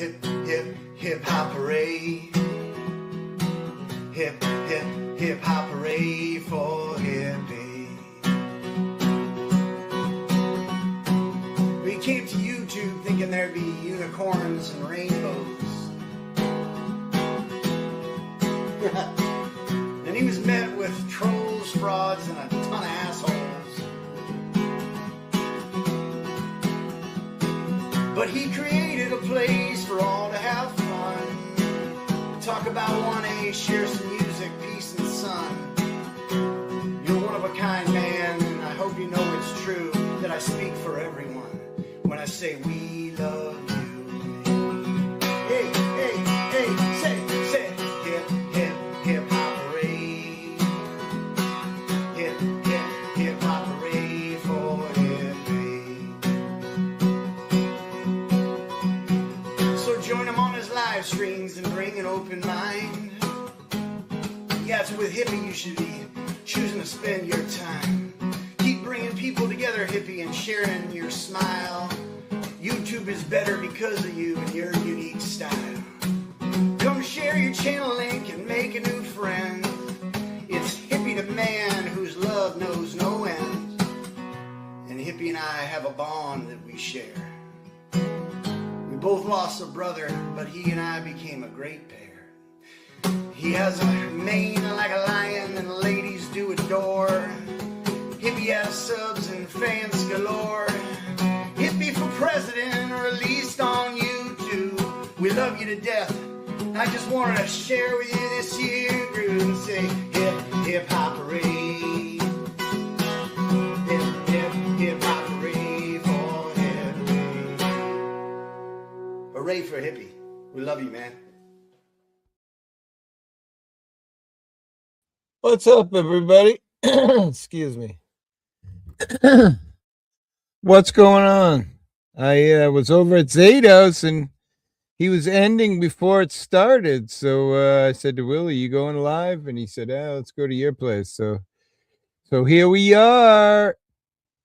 hip, hip, hip hop hooray. Hip, hip, hip hop hooray for hippie. We came to YouTube thinking there'd be unicorns and rainbows. And he was met with trolls, frauds, and a ton of assholes. But he created a place for all to have fun. Talk about 1A, share some music, peace and sun. You're one of a kind, man, and I hope you know it's true that I speak for everyone when I say we love you. Hey, hey, hey, say, hip, hip, hip hop hooray. Hip, hip, hip hop hooray for hippie. So join him on his live streams and bring an open mind. Yeah, it's with hippie you should be choosing to spend your time. Keep bringing people together, hippie, and sharing your smile. YouTube is better because of you and your unique style. Come share your channel link and make a new friend. It's hippie to man whose love knows no end. And hippie and I have a bond that we share. We both lost a brother, but he and I became a great pair. He has a mane like a lion and the ladies do adore. Hippie has subs and fans galore. Hippie for president, released on YouTube. We love you to death. I just wanted to share with you this year groove and say hip, hip hop hooray. Hip, hip, hip hop hooray for hippie. Hooray for hippie. We love you, man. What's up, everybody? Excuse me. What's going on? I was over at Zado's and he was ending before it started. So I said to Willie, "You going live?" And he said, "Let's go to your place." So here we are,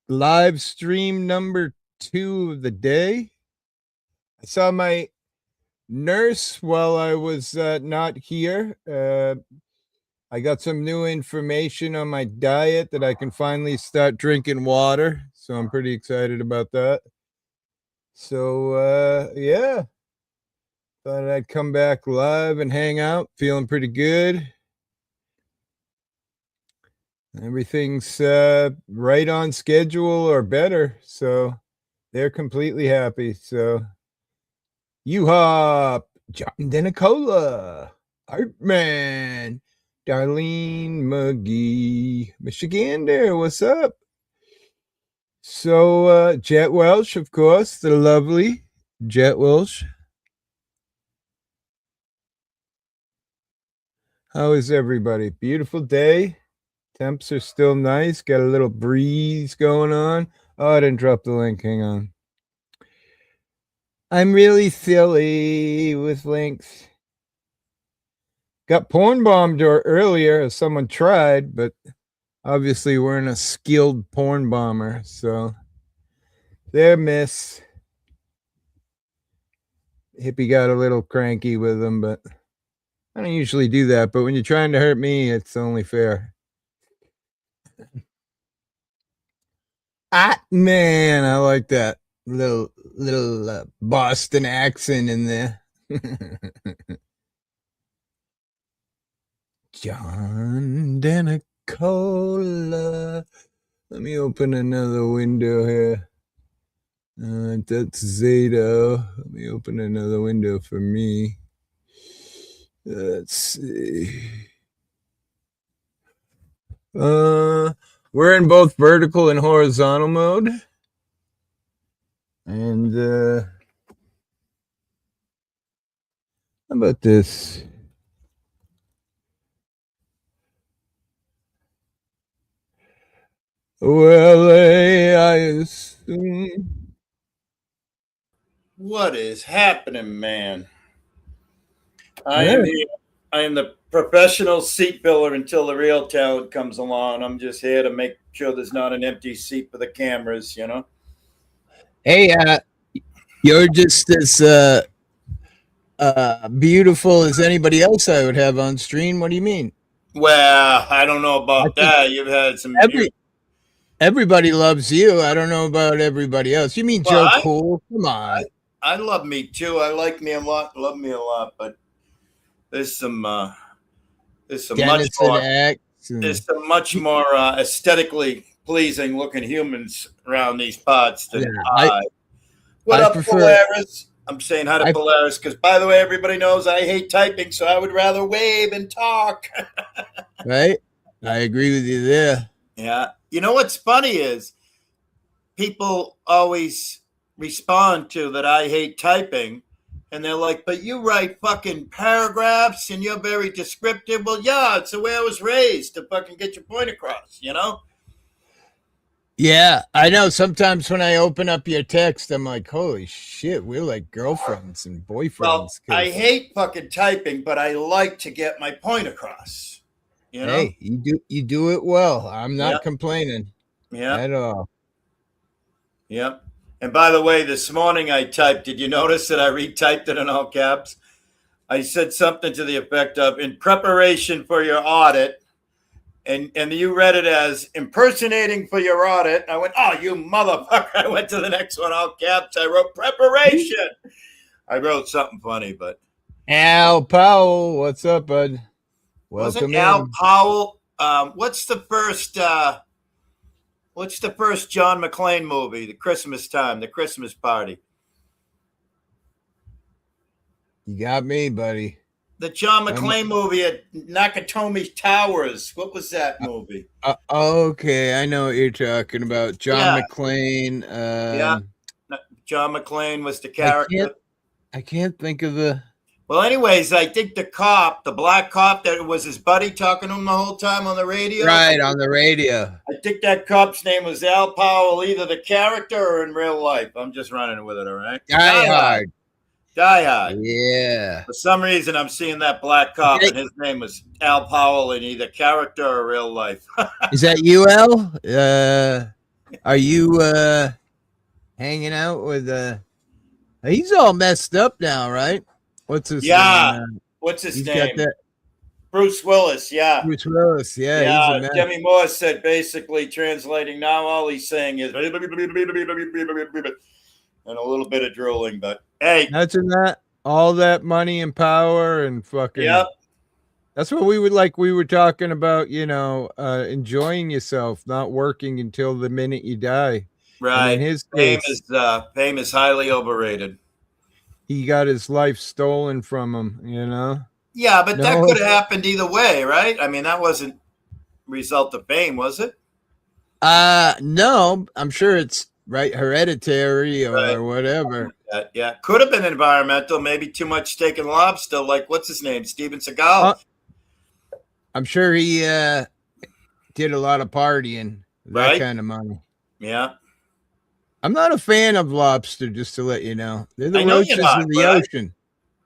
live stream number 2 of the day. I saw my nurse while I was not here. I got some new information on my diet that I can finally start drinking water. So I'm pretty excited about that. So, yeah. Thought I'd come back live and hang out. Feeling pretty good. Everything's right on schedule or better. So they're completely happy. So U-Hop, John Denicola, Artman, Darlene McGee, Michigander, what's up? So, Jet Welsh, of course, the lovely Jet Welsh. How is everybody? Beautiful day. Temps are still nice. Got a little breeze going on. Oh, I didn't drop the link. Hang on. I'm really silly with links. Got porn bombed earlier. Someone tried, but obviously we're a skilled porn bomber. So there, miss. Hippie got a little cranky with them, but I don't usually do that. But when you're trying to hurt me, it's only fair. Man, I like that little Boston accent in there. John Denicola. Let me open another window here. That's Zato. Let me open another window for me. Let's see. We're in both vertical and horizontal mode. And how about this? Well, I assume. What is happening, man? I am the professional seat filler until the real talent comes along. I'm just here to make sure there's not an empty seat for the cameras, you know? Hey, you're just as beautiful as anybody else I would have on stream. What do you mean? Well, I don't know I about think that. You've had some. everybody loves you. I don't know about everybody else. You mean Well, Joe Cool? Come I on. I love me too. I like me a lot. Love me a lot. But there's some. There's some much Dennis and more. X. There's some much more aesthetically pleasing looking humans around these parts Yeah, than I. What I up, prefer. Polaris? I'm saying hi to I Polaris because, by the way, everybody knows I hate typing, so I would rather wave and talk. right. I agree with you there. Yeah. You know what's funny is people always respond to that I hate typing, and they're like, but you write fucking paragraphs and you're very descriptive. Well, yeah, it's the way I was raised to fucking get your point across, you know? Yeah, I know. Sometimes when I open up your text, I'm like, holy shit, we're like girlfriends and Well, boyfriends. I 'Cause, hate fucking typing, but I like to get my point across, you know? hey, you do it well. I'm Yeah. not complaining Yeah. at all. Yep. And by the way, this morning I typed, did you notice that I retyped it in all caps? I said something to the effect of, in preparation for your audit, and you read it as impersonating for your audit. I went, oh, you motherfucker. I went to the next one, all caps. I wrote preparation. I wrote something funny, but. Al Powell, what's up, bud? Was it Welcome Al in. Powell? What's the first John McClane movie? The Christmas time, the Christmas party. You got me, buddy. The John McClane movie at Nakatomi Towers. What was that movie? Okay, I know what you're talking about. John Yeah. McClane. Yeah. John McClane was the character. I can't think of the. Well, anyways, I think the cop, the black cop that was his buddy talking to him the whole time on the radio. Right, on the radio. I think that cop's name was Al Powell, either the character or in real life. I'm just running with it, all right? Die Hard. Die Hard. Yeah. For some reason, I'm seeing that black cop, and his name was Al Powell in either character or real life. Is that you, Al? Are you hanging out with he's all messed up now, right? What's his name? What's his He's name? got that Bruce Willis, yeah. Bruce Willis, yeah. He's a mess. Demi Moore said, basically translating, now all he's saying is and a little bit of drooling, but hey. Imagine that. All that money and power and fucking. Yep. That's what we would like. We were talking about, enjoying yourself, not working until the minute you die. Right. And in his fame case, is highly overrated. He got his life stolen from him, Yeah, but that could have happened either way, right? I mean, that wasn't result of fame, was it? No, I'm sure it's hereditary or whatever. Yeah, could have been environmental, maybe too much steak and lobster, like what's his name, Steven Seagal. I'm sure he did a lot of partying, that kind of money. Yeah. I'm not a fan of lobster, just to let you know. They're the roaches of the ocean.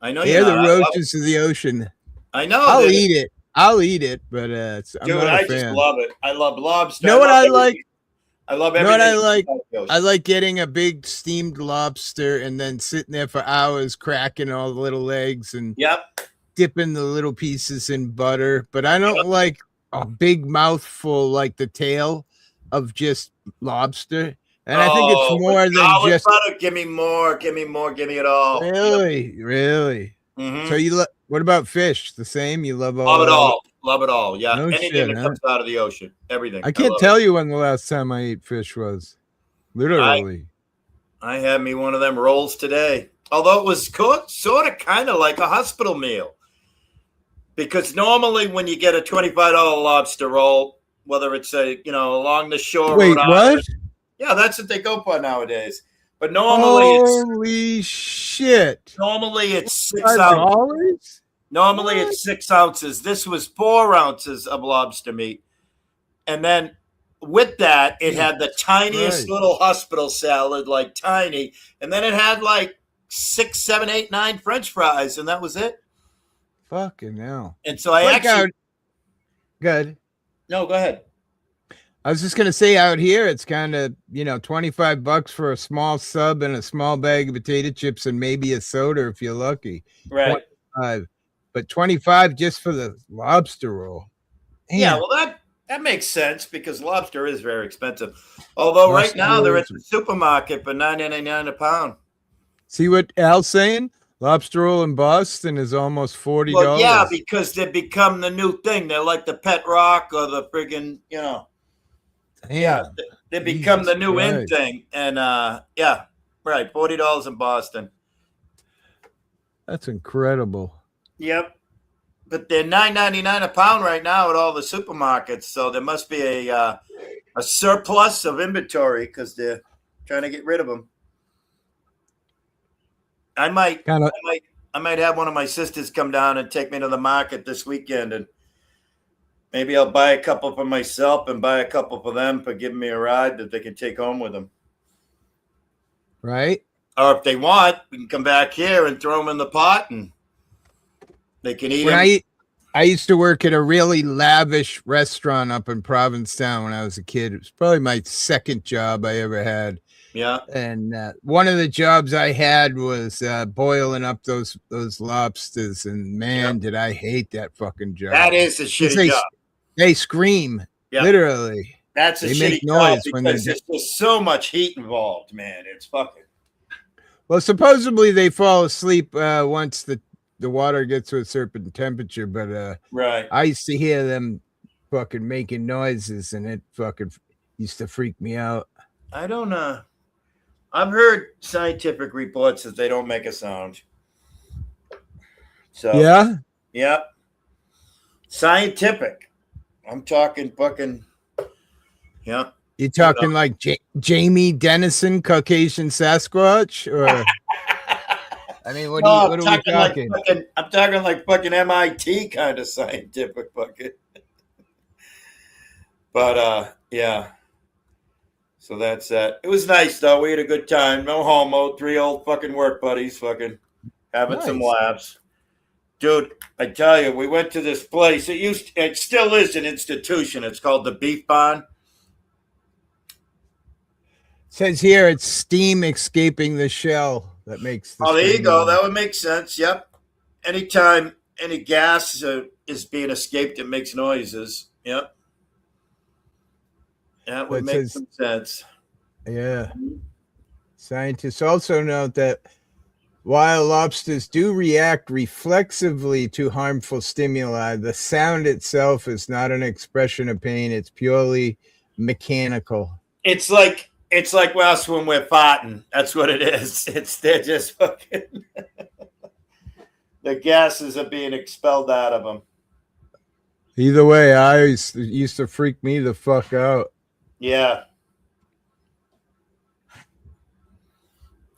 I know they're the roaches of the ocean. I know. I'll eat it. I'm not a fan. Just love it. I love lobster. You know what I like? I love everything. You know what I like? I like getting a big steamed lobster and then sitting there for hours cracking all the little legs and dipping the little pieces in butter. But I don't like a big mouthful like the tail of just lobster. And I think it's more than just butter. Give me more. Give me it all. Really. Mm-hmm. So what about fish? The same? You love all? Love it all. Yeah. No anything that comes out of the ocean. Everything. I can't tell you when the last time I ate fish was. Literally. I had me one of them rolls today. Although it was sort of kind of like a hospital meal. Because normally when you get a $25 lobster roll, whether it's along the shore. Wait, what? Yeah, that's what they go for nowadays. But normally shit. Normally it's 6 ounces. Normally it's 6 ounces. This was 4 ounces of lobster meat. And then with that, it had the tiniest little hospital salad, like tiny. And then it had like 6, 7, 8, 9 French fries, and that was it. Fucking hell. And so I actually. Good. No, go ahead. I was just gonna say out here it's kind of, $25 for a small sub and a small bag of potato chips and maybe a soda if you're lucky. Right. 25. But 25 just for the lobster roll. Yeah, Man, well that makes sense because lobster is very expensive. Although right lobster now they're at rolls. the supermarket for $9.99 a pound. See what Al's saying? Lobster roll in Boston is almost $40. Well, yeah, because they become the new thing. They're like the Pet Rock or the friggin', Damn, yeah, they become Jesus the new in Christ. thing. And yeah, right, $40 in Boston. That's incredible. Yep. But they're $9.99 a pound right now at all the supermarkets. So there must be a surplus of inventory because they're trying to get rid of them. I might have one of my sisters come down and take me to the market this weekend, and maybe I'll buy a couple for myself and buy a couple for them for giving me a ride that they can take home with them. Right? Or if they want, we can come back here and throw them in the pot and they can eat them. I used to work at a really lavish restaurant up in Provincetown when I was a kid. It was probably my second job I ever had. Yeah. And one of the jobs I had was boiling up those lobsters. And man, did I hate that fucking job. That is a shitty job. They scream, literally. That's a they shitty make noise job when because there's just so much heat involved, man. It's fucking. Well, supposedly they fall asleep once the water gets to a certain temperature, but right. I used to hear them fucking making noises, and it fucking used to freak me out. I don't know. I've heard scientific reports that they don't make a sound. So yeah, scientific. I'm talking fucking. Yeah. You talking like Jamie Dennison, Caucasian Sasquatch, or? I mean, what are we talking? I'm talking like fucking MIT kind of scientific fucking. But yeah. So that's that. It was nice though. We had a good time. No homo. 3 old fucking work buddies, fucking having some laughs. Dude, I tell you, we went to this place. It still is an institution. It's called the Beef Barn. Says here it's steam escaping the shell that makes the there you go. That would make sense. Yep. Anytime any gas is being escaped, it makes noises. Yep. That would make some sense. Yeah. Scientists also note that while lobsters do react reflexively to harmful stimuli, the sound itself is not an expression of pain. It's purely mechanical. It's like us when we're farting. That's what it is. They're just fucking. The gases are being expelled out of them. Either way, I used to freak me the fuck out. Yeah.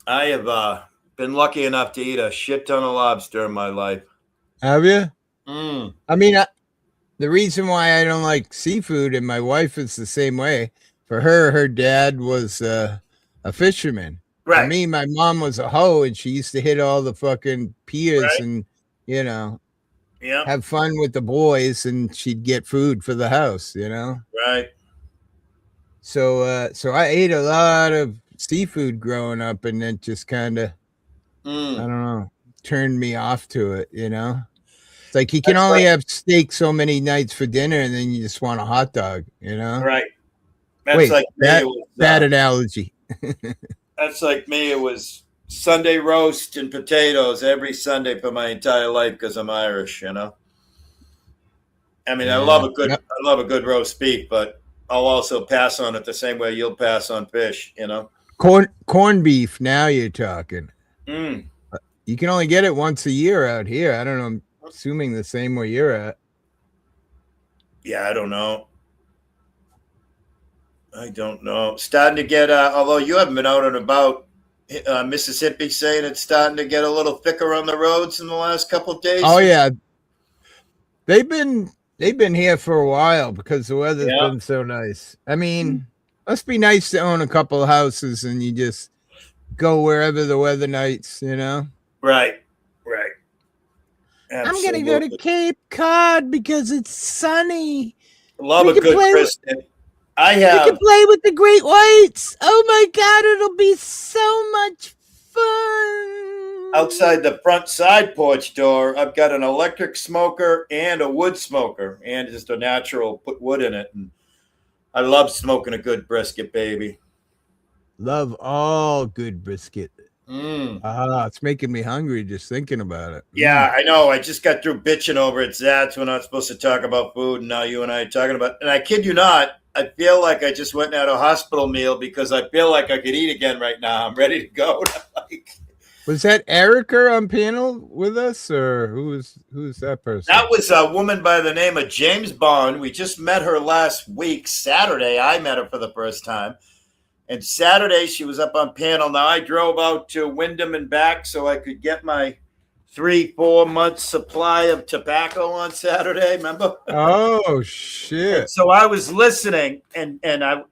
I have been lucky enough to eat a shit ton of lobster in my life. Have you? I mean, the reason why I don't like seafood, and my wife is the same way. For her dad was a fisherman. Right. For me, my mom was a hoe, and she used to hit all the fucking piers and, have fun with the boys, and she'd get food for the house, Right. So I ate a lot of seafood growing up, and it just kind of, I don't know, turned me off to it, It's like you can only have steak so many nights for dinner, and then you just want a hot dog, Right. That's Wait, like bad analogy. That's like me. It was Sunday roast and potatoes every Sunday for my entire life because I'm Irish, I mean, I love a good roast beef, but I'll also pass on it the same way you'll pass on fish, Corned beef. Now you're talking. You can only get it once a year out here. I don't know. I'm assuming the same where you're at. Yeah, I don't know. Starting to get, although you haven't been out and about, Mississippi saying it's starting to get a little thicker on the roads in the last couple of days. Oh yeah, they've been here for a while because the weather's been so nice. I mean, must be nice to own a couple of houses and you just go wherever the weather nights, Right. Absolutely. I'm gonna go to Cape Cod because it's sunny. Love a good Kristen. I We can have play with the great whites. Oh my God, it'll be so much fun. outside the front side porch door. I've got an electric smoker and a wood smoker, and just a natural put wood in it. And I love smoking a good brisket, baby. Love all good brisket. Mm. It's making me hungry just thinking about it. Yeah, I know. I just got through bitching over it. Zats, we're not supposed to talk about food, and now you and I are talking about. And I kid you not, I feel like I just went and had a hospital meal because I feel like I could eat again right now. I'm ready to go. Was that Erica on panel with us, or who's that person? That was a woman by the name of James Bond. We just met her last week, Saturday. I met her for the first time. And Saturday, she was up on panel. Now, I drove out to Wyndham and back so I could get my 3-4 months supply of tobacco on Saturday. Remember? Oh, shit. And so I was listening, and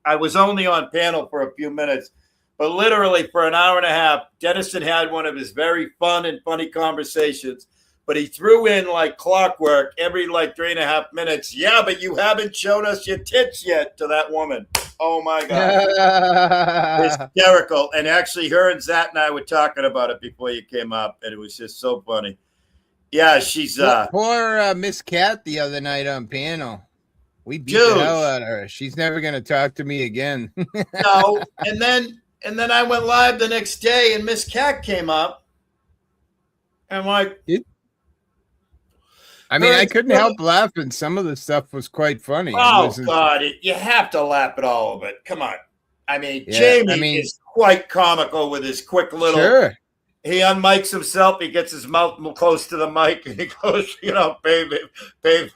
I was only on panel for a few minutes. But literally for an hour and a half, Dennison had one of his very fun and funny conversations. But he threw in like clockwork every like 3.5 minutes. Yeah, but you haven't shown us your tits yet to that woman. Oh my God. Hysterical. And actually her and Zat and I were talking about it before you came up, and it was just so funny. Yeah, she's poor Miss Cat the other night on panel. We beat dude, the hell out of her. She's never gonna talk to me again. no, and then I went live the next day and Miss Cat came up. And like I couldn't help laughing. Some of the stuff was quite funny. Oh God, you have to laugh at all of it. Come on. Jamie is quite comical with his quick little. Sure. He unmics himself. He gets his mouth close to the mic, and he goes, pay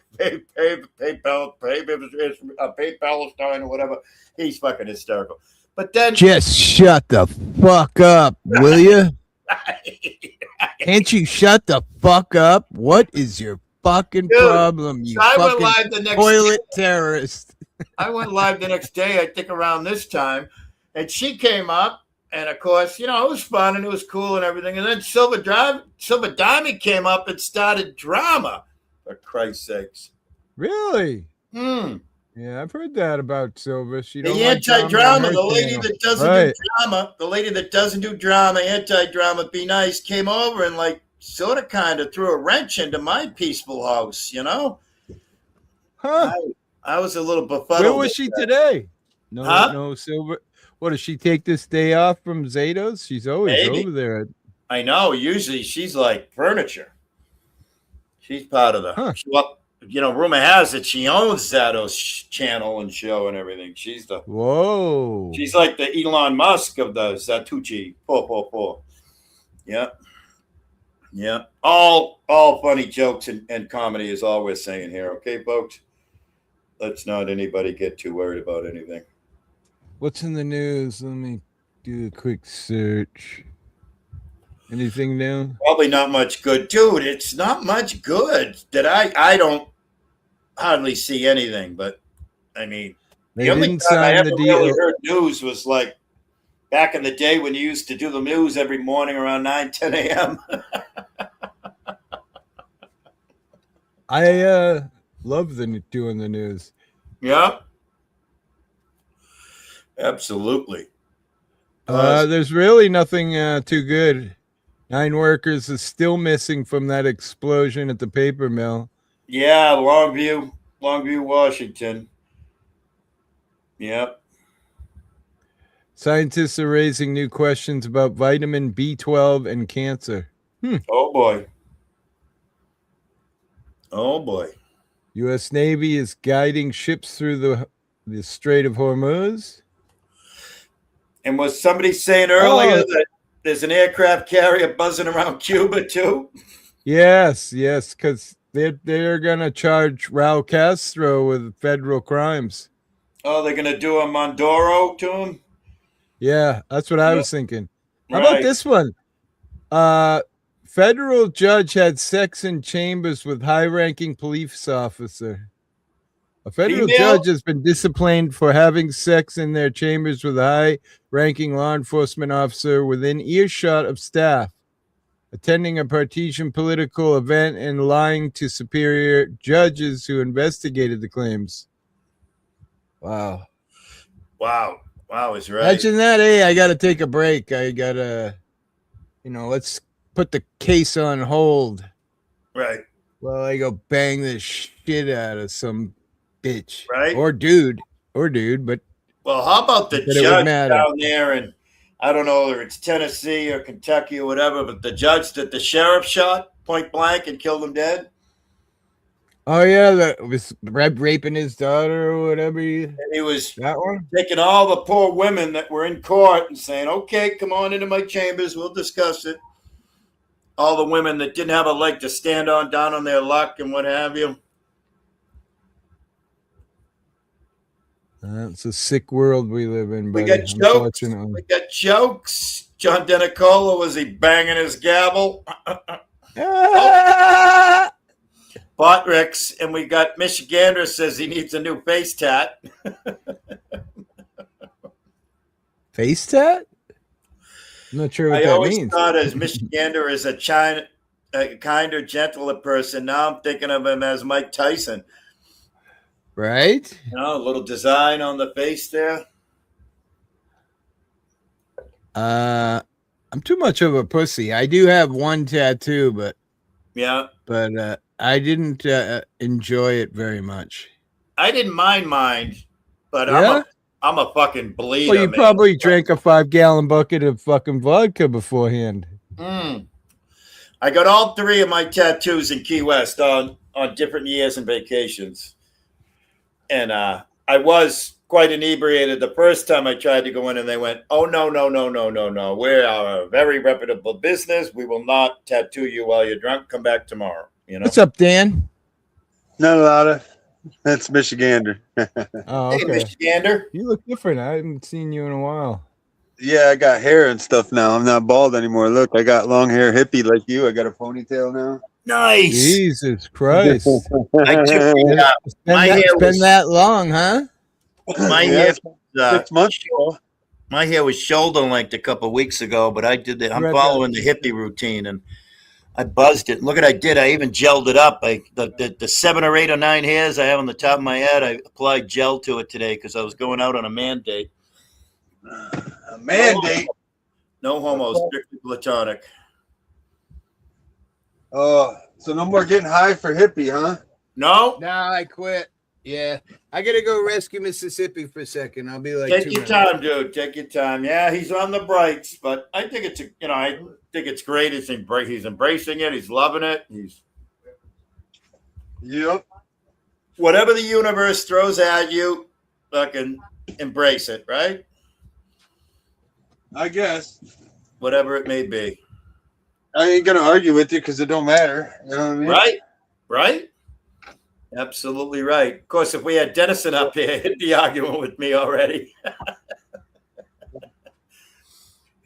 Palestine or whatever. He's fucking hysterical. But then just shut the fuck up, will you? Can't you shut the fuck up? What is your fucking problem, you fucking live the next toilet terrorist? I went live the next day, I think around this time, and she came up, and of course, it was fun and it was cool and everything. And then Silver Diamond came up and started drama, for Christ's sakes. Really? Hmm. Yeah, I've heard that about Silver. She the anti-drama, the lady that doesn't do drama, the lady that doesn't do drama, anti-drama, be nice, came over and like sort of kind of threw a wrench into my peaceful house, Huh. I was a little befuddled. Where was she today? No, Silver. What, does she take this day off from Zato's? She's always over there. I know. Usually she's like furniture. She's part of the, rumor has it she owns Zato's channel and show and everything. She's like the Elon Musk of the Zatucci 444. Yep. Yeah. All funny jokes and comedy is all we're saying here. Okay, folks? Let's not anybody get too worried about anything. What's in the news? Let me do a quick search. Anything new? Probably not much good. Dude, it's not much good that I don't hardly see anything. But, the only time I ever really heard news was like back in the day when you used to do the news every morning around 9, 10 a.m. I love doing the news. Yeah. Absolutely. There's really nothing too good. 9 workers is still missing from that explosion at the paper mill. Yeah, Longview, Washington. Yep. Scientists are raising new questions about vitamin B12 and cancer. Oh, boy. U.S. Navy is guiding ships through the Strait of Hormuz. And was somebody saying earlier that there's an aircraft carrier buzzing around Cuba too? Yes, because they're going to charge Raul Castro with federal crimes. Oh, they're going to do a Mondoro to him? Yeah, that's what I was thinking. How about this one? Federal judge had sex in chambers with high-ranking police officer. A federal judge has been disciplined for having sex in their chambers with a high-ranking law enforcement officer within earshot of staff, attending a partisan political event and lying to superior judges who investigated the claims. Wow. Wow. Wow is right. Imagine that. Hey, I got to take a break. I got to, let's put the case on hold. Right. Well, I go bang the shit out of some bitch. Right. Or dude. But. Well, how about the But it would judge matter. down there in, I don't know whether it's Tennessee or Kentucky or whatever, but the judge that the sheriff shot point blank and killed him dead? Oh, yeah, that was raping his daughter or whatever. And he was That one? taking all the poor women that were in court and saying, okay, come on into my chambers, we'll discuss it. All the women that didn't have a leg to stand on, down on their luck and what have you. It's a sick world we live in, buddy. We got jokes. We got jokes. John Denicola, was he banging his gavel? Botrix, and we got Michigander says he needs a new face tat. Face tat? I'm not sure what that means. I always thought as Michigander is a kinder, gentler person. Now I'm thinking of him as Mike Tyson. Right? A little design on the face there. I'm too much of a pussy. I do have one tattoo, but I didn't enjoy it very much. I didn't mind mine, but I'm a fucking bleeder. Well, you probably drank a 5-gallon bucket of fucking vodka beforehand. I got all 3 of my tattoos in Key West on different years and vacations. And I was quite inebriated the first time I tried to go in, and they went, oh, no. We are a very reputable business. We will not tattoo you while you're drunk. Come back tomorrow. What's up, Dan? Not a lot of. That's Michigander. Oh, okay. Hey, Michigander. You look different. I haven't seen you in a while. Yeah, I got hair and stuff now. I'm not bald anymore. Look, I got long hair, hippie like you. I got a ponytail now. Nice. Jesus Christ. I took my hair been that long, huh? My hair 6 months ago. My hair was shoulder length a couple of weeks ago, but I did I'm following the hippie routine, and I buzzed it. Look what I did. I even gelled it up. The 7 or 8 or 9 hairs I have on the top of my head, I applied gel to it today because I was going out on a mandate. A mandate? No homo, strictly platonic. Oh, so no more getting high for hippie, huh? No. Nah, I quit. Yeah. I got to go rescue Mississippi for a second. I'll be like, take your time, dude. Take your time. Yeah, he's on the brights, but I think it's great. He's embracing it. He's loving it. Yep. Whatever the universe throws at you, fucking embrace it, right? I guess. Whatever it may be. I ain't gonna argue with you because it don't matter. You know what I mean? Right? Absolutely right. Of course, if we had Dennison up here, he'd be arguing with me already.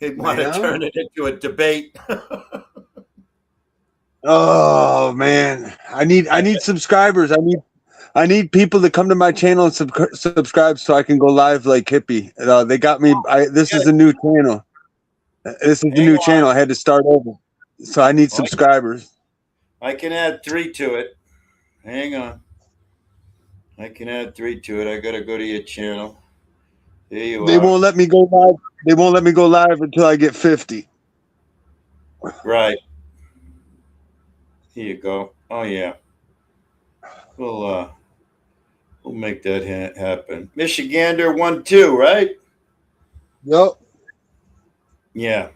He'd want to turn it into a debate. Oh man, I need subscribers. I need people to come to my channel and subscribe so I can go live like hippie. They got me. This is a new channel. This is a new channel. I had to start over, so I need subscribers. I can add 3 to it. Hang on. I can add 3 to it. I gotta go to your channel. There you are. They won't let me go live. They won't let me go live until I get 50. Right. Here you go. Oh yeah. We'll make that happen. Michigander 1-2, right? Yep. Yeah.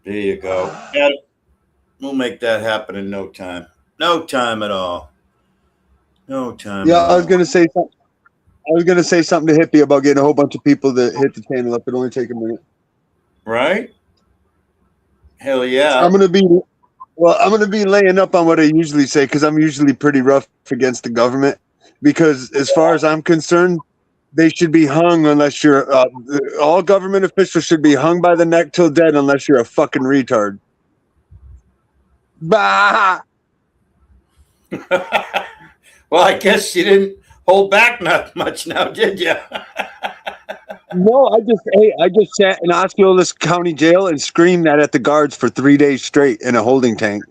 There you go. Yeah, we'll make that happen in no time. No time at all. No time. Yeah, I was gonna say something. I was gonna say something to Hippie about getting a whole bunch of people to hit the channel up. It only take a minute. Right? Hell yeah. I'm gonna be laying up on what I usually say because I'm usually pretty rough against the government. Because as far as I'm concerned, they should be hung unless you're. All government officials should be hung by the neck till dead unless you're a fucking retard. Bah. Well, I guess you didn't hold back not much now, did you? No, I just sat in Osceola County Jail and screamed that at the guards for 3 days straight in a holding tank.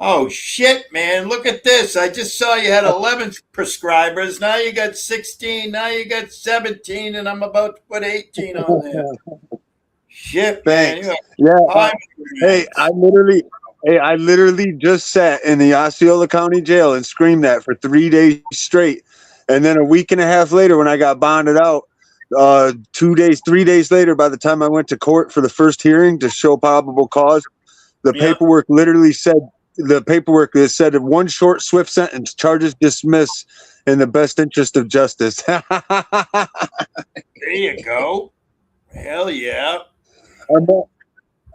Oh shit, man! Look at this. I just saw you had 11 prescribers. Now you got 16. Now you got 17, and I'm about to put 18 on there. Shit, man! Thanks. You Yeah. have Hey, I literally just sat in the Osceola County Jail and screamed that for 3 days straight, and then a week and a half later, when I got bonded out, 3 days later, by the time I went to court for the first hearing to show probable cause, the paperwork literally said that said in one short, swift sentence, charges dismissed in the best interest of justice. There you go. Hell yeah.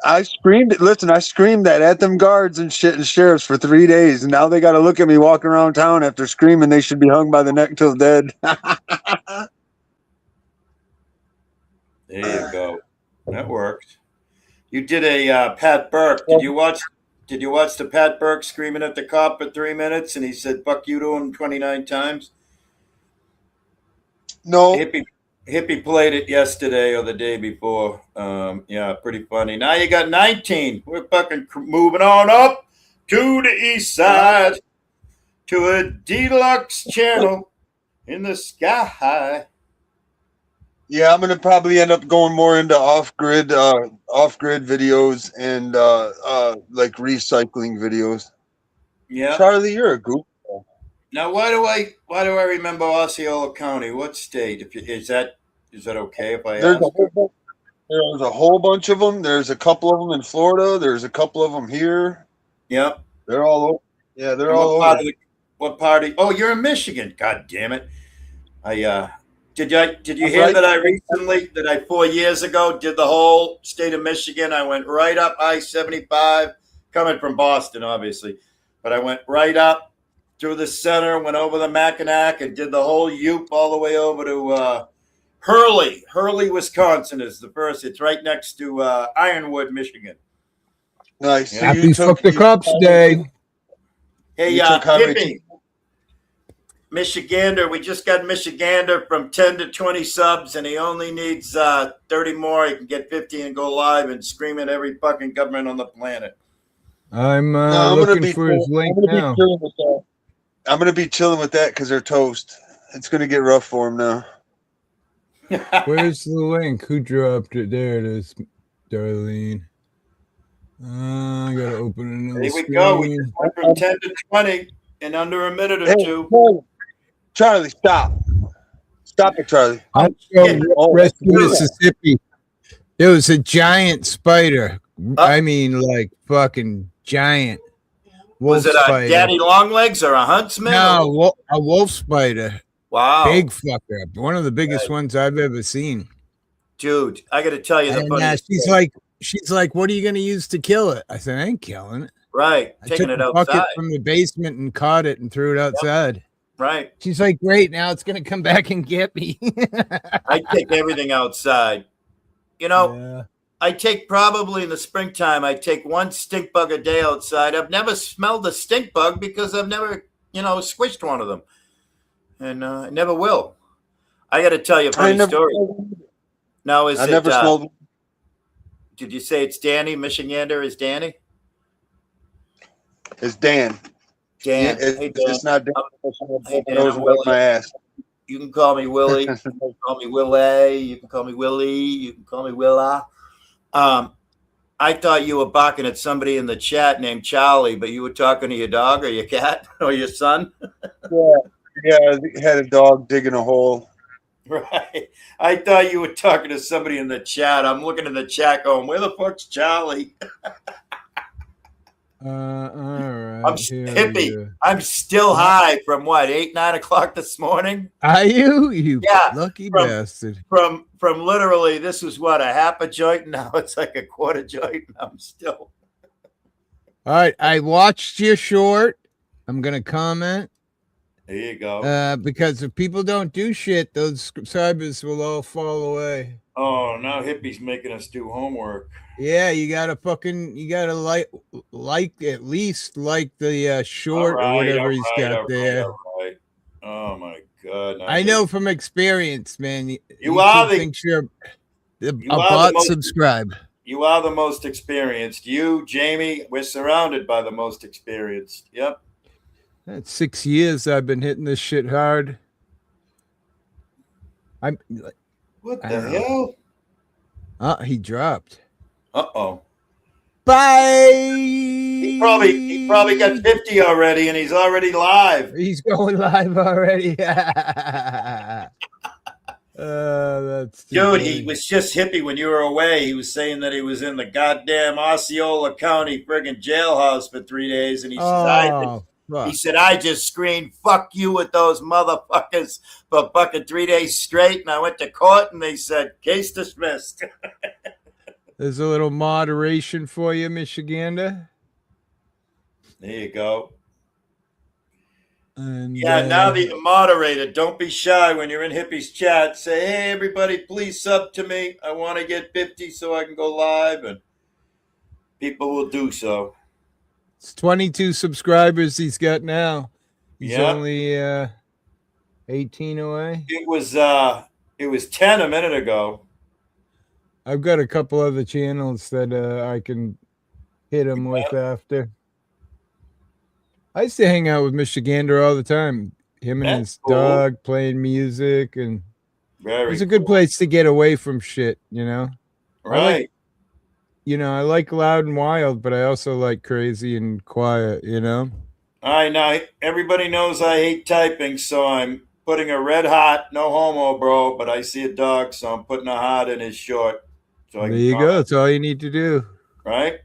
I screamed it. Listen, I screamed that at them guards and shit and sheriffs for 3 days, and now they got to look at me walking around town after screaming they should be hung by the neck till dead. There you go. That worked. You did a Pat Burke. Did you watch the Pat Burke screaming at the cop for 3 minutes and he said "fuck you" to him 29 times? No. Hippie played it yesterday or the day before. Yeah, pretty funny. Now you got 19. We're fucking moving on up to the east side to a deluxe channel in the sky. Yeah, I'm gonna probably end up going more into off-grid videos and like recycling videos. Yeah. Charlie, you're a goof. Now, why do I remember Osceola County? What state? Is that okay if I ask? There's a whole bunch of them. There's a couple of them in Florida. There's a couple of them here. Yep. They're all over. Yeah, they're all over. What party? Oh, you're in Michigan. God damn it! Did you hear that I 4 years ago did the whole state of Michigan? I went right up I-75, coming from Boston, obviously, but I went right up through the center, went over the Mackinac, and did the whole Yoop all the way over to Hurley, Wisconsin is the first. It's right next to Ironwood, Michigan. Nice. Yeah. Happy Fuck the Cops Day. Hey, Hippie, Michigander, we just got Michigander from 10 to 20 subs, and he only needs 30 more. He can get 50 and go live and scream at every fucking government on the planet. I'm looking for his link now. I'm going to be chilling with that because they're toast. It's going to get rough for him now. Where's the link? Who dropped it? There it is, Darlene. I got to open another Here we screen. go. We just went from 10 to 20 in under a minute or two. Charlie, stop. Stop it, Charlie. I'm from Rescue, Mississippi. There was a giant spider. I mean, like fucking giant. Was it a daddy long legs or a huntsman? No, a wolf spider. Wow. Big fucker. One of the biggest ones I've ever seen. Dude, I got to tell you the funny she's like, what are you going to use to kill it? I said, I ain't killing it. Right. I Taking took it a outside. bucket from the basement and caught it and threw it outside. Yep. Right. She's like, great. Now it's going to come back and get me. I take everything outside. You know, yeah. I take probably in the springtime, I take one stink bug a day outside. I've never smelled a stink bug because I've never, squished one of them. And I never will. I got to tell you a funny story. Now, I never smelled. Did you say it's Danny? Michigander is Danny? It's Dan. Dan. It's not Dan. Hey, Dan, my ass. You can call me Willie. You can call me Willie. You can call me Willie. You can call me Willa. I thought you were barking at somebody in the chat named Charlie, but you were talking to your dog or your cat or your son? Yeah, I had a dog digging a hole. Right. I thought you were talking to somebody in the chat. I'm looking in the chat going, where the fuck's Charlie? All right. I'm hippie. I'm still high from what, 8, 9 o'clock this morning? Are you? You lucky bastard. From literally, this was what, a half a joint? Now it's like a quarter joint. I'm still. All right. I watched your short. I'm going to comment. There you go. Because if people don't do shit, those subscribers will all fall away. Oh, now Hippie's making us do homework. Yeah, you gotta like at least like the short or whatever he's got there. Right. Oh my god! I know from experience, man. You are think you're a bot. Subscribe. You are the most experienced. You, Jamie, we're surrounded by the most experienced. Yep. That's 6 years I've been hitting this shit hard. What I the don't know. hell? He dropped. Uh-oh. Bye. He probably got 50 already, and he's already live. He's going live already. That's too Dude, funny. he was just hippie when you were away. He was saying that he was in the goddamn Osceola County friggin' jailhouse for 3 days, and he said, I just screamed "fuck you" with those motherfuckers for fucking 3 days straight, and I went to court, and they said case dismissed. There's a little moderation for you, Michiganda. There you go. And yeah, now that you're moderated, don't be shy when you're in Hippie's chat. Say, hey, everybody, please sub to me. I want to get 50 so I can go live, and people will do so. It's 22 subscribers he's got now. He's Yeah. only 18 away. It was 10 a minute ago. I've got a couple other channels that I can hit him with after. I used to hang out with Michigander all the time. Him and his dog playing music, and it was a good place to get away from shit, you know? Right. I like loud and wild, but I also like crazy and quiet, you know? I know. Everybody knows I hate typing, so I'm putting a red heart, no homo, bro, but I see a dog, so I'm putting a heart in his short. So there you go. That's all you need to do. Right?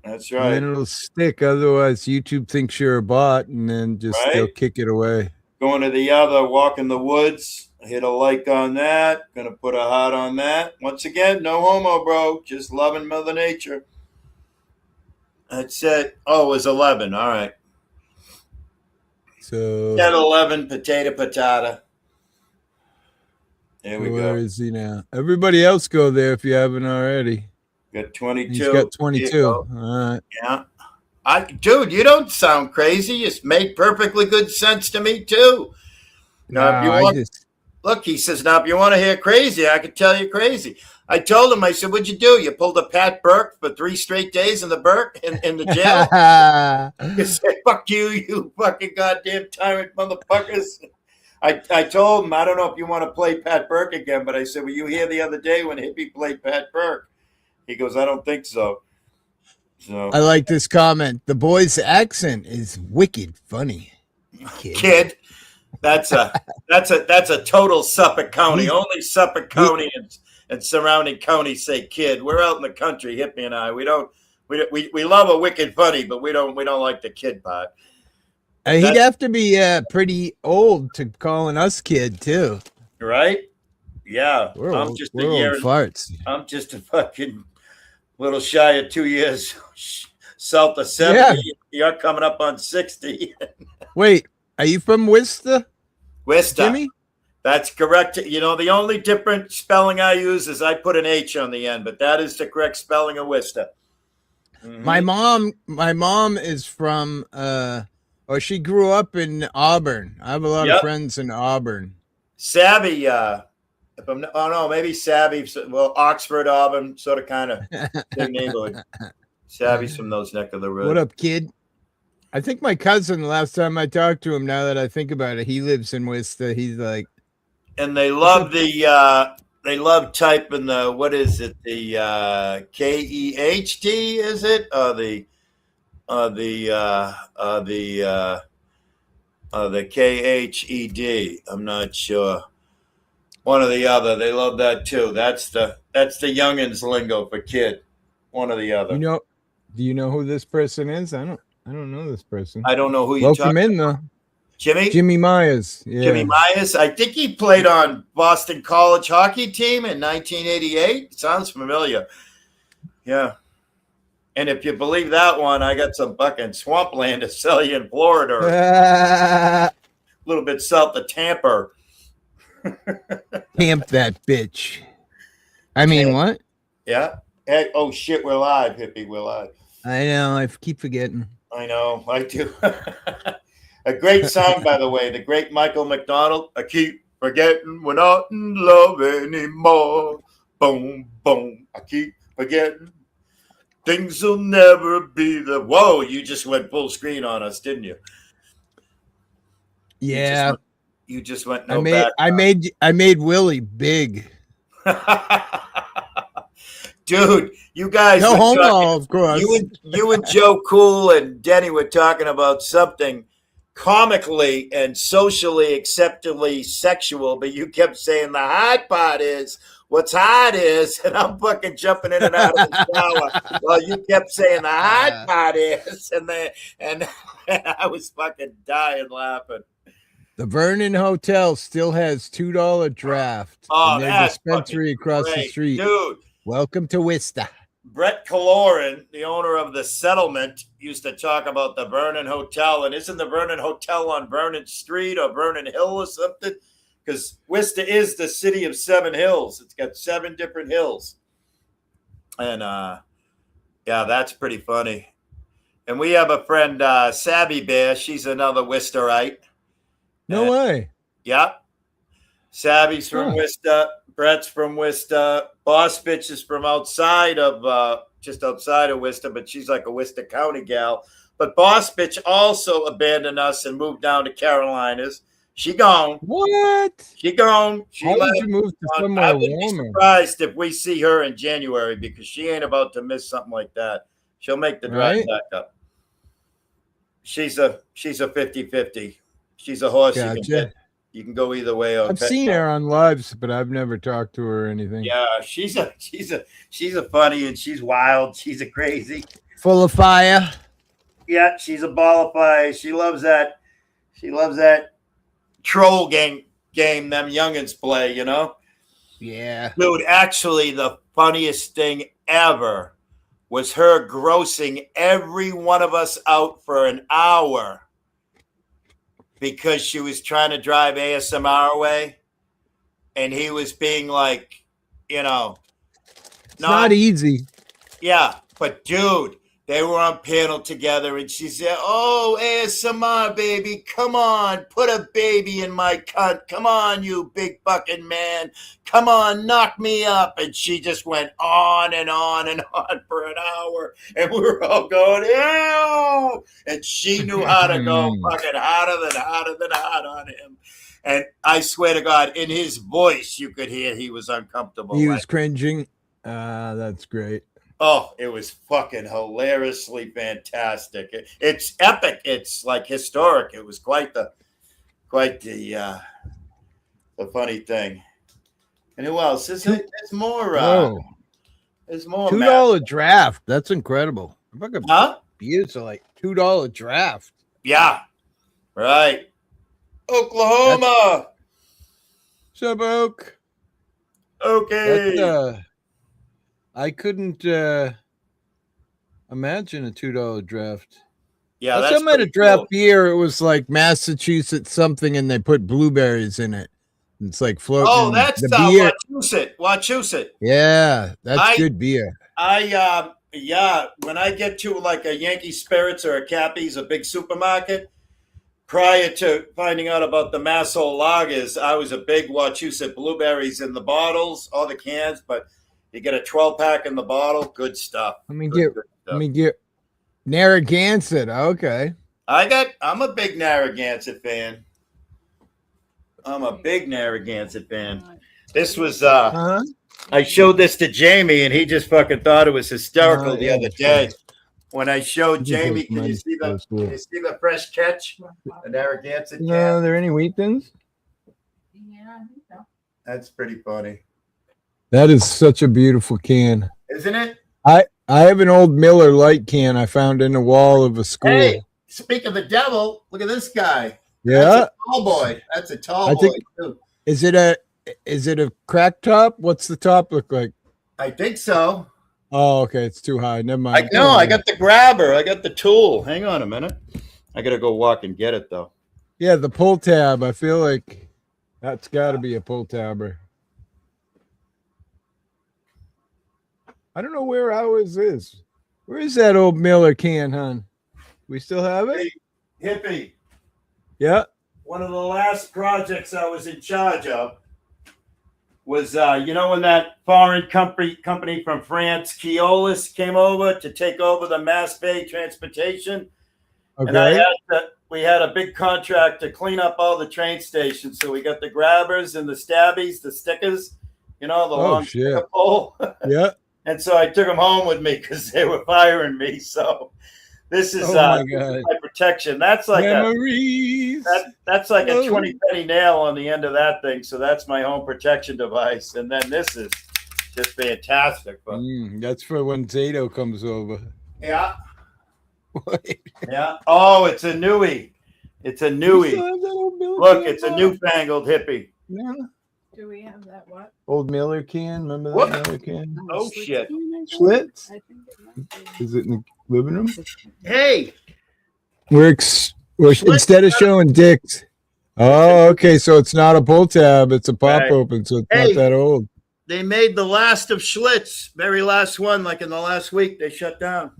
That's right. And then it'll stick. Otherwise, YouTube thinks you're a bot, and then they'll kick it away. Going to the other, walk in the woods. Hit a like on that. Gonna put a heart on that. Once again, no homo, bro. Just loving Mother Nature. That's it. Oh, it was 11. All right. So at 11, potato. There we go. Where is he now? Everybody else go there if you haven't already. Got 22. He's got 22. All right. Yeah. Dude, you don't sound crazy. It's made perfectly good sense to me, too. Now, if you want, look, he says, now, if you want to hear crazy, I could tell you crazy. I told him, I said, what'd you do? You pulled a Pat Burke for 3 straight days in the the jail? You say, fuck you, you fucking goddamn tyrant motherfuckers. I told him, I don't know if you want to play Pat Burke again, but I said, were you here the other day when Hippie played Pat Burke? He goes, I don't think so. I like this comment. The boy's accent is wicked funny. Kid. That's a total Suffolk County. Only Suffolk County and surrounding counties say kid. We're out in the country, Hippie and I. We love a wicked funny, but we don't like the kid part. He'd have to be pretty old to calling us kid too. Right? Yeah. I'm just a year farts. I'm just a fucking little shy of 2 years south of 70. Yeah. You're coming up on 60. Wait, are you from Worcester? Worcester. Jimmy? That's correct. You know, the only different spelling I use is I put an H on the end, but that is the correct spelling of Worcester. Mm-hmm. My mom is from she grew up in Auburn. I have a lot of friends in Auburn. Savvy, maybe Savvy. Well, Oxford, Auburn, sort of kind of big neighborhood. Savvy's from those neck of the road. What up, kid? I think my cousin, last time I talked to him, now that I think about it, he lives in Worcester. He's like, and they love they love typing the, what is it? The KEHT, is it? The KHED. I'm not sure. One or the other. They love that too. That's the youngins lingo for kid. One or the other. Do you know who this person is? I don't know this person. I don't know who you're talking about. Welcome in though. Jimmy Myers. Yeah. Jimmy Myers. I think he played on Boston College hockey team in 1988. Sounds familiar. Yeah. And if you believe that one, I got some fucking swampland to sell you in Florida. A little bit south of Tampa. Camp that bitch. I mean, what? Yeah. Hey, oh, shit, we're live, Hippie. We're live. I know. I keep forgetting. I know. I do. A great song, by the way. The great Michael McDonald. I keep forgetting we're not in love anymore. Boom, boom. I keep forgetting. Things will never be the. Whoa! You just went full screen on us, didn't you? Yeah, You just went no back. I made Willie big. Dude, you guys No were homo, talking, of course. you and Joe Cool and Denny were talking about something comically and socially acceptably sexual, but you kept saying the hard part is what's hard is, and I'm fucking jumping in and out of the shower while you kept saying the hard part is, and I was fucking dying laughing. The Vernon Hotel still has $2 draft in their dispensary across the street. Dude. Welcome to Wista. Brett Kaloran, the owner of the settlement, used to talk about the Vernon Hotel. And isn't the Vernon Hotel on Vernon Street or Vernon Hill or something? Because Wista is the city of 7 hills. It's got 7 different hills. And, yeah, that's pretty funny. And we have a friend, Savvy Bear. She's another Wisterite. No way. Yeah. Savvy's from Wista. Brett's from Wista. Boss Bitch is from outside of, just outside of Wista, but she's like a Wista County gal. But Boss Bitch also abandoned us and moved down to Carolinas. She gone. What? She gone. Why would you move to somewhere I wouldn't warmer? be surprised if we see her in January because she ain't about to miss something like that. She'll make the drive back up. She's a 50-50. She's a horse. Gotcha. You can go either way. I've seen her on lives, but I've never talked to her or anything. Yeah, she's a funny and she's wild. She's a crazy. Full of fire. Yeah, she's a ball of fire. She loves that. She loves that troll game them youngins play, you know? Yeah. Dude, actually the funniest thing ever was her grossing every one of us out for an hour. Because she was trying to drive ASMR away, and he was being like, you know, it's not easy. Yeah, but dude, they were on panel together, and she said, "Oh, ASMR, baby, come on, put a baby in my cunt. Come on, you big fucking man. Come on, knock me up." And she just went on and on and on for an hour, and we were all going, "Ew!" And she knew how to go fucking hotter than hot on him. And I swear to God, in his voice, you could hear he was uncomfortable. He was cringing. That's great. Oh, it was fucking hilariously fantastic. It's epic. It's like historic. It was quite the funny thing. And who else? There's more. There's more. $2 draft. That's incredible. Huh? Beers are like $2 draft. Yeah. Right. Oklahoma. Sub Oak. Okay. I couldn't imagine a $2 draft. Yeah, that's I'm at a draft beer. It was like Massachusetts something, and they put blueberries in it. It's like floating. Oh, that's the beer. Wachusett. Yeah, that's good beer. When I get to like a Yankee Spirits or a Cappy's, a big supermarket, prior to finding out about the Massol lagers, I was a big Wachusett blueberries in the bottles, all the cans, but you get a 12-pack in the bottle. Good stuff. Let me get Narragansett. Okay. I'm a big Narragansett fan. This was I showed this to Jamie and he just fucking thought it was hysterical the other day. When I showed Jamie, can you see the fresh catch? The Narragansett can? No, are there any wheat thins? Yeah, I think so. That's pretty funny. That is such a beautiful can. Isn't it? I have an old Miller Lite can I found in the wall of a school. Hey, speak of the devil, look at this guy. Yeah. That's a tall boy. That's a tall boy, too. Is it a crack top? What's the top look like? I think so. Oh, okay. It's too high. Never mind. I got the grabber. I got the tool. Hang on a minute. I got to go walk and get it, though. Yeah, the pull tab. I feel like that's got to be a pull tabber. I don't know where ours is. Where is that old Miller can, hon? We still have it? Hey, hippie. Yeah. One of the last projects I was in charge of was when that foreign company from France, Keolis, came over to take over the Mass Bay transportation. And we had a big contract to clean up all the train stations. So we got the grabbers and the stabbies, the stickers, the long sticker pole. Yeah. And so I took them home with me because they were firing me. So this is, my protection. That's like memories. That's like a 20 penny nail on the end of that thing. So that's my home protection device. And then this is just fantastic. But that's for when Zato comes over. Yeah. Yeah. Oh, it's a newie. It's a newie. Look, it's a newfangled hippie. Yeah. Do we have that what? Old Miller can. Remember that What? Miller can? Oh, shit. Schlitz? I think it might be. Is it in the living room? Hey. We're instead of showing dicks. Oh, okay. So it's not a pull tab. It's a pop open. So it's not that old. They made the last of Schlitz. Very last one. Like in the last week, they shut down.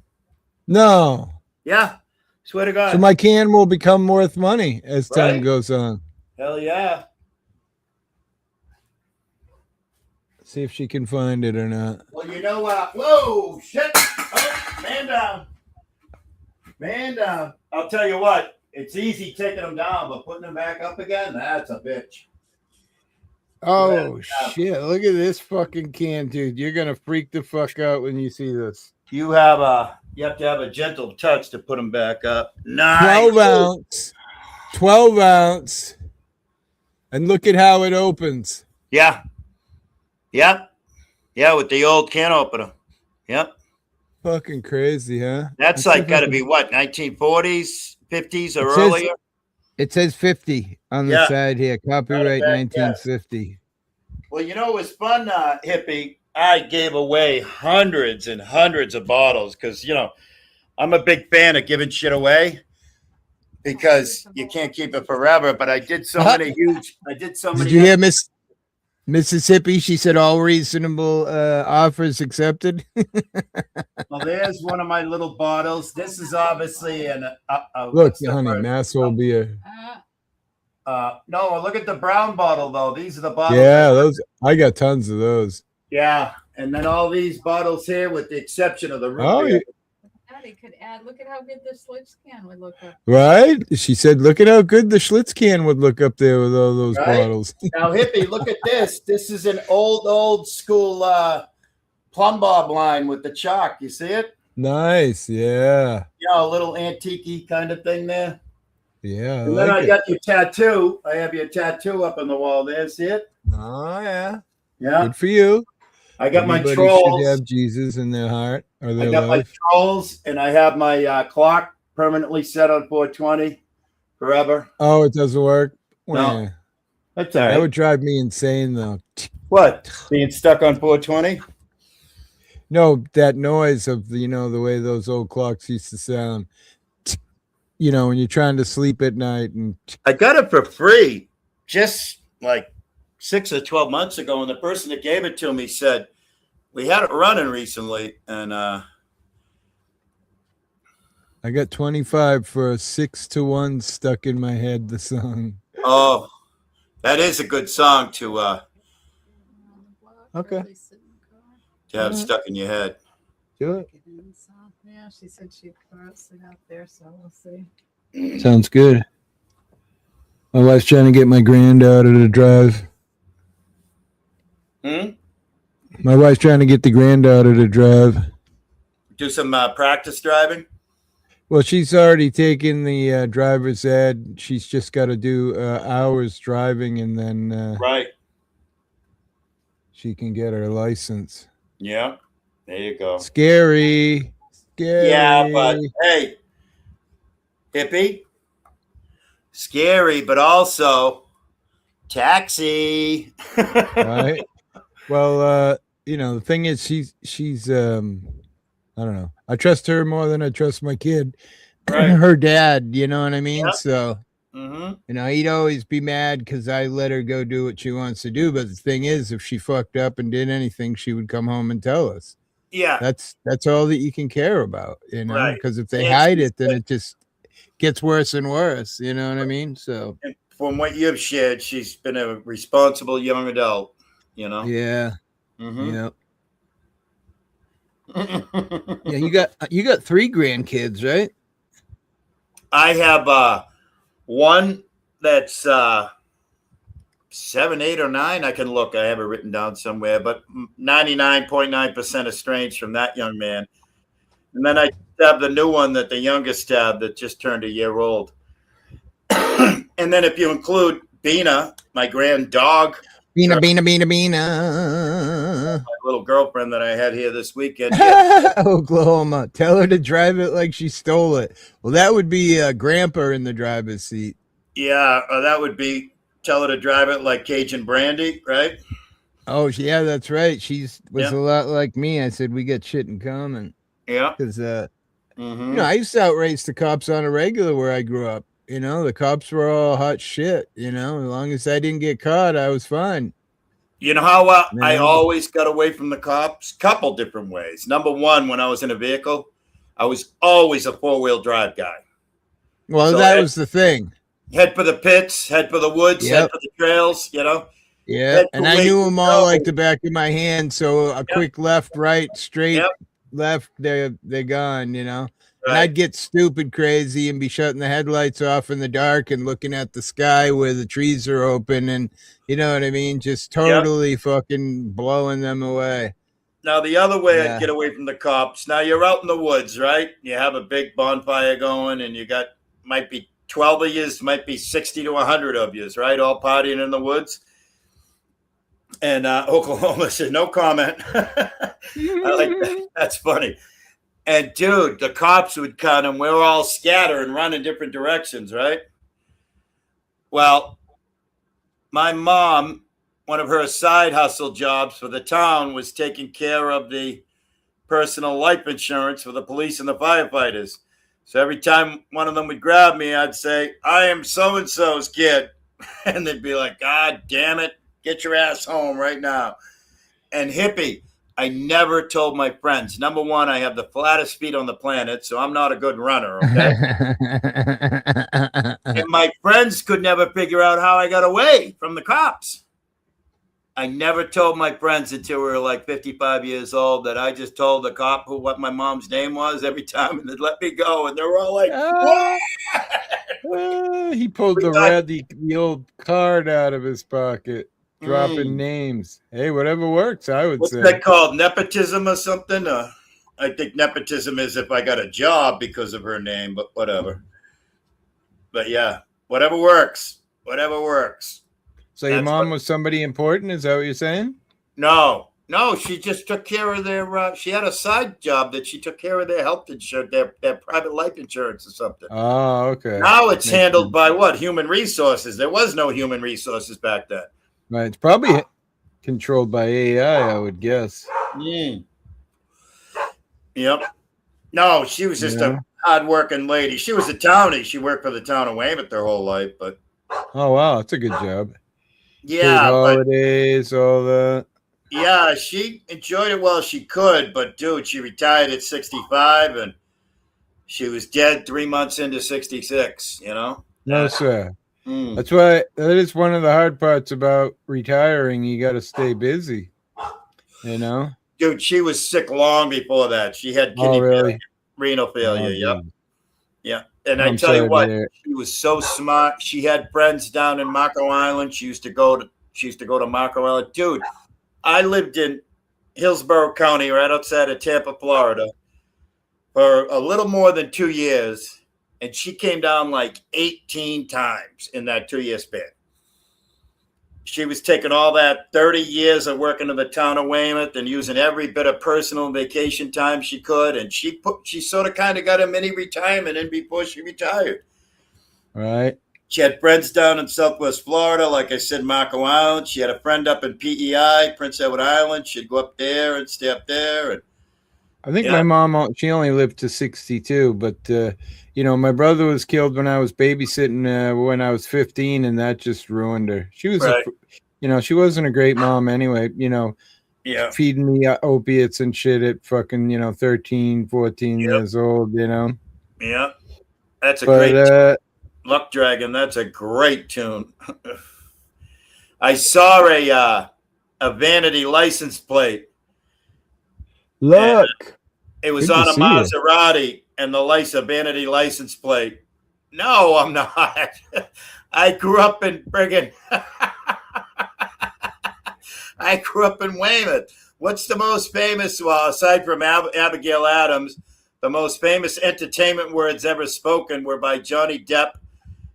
No. Yeah. Swear to God. So my can will become worth money as time goes on. Hell yeah. See if she can find it or not. Well, you know what? Whoa, shit. Oh, man down. Man down. I'll tell you what. It's easy taking them down, but putting them back up again, that's a bitch. Oh, shit. Look at this fucking can, dude. You're going to freak the fuck out when you see this. You have to have a gentle touch to put them back up. Nice. 12 ounce. 12 ounce. And look at how it opens. Yeah. Yep. Yeah, with the old can opener. Yep. Fucking crazy, huh? That's like got to be what, 1940s, 50s, or earlier? It says 50 on the side here. Copyright 1950. Well, it was fun, hippie. I gave away hundreds and hundreds of bottles because, I'm a big fan of giving shit away because you can't keep it forever. But I did so many huge. Did you hear Mississippi? She said all reasonable offers accepted. Well, there's one of my little bottles. This is obviously look, honey, Masswell beer. No, look at the brown bottle though. These are the bottles. Yeah, those. I got tons of those. Yeah, and then all these bottles here, with the exception of the root beer. They could add. Look at how good the Schlitz can would look up. Right? She said, "Look at how good the Schlitz can would look up there with all those bottles." Now, hippie, look at this. This is an old school plumb bob line with the chalk. You see it? Nice, yeah. A little antique kind of thing there. Yeah. And then I got your tattoo. I have your tattoo up on the wall there. See it? Oh yeah. Yeah. Good for you. I got Everybody my trolls. Should have Jesus in their heart or their I got life. my trolls, and I have my clock permanently set on 420 forever. Oh, it doesn't work? No. That's all right. That would drive me insane, though. What? Being stuck on 420? No, that noise of the way those old clocks used to sound. When you're trying to sleep at night. And I got it for free just like 6 or 12 months ago, and the person that gave it to me said, we had it running recently, and I got 25 for a 6-1 stuck in my head, the song. Oh, that is a good song to okay. To have stuck in your head. Do it. Yeah, she said she'd post it out there, so we'll see. Sounds good. My wife's trying to get my granddaughter to drive. My wife's trying to get the granddaughter to drive. Do some practice driving? Well, she's already taken the driver's ed. She's just got to do hours driving, and then she can get her license. Yeah, there you go. Scary. Yeah, but hey, hippie, scary, but also taxi. Right. Well, the thing is, she's I don't know. I trust her more than I trust my kid, her dad. You know what I mean? Yep. So, he'd always be mad because I let her go do what she wants to do. But the thing is, if she fucked up and did anything, she would come home and tell us. Yeah, that's all that you can care about, because if they hide it, then it just gets worse and worse. You know what I mean? So, and from what you've shared, she's been a responsible young adult. you know. Yeah. Mm-hmm. Yeah. Yeah. You got 3 grandkids, right? I have one that's 7, 8, or 9. I can look. I have it written down somewhere, but 99.9% estranged from that young man. And then I have the new one that the youngest have that just turned a year old. And then if you include Bina, my grand dog, Bina, my Bina, Bina, Bina. little girlfriend that I had here this weekend. Yeah. Oklahoma. Tell her to drive it like she stole it. Well, that would be Grandpa in the driver's seat. Yeah, that would be tell her to drive it like Cajun Brandy, right? Oh, yeah, that's right. She's was Yeah. a lot like me. I said we got shit in common Yeah. because Mm-hmm. I used to outrace the cops on a regular where I grew up. The cops were all hot shit. As long as I didn't get caught, I was fine. You know how I Yeah. always got away from the cops? Couple different ways. Number one, when I was in a vehicle, I was always a 4-wheel drive guy. Well, So that was the thing. head for the pits, head for the woods, head Yep. for the trails, Yeah, Head and for I where knew you them all go. like the back of my hand. So a quick left, right, straight, Yep. left, they're gone. And Right. I'd get stupid crazy and be shutting the headlights off in the dark and looking at the sky where the trees are open, and you know what I mean, just totally fucking blowing them away. Now, the other way Yeah. I'd get away from the cops, now you're out in the woods, right? You have a big bonfire going, and you got, might be 12 of you, might be 60 to 100 of you, right? All partying in the woods. And Oklahoma said, no comment. I like that. That's funny. And dude, the cops would come and we're all scatter and run in different directions, right? Well, my mom, one of her side hustle jobs for the town was taking care of the personal life insurance for the police and the firefighters. So every time one of them would grab me, I'd say, I am so-and-so's kid. And they'd be like, God damn it, get your ass home right now. And hippie, I never told my friends. Number one, I have the flattest feet on the planet, so I'm not a good runner, okay? And my friends could never figure out how I got away from the cops. I never told my friends until we were like 55 years old that I just told the cop what my mom's name was every time, and they'd let me go. And they were all like, what? He pulled the old card out of his pocket, dropping Mm. names. Hey, whatever works, I would What's say. that called? Nepotism or something? I think nepotism is if I got a job because of her name, but whatever. But yeah, whatever works. Whatever works. So your mom was somebody important? Is that what you're saying? No, she just took care of their. She had a side job that she took care of their health insurance, their private life insurance or something. Oh, okay. Now it's handled by what? Human resources. There was no human resources back then. Right. It's probably controlled by AI, I would guess. Yep. No, she was just a hard-working lady. She was a townie. She worked for the town of Weymouth their whole life, but. Oh wow, that's a good job. Yeah, paid holidays, all that. Yeah, she enjoyed it while she could, but dude, she retired at 65 and she was dead 3 months into 66, No, sir. That's why that is one of the hard parts about retiring. You got to stay busy, Dude, she was sick long before that. She had kidney failure, renal failure. Yep. Yeah. And I tell you what, she was so smart. She had friends down in Marco Island. She used to go to Marco Island. Dude, I lived in Hillsborough County, right outside of Tampa, Florida, for a little more than 2 years. And she came down like 18 times in that 2-year span. She was taking all that 30 years of working in the town of Weymouth and using every bit of personal vacation time she could. And she sort of kind of got a mini retirement in before she retired. Right. She had friends down in Southwest Florida, like I said, Marco Island. She had a friend up in PEI, Prince Edward Island. She'd go up there and stay up there. And I think my mom, she only lived to 62, but, my brother was killed when I was babysitting when I was 15, and that just ruined her. She was, she wasn't a great mom anyway, feeding me opiates and shit at fucking, 13, 14 years old, Yeah, that's a great Luck Dragon. That's a great tune. I saw a vanity license plate. Look. It was Good to on a see you. Maserati and the vanity license plate. No, I'm not. I grew up in friggin' I grew up in Weymouth. What's the most famous, well, aside from Abigail Adams, the most famous entertainment words ever spoken were by Johnny Depp.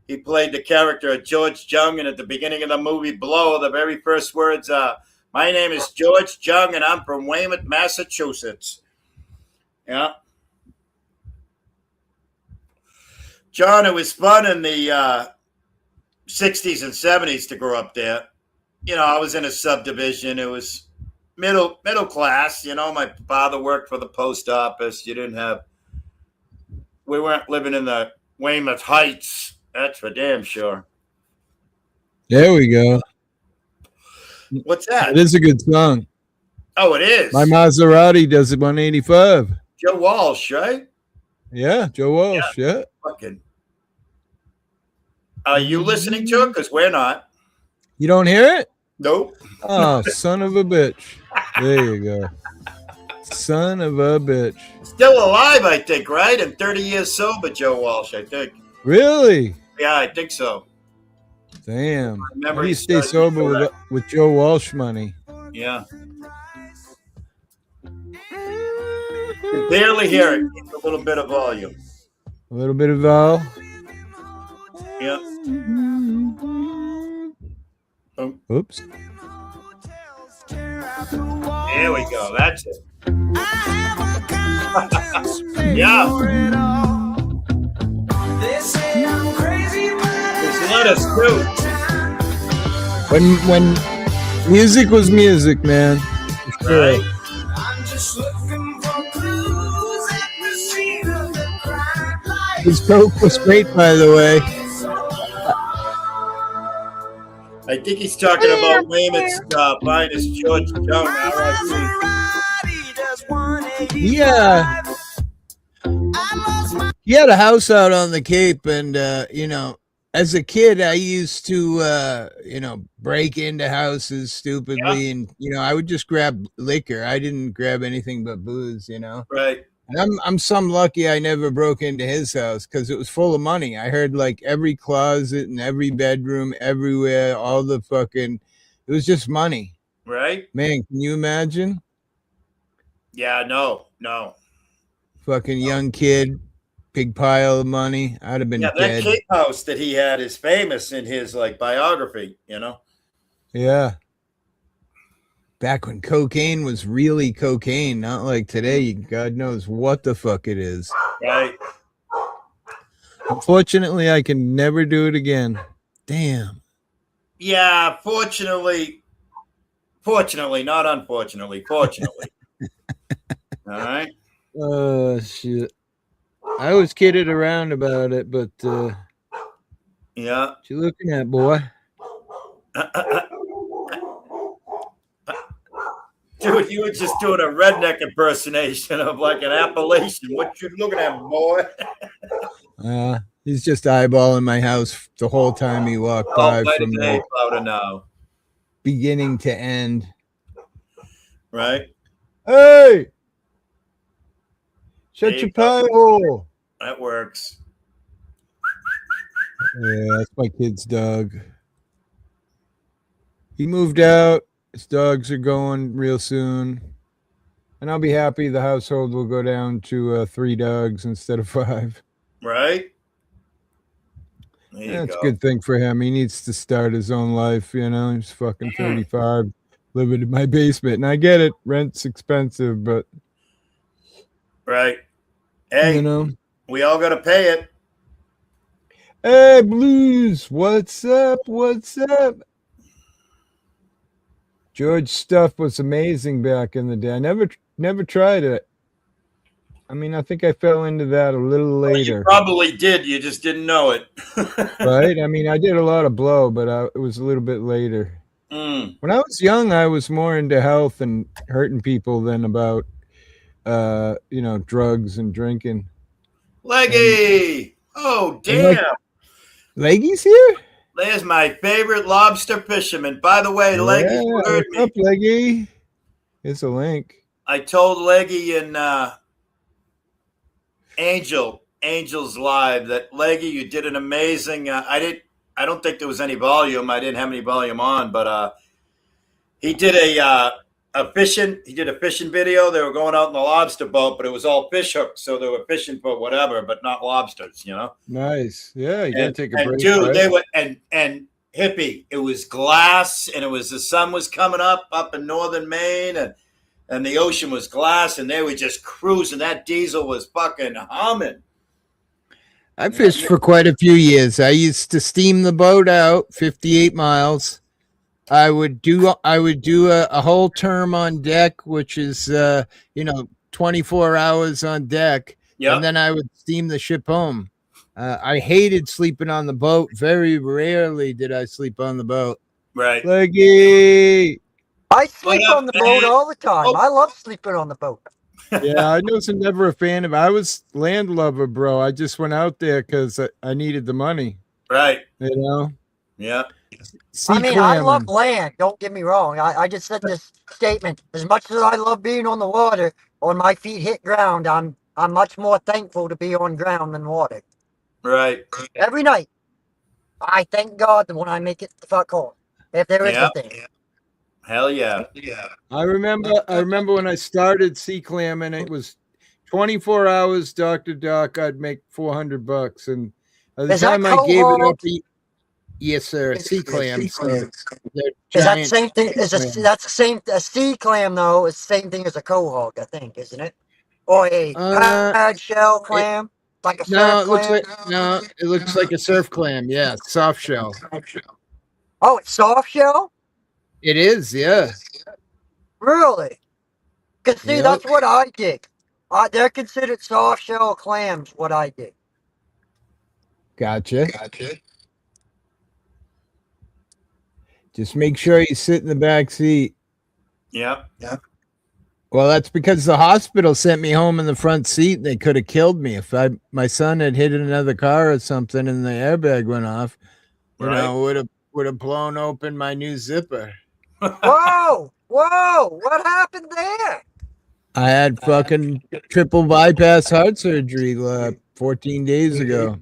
He played the character of George Jung, and at the beginning of the movie Blow, the very first words are, "My name is George Jung, and I'm from Weymouth, Massachusetts." Yeah. John, it was fun in the 60s and 70s to grow up there. You know, I was in a subdivision. It was middle class. You know, my father worked for the post office. We weren't living in the Weymouth Heights. That's for damn sure. There we go. What's that? It is a good song. Oh, it is. My Maserati does it 185. Joe Walsh, right? Yeah, Joe Walsh. Yeah. Fucking. Are you listening to it? Because we're not. You don't hear it? Nope. Oh, son of a bitch. There you go. Son of a bitch. Still alive, I think, right? And 30 years sober, Joe Walsh, I think. Really? Yeah, I think so. Damn. Remember, How do he you stay started sober with Joe Walsh money? Yeah. You can barely hear it. It's a little bit of volume. A little bit of Val. Yeah. Oops. There we go. That's it. Yeah. There's lettuce too. When music was music, man. For sure. Right. His coke was great, by the way. I think he's talking about Weymouth's finest George Young. Yeah. He had a house out on the Cape, and you know, as a kid, I used to you know, break into houses stupidly, and you know, I would just grab liquor. I didn't grab anything but booze, you know. Right. And I'm some lucky I never broke into his house because it was full of money. I heard like every closet and every bedroom, everywhere, all the fucking. It was just money. Right. Man, can you imagine? Yeah. No. Fucking young kid, big pile of money. I'd have been Yeah, dead. that Cape house that he had is famous in his like biography. You know. Yeah. Back when cocaine was really cocaine, not like today. God knows what the fuck it is. Right. Unfortunately, I can never do it again. Damn. Yeah. Fortunately, not unfortunately. Fortunately. All right. Oh, shit. I was kidded around about it, but Yeah. what you looking at, boy? Dude, you were just doing a redneck impersonation of like an Appalachian. What you looking at, boy? He's just eyeballing my house the whole time he walked by from the now. beginning to end. Right? Hey! There Shut you your go. pie hole. That works. Yeah, that's my kid's dog. He moved out. His dogs are going real soon. And I'll be happy the household will go down to 3 dogs instead of 5. Right? There you That's go. a good thing for him. He needs to start his own life, you know. He's fucking 35, living in my basement. And I get it. Rent's expensive, but Right. Hey, you know. we all got to pay it. Hey, Blues, what's up? What's up? George stuff was amazing back in the day. I never tried it. I mean, I think I fell into that a little Well, later. you probably did. You just didn't know it. Right? I mean, I did a lot of blow, but it was a little bit later. Mm. When I was young, I was more into health and hurting people than about, you know, drugs and drinking. Leggy. Oh, And, like, damn. Leggy's here? There's my favorite lobster fisherman. By the way, Leggy, you heard what's up, me. Leggy? Here's a link. I told Leggy and Angel's Live that Leggy, you did an amazing. I don't think there was any volume. I didn't have any volume on, but he did a fishing. He did a fishing video. They were going out in the lobster boat, but it was all fish hooks, so they were fishing for whatever, but not lobsters. You know. Nice. Yeah, you gotta take a break. Dude, right? they were and hippie. It was glass, and it was the sun was coming up in northern Maine, and the ocean was glass, and they were just cruising. That diesel was fucking humming. I fished for quite a few years. I used to steam the boat out 58 miles. I would do a whole term on deck, which is 24 hours on deck. Yep. And then I would steam the ship home. I hated sleeping on the boat. Very rarely did I sleep on the boat. Right. Leggy. I sleep What up, on the boat man? all the time. Oh. I love sleeping on the boat. Yeah, I was never a fan of. I was landlubber, bro. I just went out there because I needed the money. Right. You know. Yeah. I mean, I love land. Don't get me wrong. I just said this statement. As much as I love being on the water, when my feet hit ground, I'm much more thankful to be on ground than water. Right. Every night, I thank God that when I make it the fuck home, if there is a thing. Hell yeah. I remember when I started sea clamming, it was 24 hours, dock to dock. I'd make $400, and by the time I gave it up, yes, sir, sea clams. So is that the same thing? That's the same? A sea clam though is the same thing as a quahog, I think, isn't it? Or a hard shell clam, like a surf clam. It looks like a surf clam. Yeah, soft shell. Oh, it's soft shell. It is, yeah. Really? Because, see, that's what I dig. They're considered soft shell clams, what I dig. Gotcha. Just make sure you sit in the back seat. Yeah. Well, that's because the hospital sent me home in the front seat. They could have killed me if my son had hit another car or something and the airbag went off. Would have blown open my new zipper. Whoa! What happened there? I had fucking triple bypass heart surgery 14 days ago.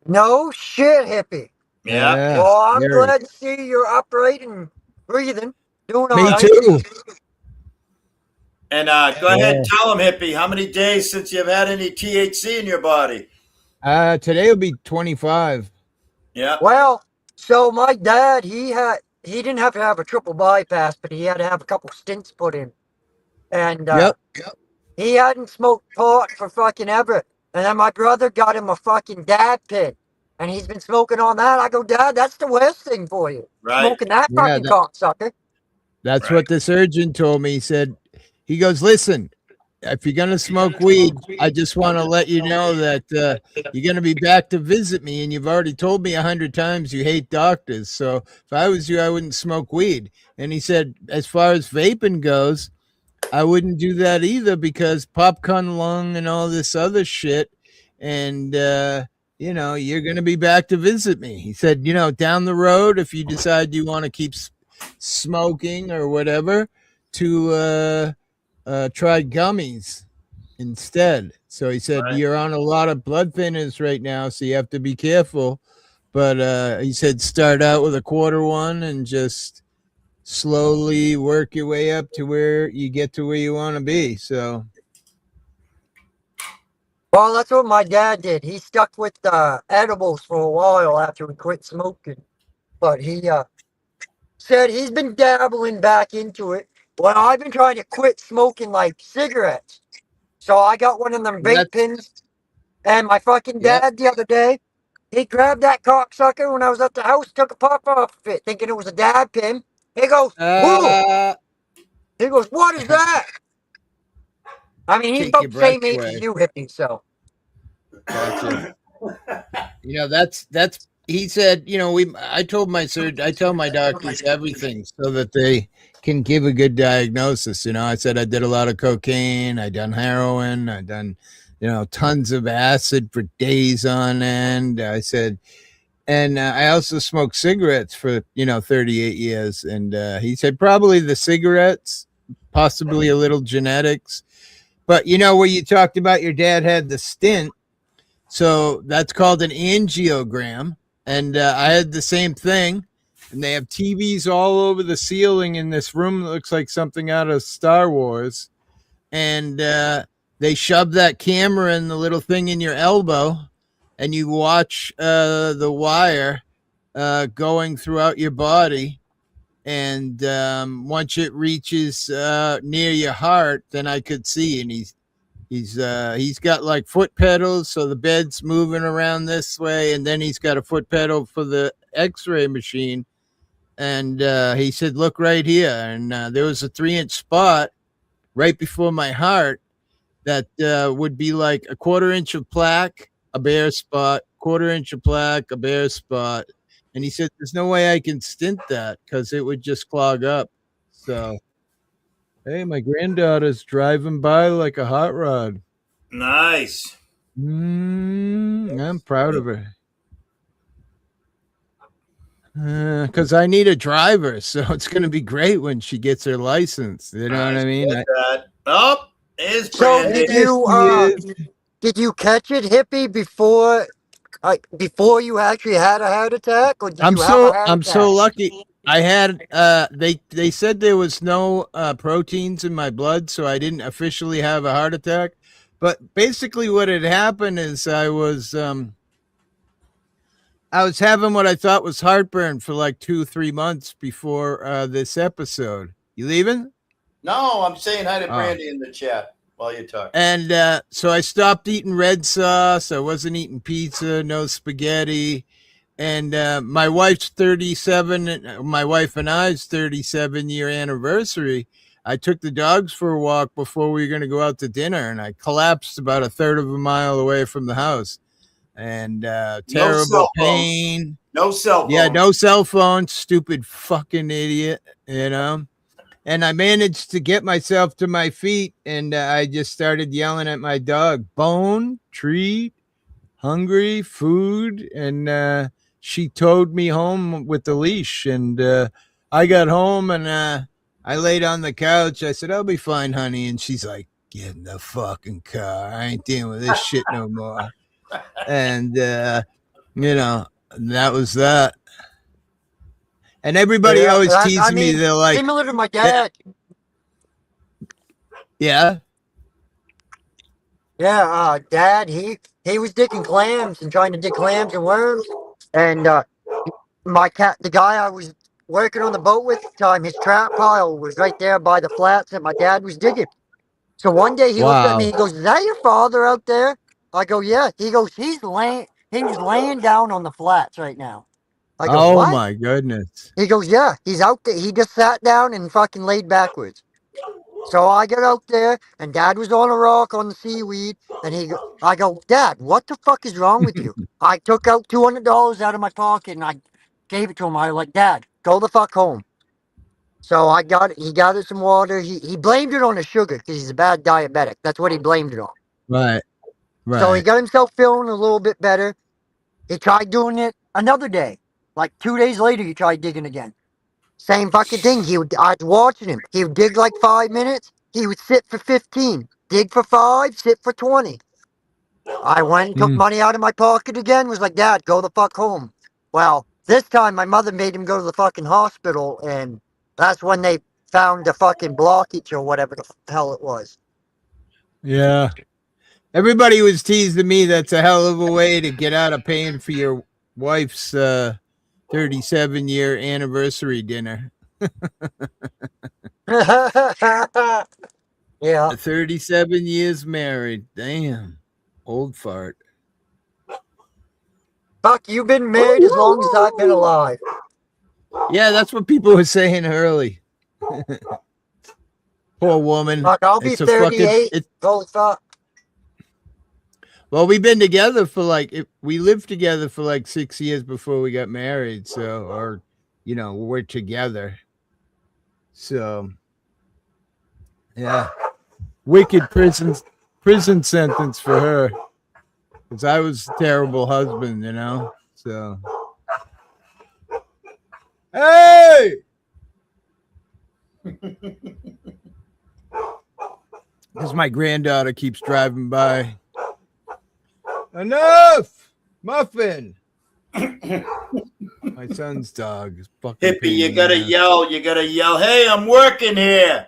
No shit, hippie. Yeah. Well, I'm glad to see you're upright and breathing. Doing all right. Me too. And go ahead and tell them, hippie, how many days since you've had any THC in your body? Today will be 25. Yeah. Well, so my dad, he didn't have to have a triple bypass, but he had to have a couple stints put in. And he hadn't smoked pot for fucking ever. And then my brother got him a fucking dad pin. And he's been smoking on that. I go, Dad, that's the worst thing for you. Right. Smoking that fucking cocksucker. That's what the surgeon told me. He goes, listen, if you're going to smoke weed, I just want to let you know that you're going to be back to visit me. And you've already told me 100 times you hate doctors. So if I was you, I wouldn't smoke weed. And he said, as far as vaping goes, I wouldn't do that either because popcorn lung and all this other shit. And, you're going to be back to visit me. He said, down the road, if you decide you want to keep smoking or whatever, to try gummies instead. So he said, you're on a lot of blood thinners right now, so you have to be careful. But he said, start out with a quarter one and just slowly work your way up to where you get to where you want to be. So. Well, that's what my dad did. He stuck with edibles for a while after he quit smoking. But he said he's been dabbling back into it. Well, I've been trying to quit smoking like cigarettes. So I got one of them vape pins. And my fucking dad the other day, he grabbed that cocksucker when I was at the house, took a pop off of it, thinking it was a dad pin. He goes, whoa! He goes, what is that? I mean, he's about the same age as you, hippie, so. Gotcha. That's he said, I tell my doctors everything so that they can give a good diagnosis. I said I did a lot of cocaine, I done heroin, I done, tons of acid for days on end. I said, And I also smoked cigarettes for 38 years. And he said probably the cigarettes, possibly a little genetics. But where you talked about your dad had the stint, so that's called an angiogram. And I had the same thing. And they have TVs all over the ceiling in this room that looks like something out of Star Wars. And they shove that camera in the little thing in your elbow, and you watch the wire going throughout your body. And once it reaches near your heart, then I could see. And he's got like foot pedals, so the bed's moving around this way, and then he's got a foot pedal for the X-ray machine. And he said, "Look right here." And there was a 3-inch spot right before my heart that would be like a 1/4 inch of plaque, a bare spot, 1/4 inch of plaque, a bare spot. And he said, "There's no way I can stint that because it would just clog up." So, hey, my granddaughter's driving by like a hot rod. Nice. I'm proud of her. Because I need a driver, so it's going to be great when she gets her license. You know what I mean? Oh, there's So Brandy. did you catch it, hippie, before you actually had a heart attack, or did you have a heart I'm attack? so lucky. I had they said there was no proteins in my blood, so I didn't officially have a heart attack. But basically, what had happened is I was having what I thought was heartburn for like 2-3 months before this episode. You leaving? No, I'm saying hi to Oh. Brandy in the chat while you talk. And so I stopped eating red sauce. I wasn't eating pizza, no spaghetti. And my wife's 37, my wife and I's 37-year anniversary. I took the dogs for a walk before we were going to go out to dinner, and I collapsed about 1/3 of a mile away from the house. And terrible cell phones. pain. No cell phone. Yeah, no cell phone. Stupid fucking idiot, And I managed to get myself to my feet, and I just started yelling at my dog, bone, treat, hungry, food. And she towed me home with the leash. And I got home, and I laid on the couch. I said, "I'll be fine, honey." And she's like, "Get in the fucking car. I ain't dealing with this shit no more." And, that was that. And everybody always teases me. They're like, similar to my dad. Yeah. Yeah, Dad, he was digging clams and trying to dig clams and worms. And the guy I was working on the boat with at the time, his trap pile was right there by the flats that my dad was digging. So one day he looked at me, he goes, "Is that your father out there?" I go, "Yeah." He goes, he's laying down on the flats right now." I go, Oh "What?" my goodness. He goes, "Yeah, he's out there. He just sat down and fucking laid backwards." So I get out there, and Dad was on a rock on the seaweed, and I go, "Dad, what the fuck is wrong with you?" I took out $200 out of my pocket, and I gave it to him. I was like, "Dad, go the fuck home." So he got us some water. He blamed it on the sugar because he's a bad diabetic. That's what he blamed it on. Right. So he Right. got himself feeling a little bit better. He tried doing it another day. Like 2 days later, he tried digging again. Same fucking thing. I was watching him. He would dig like 5 minutes. He would sit for 15. Dig for 5, sit for 20. I went and took money out of my pocket again. Was like, "Dad, go the fuck home." Well, this time my mother made him go to the fucking hospital, and that's when they found the fucking blockage or whatever the hell it was. Yeah. Everybody was teasing me. That's a hell of a way to get out of paying for your wife's 37-year anniversary dinner. Yeah. 37 years married. Damn. Old fart. Fuck, you've been married as long as I've been alive. Yeah, that's what people were saying early. Poor woman. Fuck, I'll be It's a 38. Holy fuck. Well, we've been together for we lived together for like 6 years before we got married. So, we're together. So, yeah. Wicked prison sentence for her. Because I was a terrible husband, So, Hey! Because my granddaughter keeps driving by. Enough! Muffin! My son's dog is fucking Hippie, pain you in the gotta ass. yell. You gotta yell. Hey, I'm working here.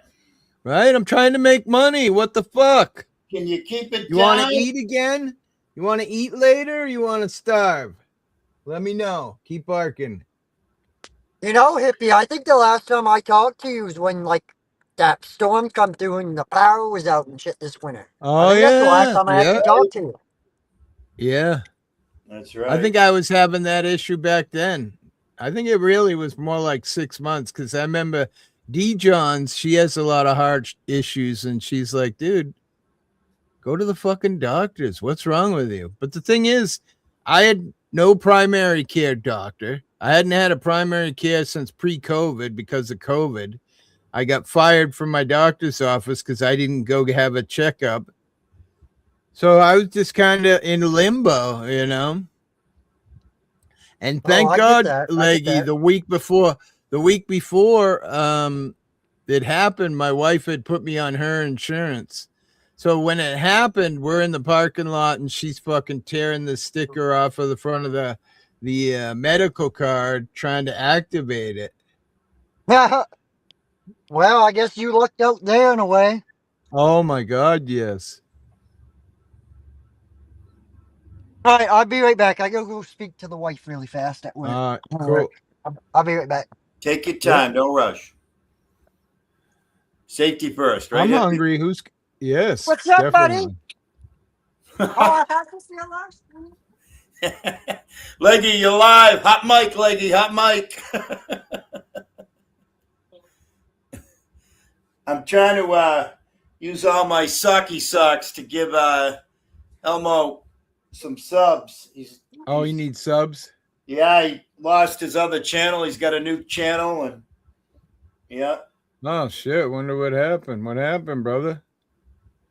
Right? I'm trying to make money. What the fuck? Can you keep it You down? want to eat again? You want to eat later or you want to starve? Let me know. Keep barking. You know, hippie, I think the last time I talked to you was when, like, that storm come through and the power was out and shit this winter. I Oh, think that's the last yeah. time I Yeah. actually talked to you. Yeah. That's right. I think I was having that issue back then. I think it really was more like 6 months because I remember D. Johns, she has a lot of heart issues, and she's like, dude, go to the fucking doctors. What's wrong with you? But the thing is, I had no primary care doctor. I hadn't had a primary care since pre-COVID because of COVID. I got fired from my doctor's office because I didn't go have a checkup. So I was just kind of in limbo, you know. And Oh, thank I get God, that. I get Leggy, that. the week before it happened, my wife had put me on her insurance. So when it happened, we're in the parking lot and she's fucking tearing the sticker off of the front of the medical card trying to activate it. Well, I guess you lucked out there in a way. Oh my God, yes. All right, I'll be right back. I gotta go speak to the wife really fast at work. All Cool. right. I'll be right back. Take your time. Don't rush. Safety first, right? I'm Hippie? hungry. Yes. What's up, buddy? definitely. Oh, I have to see a last one. Leggy, you're live. Hot mic, Leggy. Hot mic. I'm trying to use all my socky socks to give Elmo some subs. He needs subs? Yeah, he lost his other channel. He's got a new channel, and yeah. Oh, shit. Wonder what happened. What happened, brother?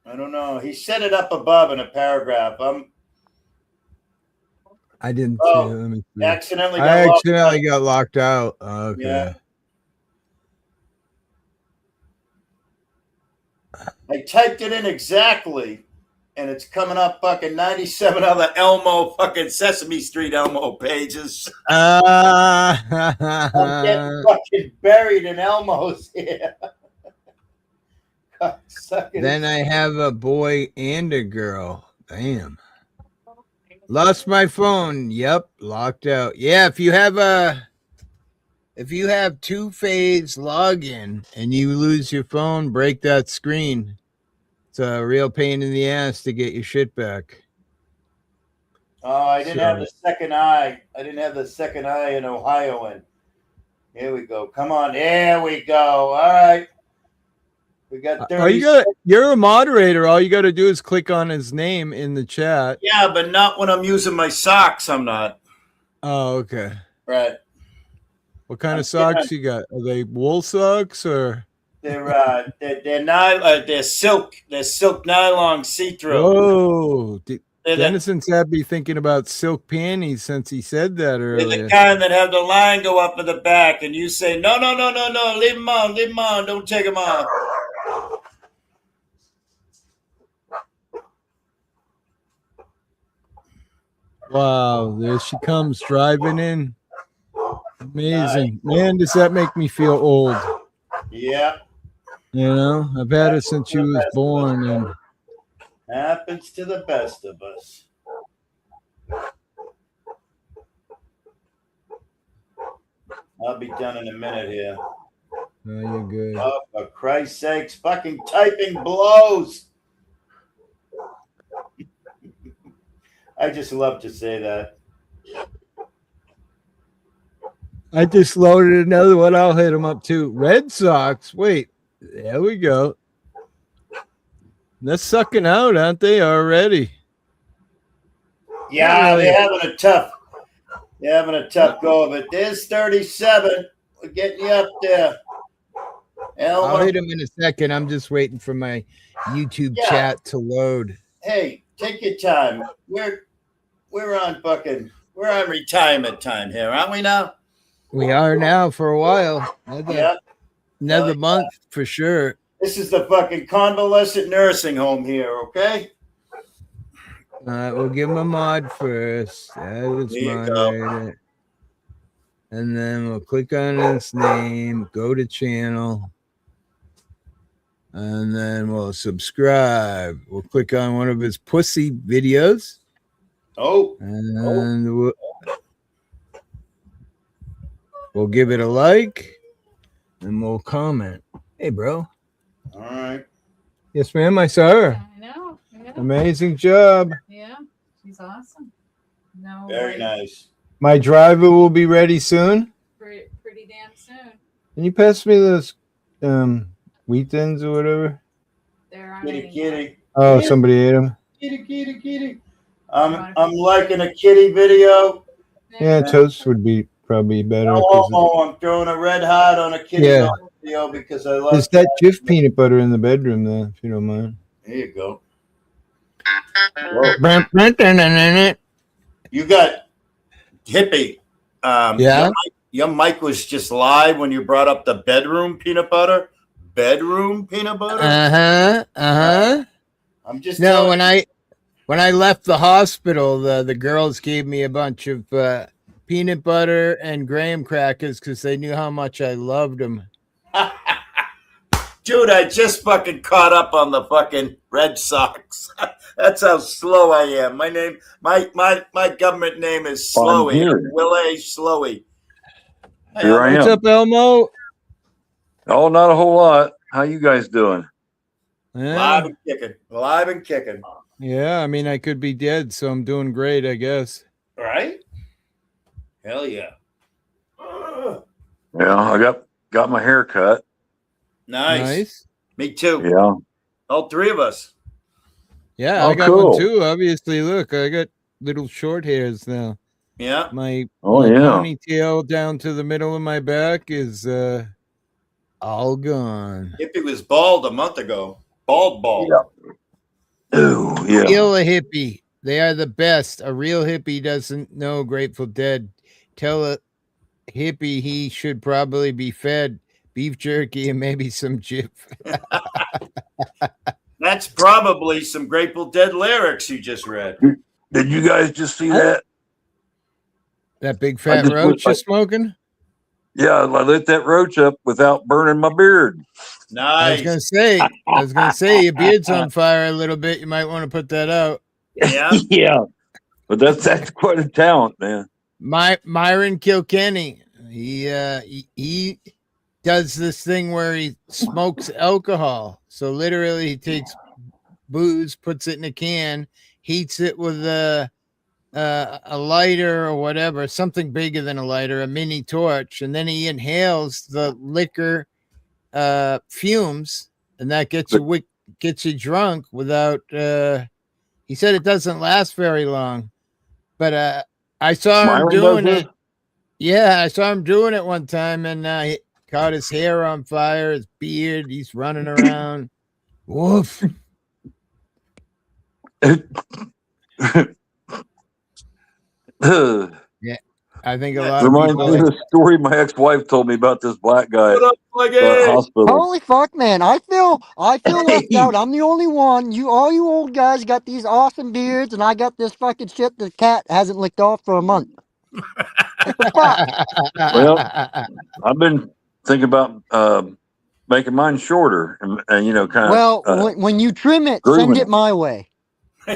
I don't know. He set it up above in a paragraph. I didn't Oh, see it. Let me see. accidentally I got locked accidentally out. got locked out. Okay. Yeah. I typed it in exactly, and it's coming up fucking 97 other Elmo fucking Sesame Street Elmo pages. I'm getting fucking buried in Elmo's here. Then I have a boy and a girl. Damn. Lost my phone. Yep, locked out. Yeah, if you have two-phase login and you lose your phone, break that screen. It's a real pain in the ass to get your shit back. Oh, I didn't have the second eye. I didn't have the second eye in Ohio. And here we go. Come on. There we go. All right. We got 30. You're a moderator. All you got to do is click on his name in the chat. Yeah, but not when I'm using my socks. I'm not. Oh, okay. Right. What kind of socks you got? Are they wool socks or? They're silk. They're silk nylon see-through. Whoa. Dennison's had me thinking about silk panties since he said that earlier. They're the kind that have the line go up in the back, and you say, no, leave them on, don't take them off. Wow, there she comes driving in. Amazing. Man, does that make me feel old. Yeah. You know, I've had her since she was born. And happens to the best of us. I'll be done in a minute here. No, you're good. Oh, for Christ's sakes, fucking typing blows. I just love to say that. I just loaded another one. I'll hit them up too. Red Sox. Wait, there we go. They're sucking out, aren't they already? Yeah, really. They're having a tough go of it. There's 37. We're getting you up there. I'll hit him in a second. I'm just waiting for my YouTube chat to load. Hey, take your time. We're on retirement time here, aren't we now? We are now for a while. Yeah. Another month for sure. This is the fucking convalescent nursing home here, okay? All right, we'll give him a mod first. That is There you go. moderator. And then we'll click on his name, go to channel, and then we'll subscribe. We'll click on one of his pussy videos. Oh. And we'll give it a like, and we'll comment. Hey, bro. All right. Yes, ma'am, I saw her. I know. Yeah. Amazing job. Yeah. She's awesome. No. Very like, nice. My driver will be ready soon. Pretty damn soon. Can you pass me those wheat thins or whatever? There are Kitty. Oh, somebody ate them. Kitty. I'm liking a kitty video. Yeah, toast would be probably better. I'm throwing a red hot on a kitty video because I love. There's that Jif peanut butter in the bedroom, though, if you don't mind. There you go. You got hippie. Yeah. Your mic was just live when you brought up the bedroom peanut butter. Bedroom peanut butter. I'm just when I left the hospital, the girls gave me a bunch of peanut butter and graham crackers because they knew how much I loved them. Dude, I just fucking caught up on the fucking Red Sox. That's how slow I am. My government name is Slowy. Will A. Slowy. Here I am. What's up, Elmo? Oh, not a whole lot. How you guys doing? Yeah. Live and kicking. Yeah, I mean, I could be dead, so I'm doing great, I guess. Right? Hell yeah. Yeah, I got my hair cut. Nice. Me too. Yeah. All three of us. Yeah, I got one too. Obviously, look, I got little short hairs now. Yeah. My ponytail down to the middle of my back is all gone. Hippie was bald a month ago. Bald. Yeah. Oh, yeah. Real hippie. They are the best. A real hippie doesn't know Grateful Dead. Tell a hippie he should probably be fed beef jerky and maybe some Jif. That's probably some Grateful Dead lyrics you just read. Did you guys just see that? That big fat roach you're smoking? Yeah, I lit that roach up without burning my beard. Nice. I was gonna say your beard's on fire a little bit. You might want to put that out. Yeah. Yeah. But that's quite a talent, man. Myron Kilkenny. He does this thing where he smokes alcohol. So literally he takes booze, puts it in a can, heats it with a lighter or whatever, something bigger than a lighter, a mini torch, and then he inhales the liquor fumes, and that gets you drunk without he said it doesn't last very long, but I saw him doing it. Yeah, I saw him doing it one time, and he caught his hair on fire, his beard, he's running around. Woof. Yeah, I think a lot of reminds people me of the story my ex-wife told me about this black guy at hospital. Holy fuck, man! I feel left out. I'm the only one. All you old guys got these awesome beards, and I got this fucking shit the cat hasn't licked off for a month. What the fuck? Well, I've been thinking about making mine shorter, and kind of. Well, when you trim it, send it my way.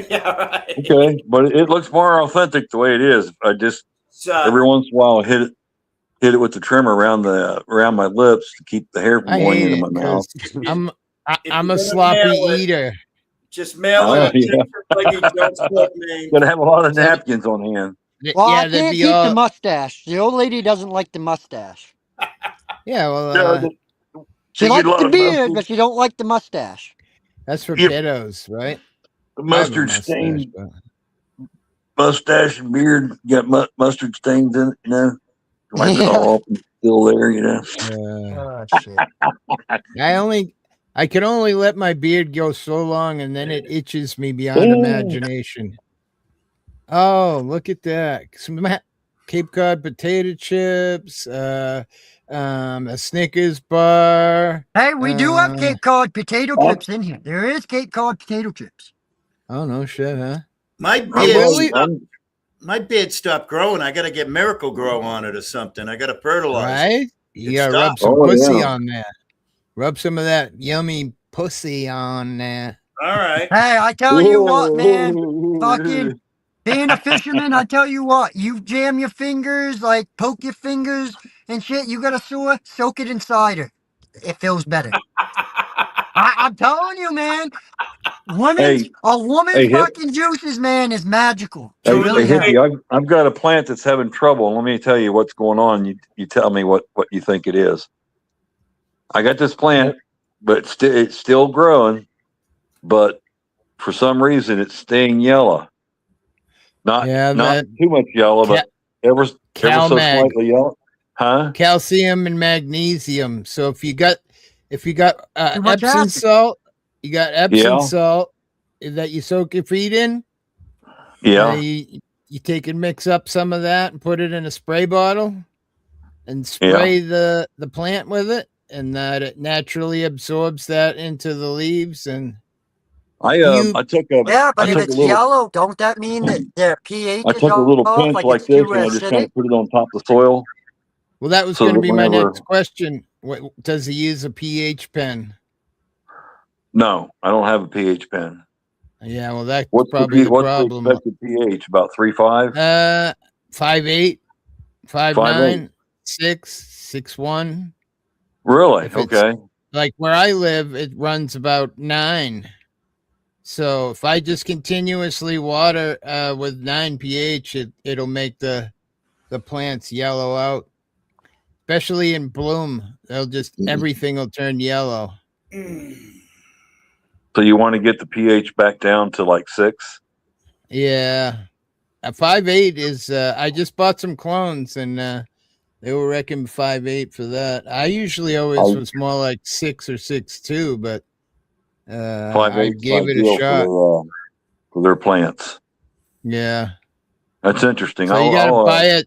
Yeah, right. Okay, but it looks more authentic the way it is. I just every once in a while hit it with the trimmer around my lips to keep the hair from going into my mouth. I'm a sloppy eater. Just mail it. Yeah. Gotta have a lot of napkins on hand. Well, I can't keep the mustache. The old lady doesn't like the mustache. Yeah, well, she likes the beard, but she don't like the mustache. That's for kiddos, right? The mustard stain, mustache and beard got mustard stains in it, Might be all up and still there, Oh, shit. I can only let my beard go so long, and then it itches me beyond imagination. Oh, look at that! Cape Cod potato chips, a Snickers bar. Hey, we do have Cape Cod potato Oh. chips in here. There is Cape Cod potato chips. Oh no shit, huh? My Hey, beard, Willie. my beard stopped growing. I got to get Miracle Grow on it or something. I got to fertilize. Right? You It gotta rub stopped. some Oh, pussy yeah. on there. Rub some of that yummy pussy on there. All right. Hey, I tell you what, man. Fucking being a fisherman, I tell you what. You jam your fingers, like poke your fingers and shit. You got a sore, soak it in cider. It feels better. I'm telling you, man. Hey, A woman's hey, Hip. fucking juices, man, is magical. It Hey, really hey, is. Hippie, I've got a plant that's having trouble. Let me tell you what's going on. You tell me what you think it is. I got this plant, but it's still growing, but for some reason it's staying yellow. Not that too much yellow, but ever so CalMag. slightly yellow. Huh? Calcium and magnesium. So if you got Too much Epsom acid. salt, you got Epsom Yeah. salt that you soak your feet in. Yeah. You take and mix up some of that and put it in a spray bottle and spray the plant with it, and that it naturally absorbs that into the leaves. And I took a Yeah, but I if took a it's little yellow, don't that mean that the pH I is took a little off? pinch Like like it's this too and I just kind acidic? of put it on top of the soil. well, that was So going to that be my whenever- next question. What does he use a pH pen? No, I don't have a pH pen. Yeah, well, that's What's probably the what's problem. the expected pH? About 3.5? 5.8, 5.9, 5.8. 6, 6.1. Really? If it's Okay. like where I live, it runs about 9. So if I just continuously water with 9 pH, it'll make the plants yellow out, especially in bloom. They'll just everything will turn yellow. So you want to get the pH back down to like 6? Yeah, 5.8 is. I just bought some clones and they were reckoning 5.8 for that. I usually always was more like 6 or 6.2, but 5.8 I gave it a shot. For their plants. Yeah, That's interesting. so you got to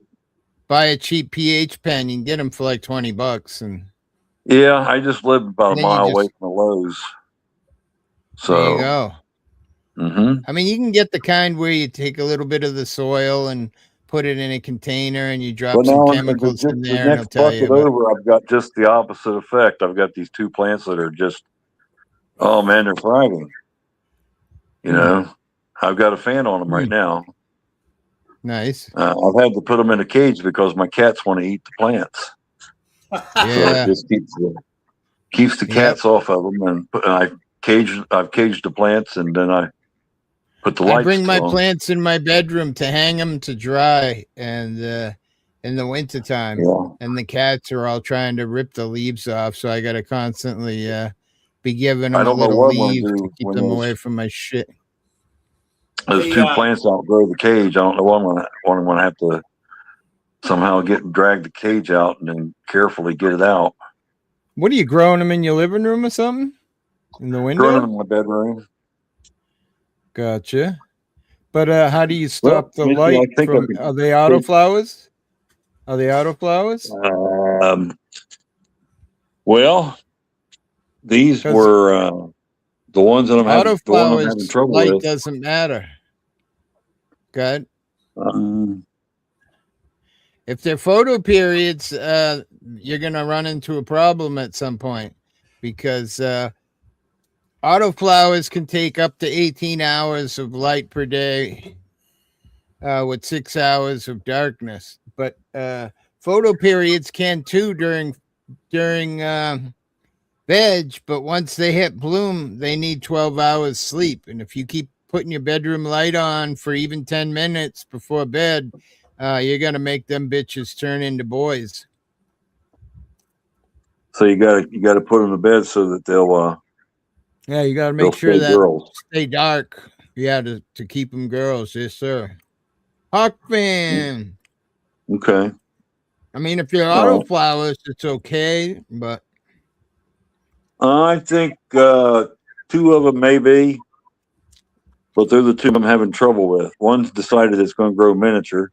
buy a cheap pH pen. You can get them for like $20, and yeah, I just live about a then you mile away just- from the Lowe's. So there you go. mhm. I mean, you can get the kind where you take a little bit of the soil and put it in a container, and you drop But some now chemicals in the there, and it'll next tell bucket you. But over, I've got just the opposite effect. I've got these 2 plants that are just, oh man, they're thriving. You know, I've got a fan on them right now. nice. I've had to put them in a cage because my cats want to eat the plants. So Yeah. it just keeps the cats off of them, and I've caged the plants, and then I put the lights. I bring my on. plants in my bedroom to hang them to dry, and in the wintertime, and the cats are all trying to rip the leaves off, so I got to constantly be giving them a little leaf to keep them away from my shit. Those 2 plants outgrow the cage. I don't know what I'm going to have to somehow drag the cage out and then carefully get it out. What are you growing them in your living room or something? In the window? Growing them in my bedroom. Gotcha. But how do you stop the Missy, light I think from? Are they autoflowers? Are they autoflowers? Well, these were the ones that I'm having trouble light with. Doesn't matter. Good. If they're photo periods, you're going to run into a problem at some point because autoflowers can take up to 18 hours of light per day with 6 hours of darkness. But photo periods can too during veg, but once they hit bloom, they need 12 hours sleep. And if you keep putting your bedroom light on for even 10 minutes before bed, you're gonna make them bitches turn into boys. So you got to put them to bed so that they'll. Yeah, you got to make sure that girls. stay dark. Yeah, to keep them girls. Yes, sir. Hawk fan. Okay. I mean, if you're autoflowers, it's okay, but I think 2 of them maybe, but they're the 2 I'm having trouble with. One's decided it's going to grow miniature,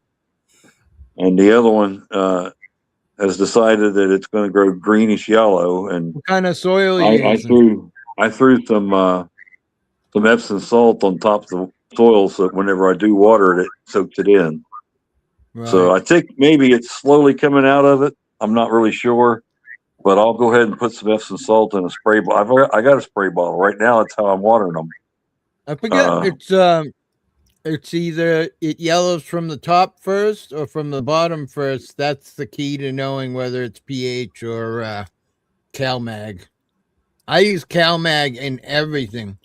and the other one has decided that it's going to grow greenish yellow. And What kind of soil are you I using? threw some Epsom salt on top of the soil, so that whenever I do water it, it soaks it in. So Right. I think maybe it's slowly coming out of it. I'm not really sure, but I'll go ahead and put some Epsom salt in a spray bottle. I got a spray bottle right now. That's how I'm watering them. I forget. It's either it yellows from the top first or from the bottom first. That's the key to knowing whether it's pH or CalMag. I use CalMag in everything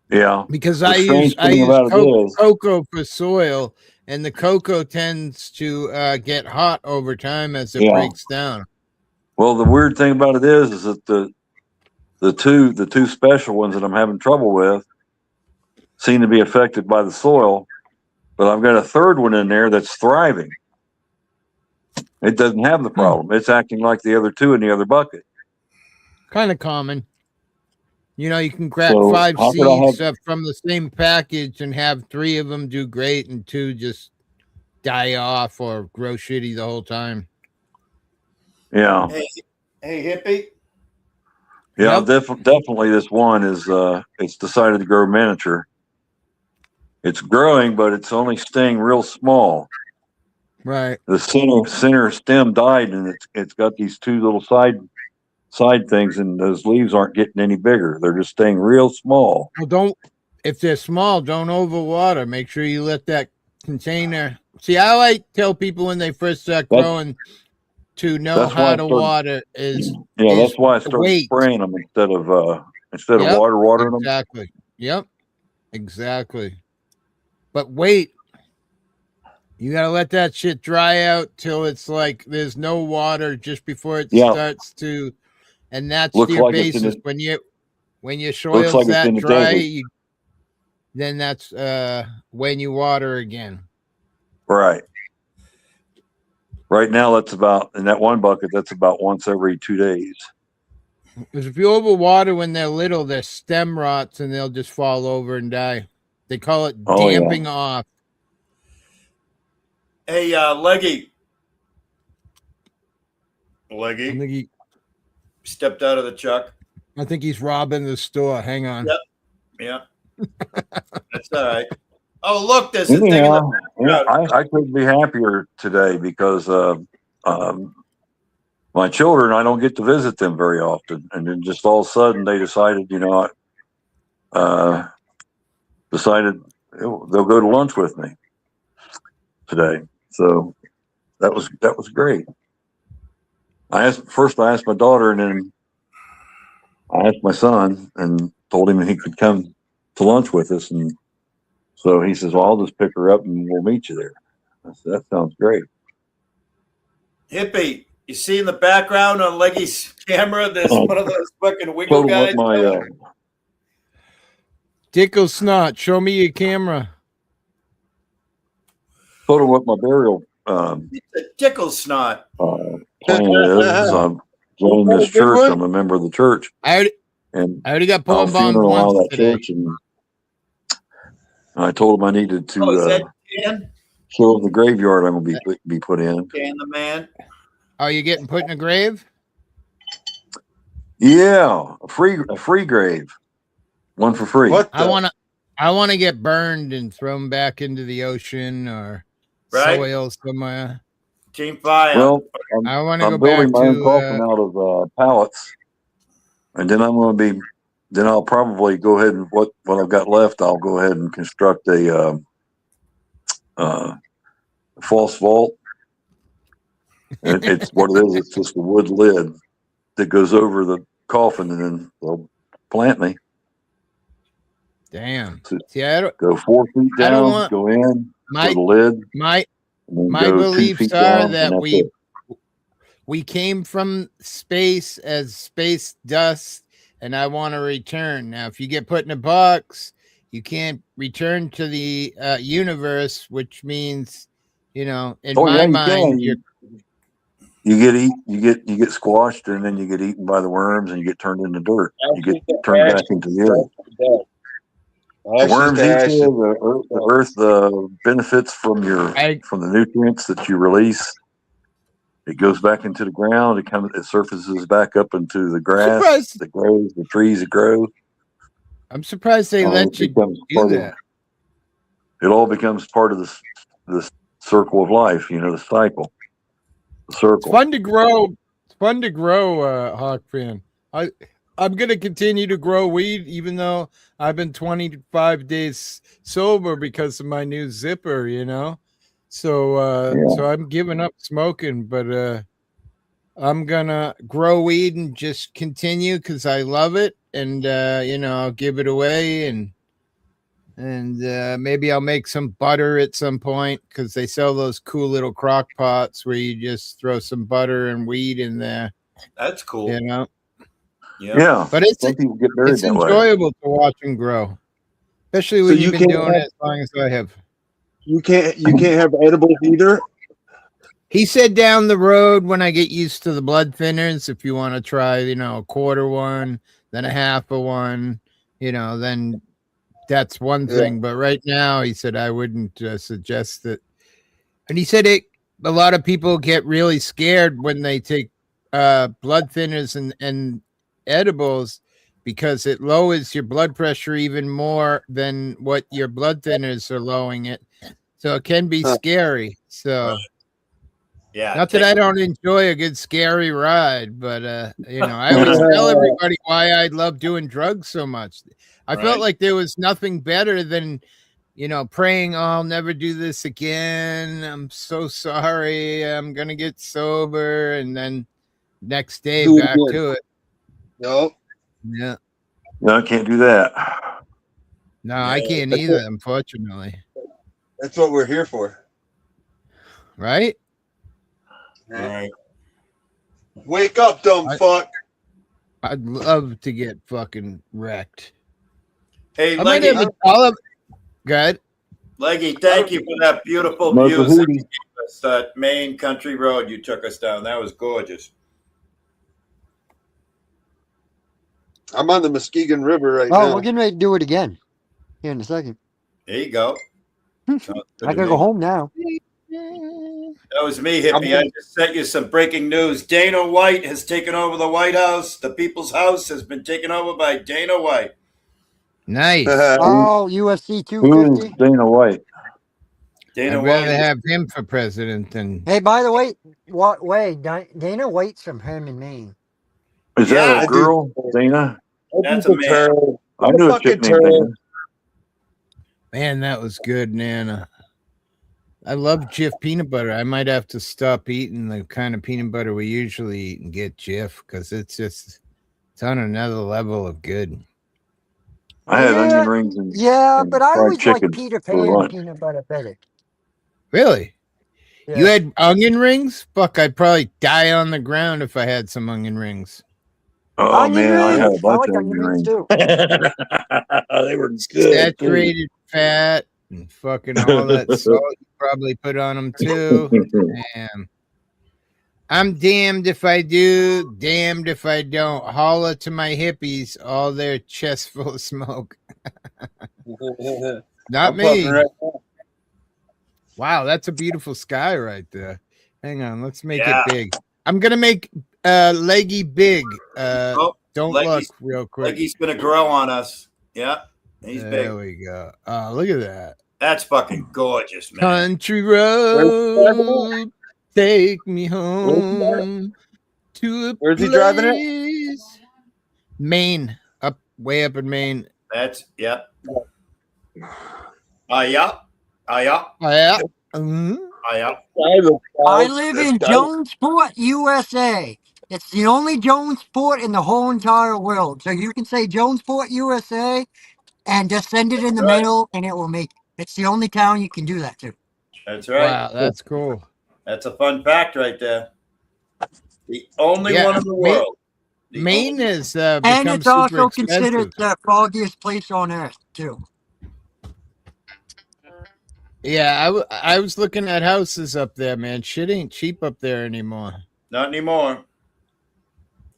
Yeah. because The I strange use thing about it is, cocoa for soil, and the cocoa tends to get hot over time as it yeah. breaks down. Well, the weird thing about it is that the two special ones that I'm having trouble with seem to be affected by the soil, but I've got a third one in there that's thriving. It doesn't have the problem. It's acting like the other two in the other bucket. Kind of common. You know, you can grab So 5 how could I have? seeds from the same package and have 3 of them do great and 2 just die off or grow shitty the whole time. Yeah, Hey, hippie. yeah. Yep. Definitely, this one is it's decided to grow miniature. It's growing, but it's only staying real small. Right. The center stem died, and it's got these 2 little side things, and those leaves aren't getting any bigger. They're just staying real small. Well, if they're small, don't overwater. Make sure you let that container. See, I like tell people when they first start growing to know That's why how I to started. water is That's why I started wait. spraying them instead of Yep, watering them. exactly. Yep, exactly. But wait, you gotta let that shit dry out till it's like there's no water just before it Yeah, starts to, and that's looks your like it's in basis. the When your looks soil's like it's in that the dry, desert. then that's when you water again. Right. Right now, that's about in that one bucket. That's about once every 2 days. Because if you overwater when they're little, their stem rots and they'll just fall over and die. They call it Oh yeah. damping off. Hey, Leggy. I Leggy think stepped out of the truck. he's robbing the store. Hang on. Yep. Yeah. That's all right. Oh, look, there's a thing in Anyhow, the background. I couldn't be happier today because my children, I don't get to visit them very often, and then just all of a sudden they decided, decided they'll go to lunch with me today. So that was great. I asked my daughter, and then I asked my son, and told him he could come to lunch with us, and so he says, "Well, I'll just pick her up and we'll meet you there." I said, "That sounds great." Hippie, you see in the background on Leggy's camera, there's one of those fucking wiggle Told him guys. what my Dickle snot. Show me your camera. burial It's a tickle snot. plan is. I'm joining this church. I'm a member of the church, I already got I'll porn bombed funeral out of once that today. church, and I told him I needed to Oh, is that Dan? show the graveyard I'm going to be put in. Dan the man. Are you getting put in a grave? Yeah, a free grave, one for free. What I the? want to get burned and thrown back into the ocean or Right. soil somewhere. Team Fire. Well, I want to I'm go building back my own to coffin out of pallets, and then then I'll probably go ahead and what I've got left, I'll go ahead and construct a false vault. It's what it is. It's just a wood lid that goes over the coffin, and then they'll plant me. damn. So See, I don't go 4 feet I don't down, want- go in, my go the lid, my and then my go 2 beliefs feet are down, that and that's it. we came from space as space dust, and I want to return. Now, if you get put in a box, you can't return to the universe, which means, in Oh my yeah, you mind, can. You get squashed, and then you get eaten by the worms, and you get turned into dirt. You get turned back into the earth. The worms eat Ashes to you. The earth benefits from the nutrients that you release. It goes back into the ground. It surfaces back up into the grass surprised. that grows, the trees that grow. I'm surprised they let you do that. It all becomes part of the circle of life. The cycle, the circle. It's fun to grow. It's fun to grow, Hawk fan. I'm gonna continue to grow weed, even though I've been 25 days sober because of my new zipper. So I'm giving up smoking, but I'm gonna grow weed and just continue because I love it, and I'll give it away, and maybe I'll make some butter at some point because they sell those cool little crock pots where you just throw some butter and weed in there. That's cool. Yeah, but some people get buried it's that way. enjoyable to watch them grow, especially when you've been doing it as long as I have. You can't have edibles either. He said down the road when I get used to the blood thinners, if you want to try, a quarter one, then a half of one, then that's one thing. But right now, he said I wouldn't suggest it. And he said a lot of people get really scared when they take blood thinners and edibles because it lowers your blood pressure even more than what your blood thinners are lowering it. So it can be scary. So yeah, not that I don't enjoy a good scary ride, but I always tell everybody why I love doing drugs so much. I felt like there was nothing better than praying, oh, I'll never do this again. I'm so sorry. I'm gonna get sober, and then next day back to it. Nope. Yeah. No, I can't do that. No, I can't either, unfortunately. That's what we're here for. Right? Right. Wake up, dumb fuck. I'd love to get fucking wrecked. Hey, I might Leggy. have all good. Leggy, thank you for that beautiful view. That Main country road you took us down. That was gorgeous. I'm on the Muskegon River right now. Oh, we're getting ready to do it again here in a second. There you go. I gotta go home now. That was me, hippie. I just sent you some breaking news. Dana White has taken over the White House. The People's House has been taken over by Dana White. Nice. Oh, UFC 250. Who's Dana White? Dana I'd White. rather have him for president than. Hey, by the way, what way? Dana White's from Herman, Maine. Is that a girl, Dana? That's a man. I knew a chick named Dana. Man, that was good, Nana. I love Jif peanut butter. I might have to stop eating the kind of peanut butter we usually eat and get Jif because it's on another level of good. I had onion rings and but I always chicken like Peter for Pan lunch. peanut butter better. Really? Yeah. You had onion rings? Fuck, I'd probably die on the ground if I had some onion rings. Oh, onion man, rings. I had a bunch of onion rings too. They were good. Saturated fat and fucking all that salt you probably put on them too. Damn. I'm damned if I do, damned if I don't. Holla to my hippies, all their chests full of smoke. Not me. Wow, that's a beautiful sky right there. Hang on, let's make it big. I'm gonna make Leggy big. Don't look real quick. Leggy's gonna grow on us. Yeah, he's big. There we go. Look at that. That's fucking gorgeous, man. Country road, take me home to a Where's place. he driving it? Maine, way up in Maine. That's yeah. I live in Jonesport, USA. It's the only Jonesport in the whole entire world. So you can say Jonesport, USA, and just send it in the mail, and it will make. It's the only town you can do that to. That's right. Wow, that's cool. That's a fun fact right there. The only one in the world. Maine has and become it's super also expensive. considered the foggiest place on earth too. Yeah, I was looking at houses up there, man. Shit ain't cheap up there anymore. Not anymore.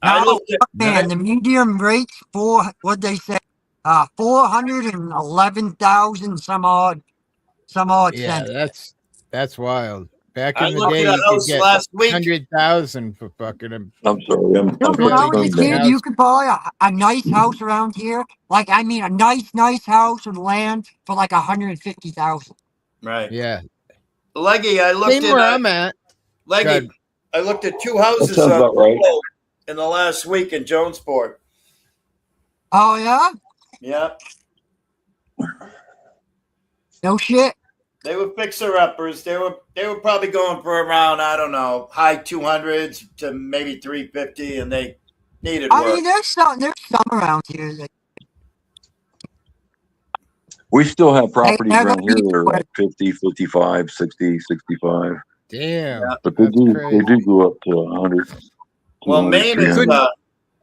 The medium rates for what they say 411,000 some odd Yeah, cents. that's wild. Back I in the looked day, at a you could house get last week. 100,000 for fucking a I'm sorry. I'm Dude, when getting I fairly was a stoned decent down. kid, you house. could buy a nice house around here. Like, I mean, a nice house with land for like 150,000. Right. Yeah. Leggy, I looked Same at where I'm at. Leggy. God, I looked at 2 That houses sounds about right. in the last week in Jonesport. Oh, yeah? Yeah. No shit. They were fixer uppers. They were probably going for around, I don't know, high 200s to maybe 350, and they needed I work. mean, there's some around here that We still have they properties never around here reach that are where like 50, 55, 60, 65. damn. But That's they crazy. do go up to 100, Well, 200, Maine is, 300.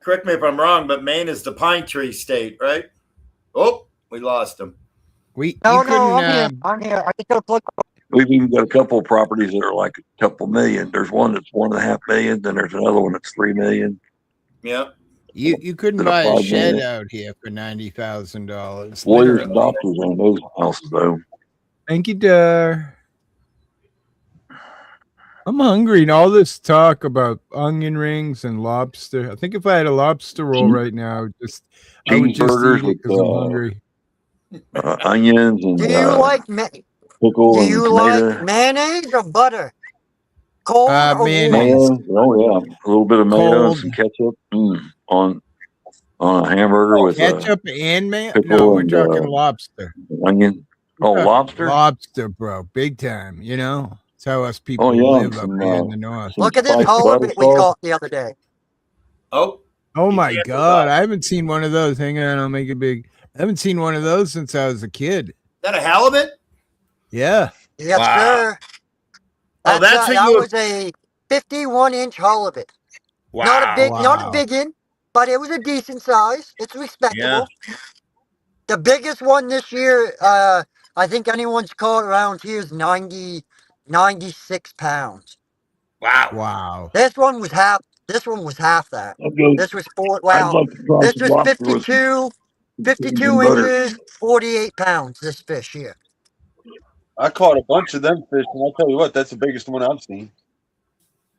correct me if I'm wrong, but Maine is the pine tree state, right? Oh, we lost him. You No, couldn't I'm here. I just gotta plug. We've even got a couple of properties that are like a couple million. There's one that's 1.5 million. Then there's another one that's 3 million. Yeah. you couldn't Then a buy a 5 shed million. out here for $90,000. Lawyers Literally. and doctors own those houses though. Thank you, Dar. I'm hungry, and all this talk about onion rings and lobster. I think if I had a lobster roll right now, I would just Cheeseburgers eat it with because I'm hungry. onions and Do you like pickle and tomato. mayonnaise or butter? Cold or warm? Mayonnaise. Mayo. Oh yeah, a little bit of mayo and Cold. some ketchup on a hamburger with Ketchup and mayo? No, pickle we're and talking lobster. onion. We're Oh, talking lobster. lobster, bro. Big time, you know? It's how us Oh people yeah, live and up some here in the north. Look at this spiced butter halibut we sauce. caught the other day. Oh, Oh you my can't God. survive. I haven't seen one of those. Hang on, I'll make it big. I haven't seen one of those since I was a kid. Is that a halibut? Yeah. Yes, Wow. sir. Oh, that's what That you. was a 51-inch halibut. Wow. Not a Wow. big one, but it was a decent size. It's respectable. Yeah. The biggest one this year, I think anyone's caught around here is 96 pounds. Wow. Wow. This one was half that. I'd go. This was I'd like to try this some was lobster with some 52 butter. inches, 48 pounds, this fish here. I caught a bunch of them fish, and I'll tell you what, that's the biggest one I've seen.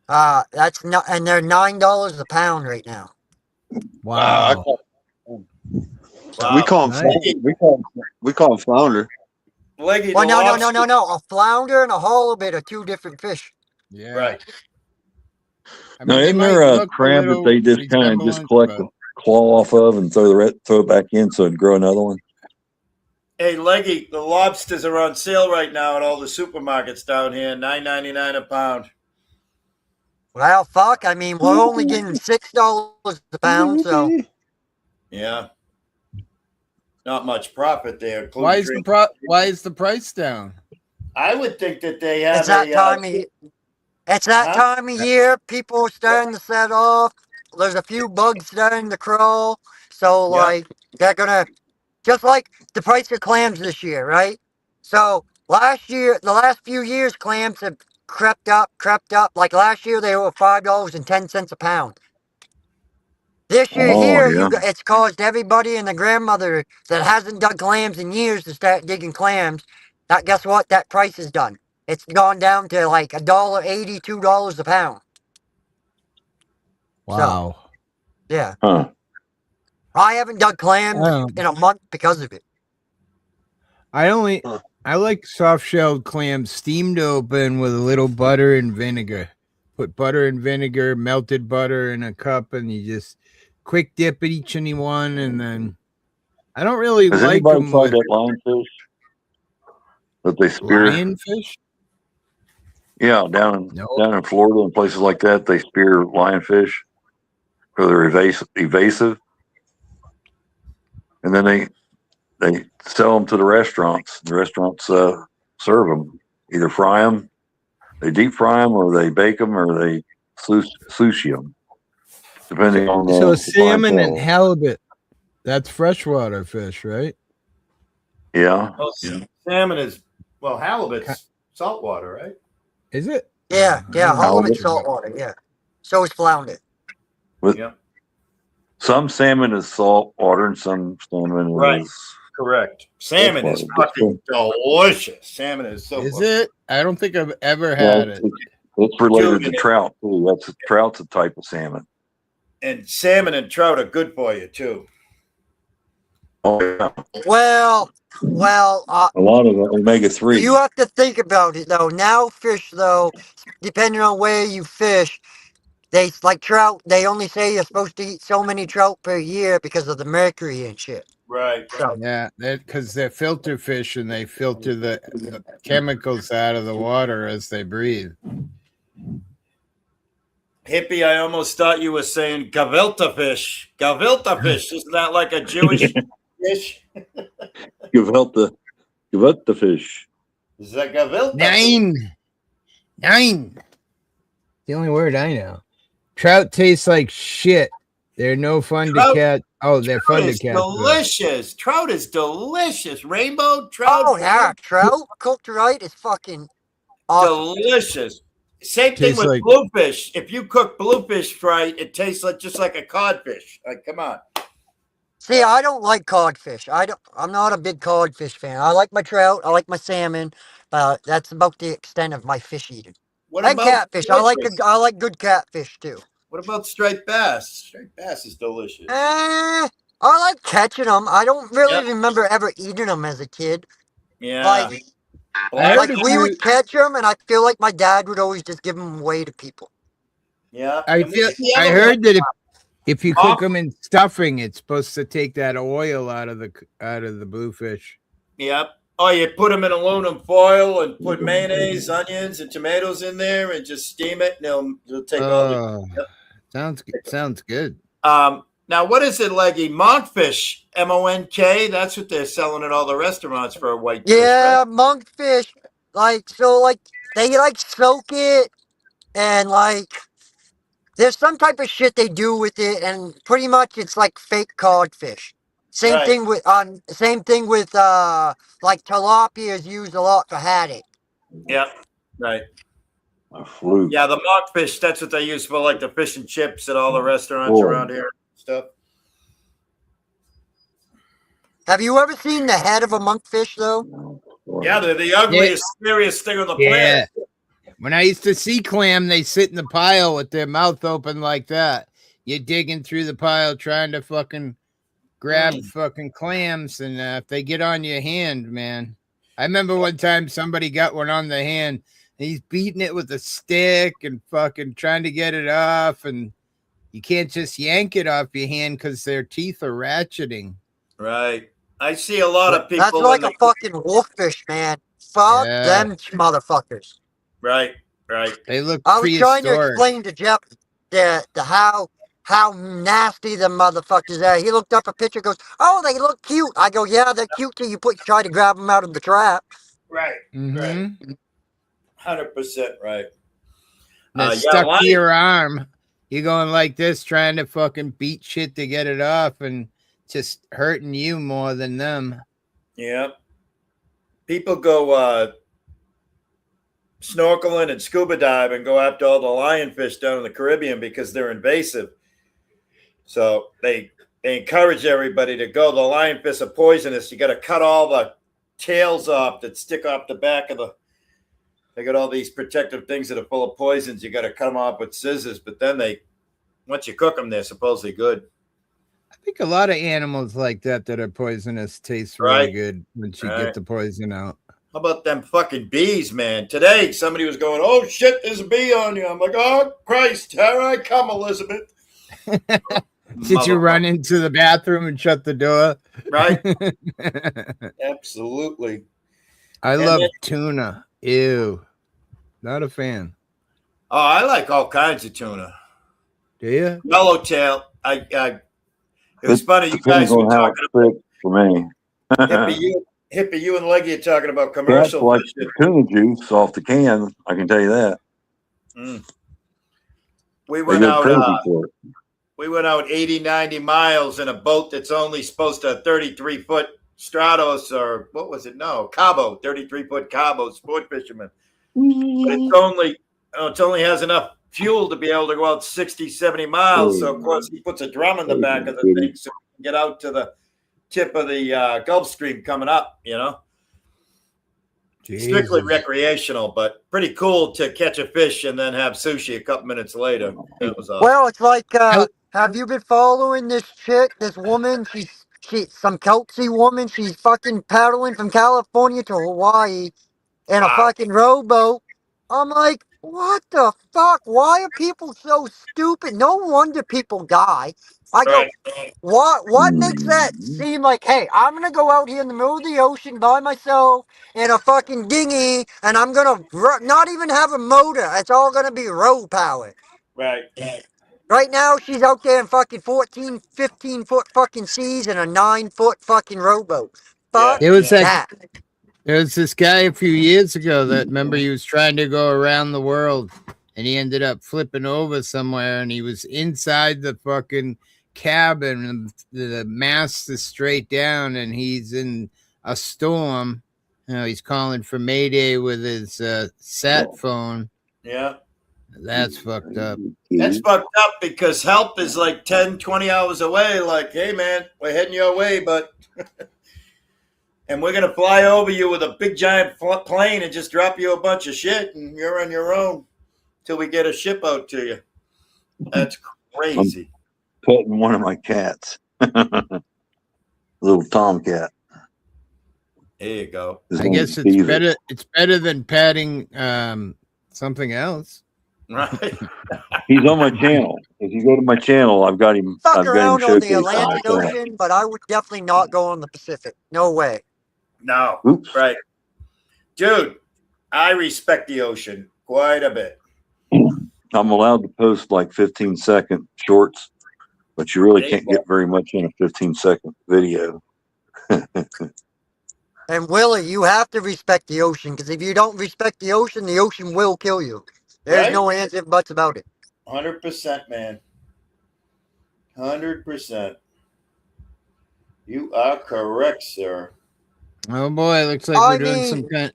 That's not, and they're $9 a pound right now. I Wow. caught, Wow. we call them Nice. we call them flounder. Leggy, Well, the lobster. no. A flounder and a halibut are two different fish. Yeah. Right. I Now, mean, they isn't might there a look a crab that little they just kind of just resemblance, collect but the claw off of and throw it back in so it grow another one? Hey, Leggy, the lobsters are on sale right now at all the supermarkets down here. $9.99 a pound. Well, fuck. I mean, we're only getting $6 a pound, so Yeah. Not much profit there. why Including is the price down? I would think that they have it's that time of it's that Huh? time of year. People are starting to set off. There's a few bugs starting to crawl, so Yeah. like they're gonna just like the price of clams this year, right? So the last few years, clams have crept up. Like last year, they were $5.10 a pound. This year Oh here, yeah. it's caused everybody and the grandmother that hasn't dug clams in years to start digging clams. Guess what? That price is done. It's gone down to like $1.80, $2 a pound. Wow. So, yeah. Huh. I haven't dug clams in a month because of it. I like soft-shelled clams steamed open with a little butter and vinegar. Put butter and vinegar, melted butter in a cup, and you just quick dip each and one, and then I don't really Has like anybody them tried with that lionfish that they spear? lionfish. Yeah, down in Florida and places like that, they spear lionfish because they're evasive, and then they sell them to the restaurants. The restaurants serve them, either fry them, they deep fry them, or they bake them, or they sushi them, depending on So the salmon and clientele. halibut, that's freshwater fish, right? Yeah. Oh, salmon is halibut's saltwater, right? Is it? Yeah, Halibut. halibut saltwater, yeah. So is flounder. With Yeah. Some salmon is salt water, and some salmon Right. is. Correct. Salmon is That's fucking delicious. Salmon is so. Is it? I don't think I've ever Yeah, had it. it's related Dude, to trout too. Trout's a type of salmon. And salmon and trout are good for you too. Oh yeah, Well, a lot of omega-3. you have to think about it though. Now fish though, depending on where you fish, they like trout. They only say you're supposed to eat so many trout per year because of the mercury and shit. Right. So Yeah, because they're filter fish and they filter the chemicals out of the water as they breathe. Hippie, I almost thought you were saying gavilta fish. Gavilta fish. Isn't that like a Jewish fish? Gefilte fish. Is that gavilta? Nine. The only word I know. Trout taste like shit. They're no fun Trout- to catch. Oh, they're Trout fun to is catch. though. delicious. Trout is delicious. Rainbow trout. oh yeah, trout cooked right is fucking awesome. Delicious. Same thing Tastes with like- bluefish. If you cook bluefish right, it tastes like just like a codfish. Like, come on. See, I don't like codfish. I'm not a big codfish fan. I like my trout. I like my salmon, but that's about the extent of my fish eating. What And about catfish. I like swordfish? I like good catfish too. What about striped bass? Striped bass is delicious. I like catching them. I don't really Yep. remember ever eating them as a kid. Yeah. Like, I like heard we if would catch them, and I feel like my dad would always just give them away to people. Yeah. I heard that if you cook them in stuffing, it's supposed to take that oil out of the bluefish. Yep. Oh, you put them in aluminum foil and put mayonnaise, onions, and tomatoes in there, and just steam it, and they'll take all the. Yep. Sounds good. Now, what is it, Leggy? Monkfish, MONK. That's what they're selling at all the restaurants for a white fish. Yeah, Right? monkfish. Like they like soak it, and like there's some type of shit they do with it, and pretty much it's like fake codfish. Same Right. thing with like tilapia is used a lot for haddock. Yep. Right. A fluke. Yeah, the monkfish. That's what they use for like the fish and chips at all the restaurants Oh. around here. Stuff. Have you ever seen the head of a monkfish though? Yeah, they're the ugliest, scariest thing on the Yeah. planet. When I used to see clam, they sit in the pile with their mouth open like that. You're digging through the pile trying to fucking grab fucking clams, and if they get on your hand, man. I remember one time somebody got one on the hand, and he's beating it with a stick and fucking trying to get it off, and you can't just yank it off your hand because their teeth are ratcheting. Right. I see a lot of people. That's like a fucking wolffish, man. Fuck Yeah. them motherfuckers. Right. Right. They look I was trying to prehistoric. explain to Jeff the how nasty the motherfuckers are. He looked up a picture, goes, "Oh, they look cute." I go, "Yeah, they're cute till you try to grab them out of the trap." Right. Mhm. 100% right. They're stuck to your arm. You're going like this, trying to fucking beat shit to get it off, and just hurting you more than them. Yeah. People go snorkeling and scuba dive and go after all the lionfish down in the Caribbean because they're invasive. So they encourage everybody to go. The lionfish are poisonous. You got to cut all the tails off that stick off the back of the. They got all these protective things that are full of poisons. You got to cut them off with scissors, but then once you cook them, they're supposedly good. I think a lot of animals like that are poisonous taste really good once you get the poison out. How about them fucking bees, man? Today, somebody was going, "Oh shit, there's a bee on you." I'm like, "Oh Christ, here I come, Elizabeth." Did you run into the bathroom and shut the door? Right. Absolutely. I love tuna. Ew. Not a fan. Oh, I like all kinds of tuna. Do you? Yellowtail. It was funny. You guys were talking about for me. Hippie, you and Leggy are talking about commercial. Like tuna juice off the can. I can tell you that. We went out 80, 90 miles in a boat that's only supposed to have 33-foot Stratos, or what was it? No, Cabo, 33-foot Cabo, sport fisherman. But it only has enough fuel to be able to go out 60, 70 miles. So, of course, he puts a drum in the back of the thing so we can get out to the tip of the Gulf Stream coming up, you know. Strictly Jesus. recreational, but pretty cool to catch a fish and then have sushi a couple minutes later. That was awesome. Well, it's like, have you been following this chick, this woman? She's some Kelsey woman. She's fucking paddling from California to Hawaii in a fucking rowboat. I'm like, what the fuck? Why are people so stupid? No wonder people die. I go, what makes that seem like, hey, I'm gonna go out here in the middle of the ocean by myself in a fucking dinghy, and I'm gonna not even have a motor. It's all gonna be row power. Right. Right now, she's out there in fucking 14, 15-foot fucking seas in a 9-foot fucking rowboat. Fuck There was that. There was this guy a few years ago that remember he was trying to go around the world and he ended up flipping over somewhere and he was inside the fucking cabin and the mast is straight down and he's in a storm. You know, he's calling for Mayday with his sat phone. Yeah. That's fucked up. That's fucked up because help is like 10, 20 hours away. Like, hey, man, we're heading your way, but... and we're going to fly over you with a big giant plane and just drop you a bunch of shit and you're on your own till we get a ship out to you. That's crazy. I'm petting one of my cats. Little tomcat. There you go. I guess it's better. It's better than patting something else. Right. He's on my channel. If you go to my channel, I've got him. Fuck I've got around him on the showcased Atlantic on my Ocean, but I would definitely not go on the Pacific. No way. No. Oops. Right. Dude, I respect the ocean quite a bit. I'm allowed to post like 15-second shorts, but you really can't get very much in a 15-second video. And Willie, you have to respect the ocean, because if you don't respect the ocean will kill you. There's Right? no ands if buts about it. 100%, man. 100%. You are correct, sir. Oh boy, looks like we're doing some kind.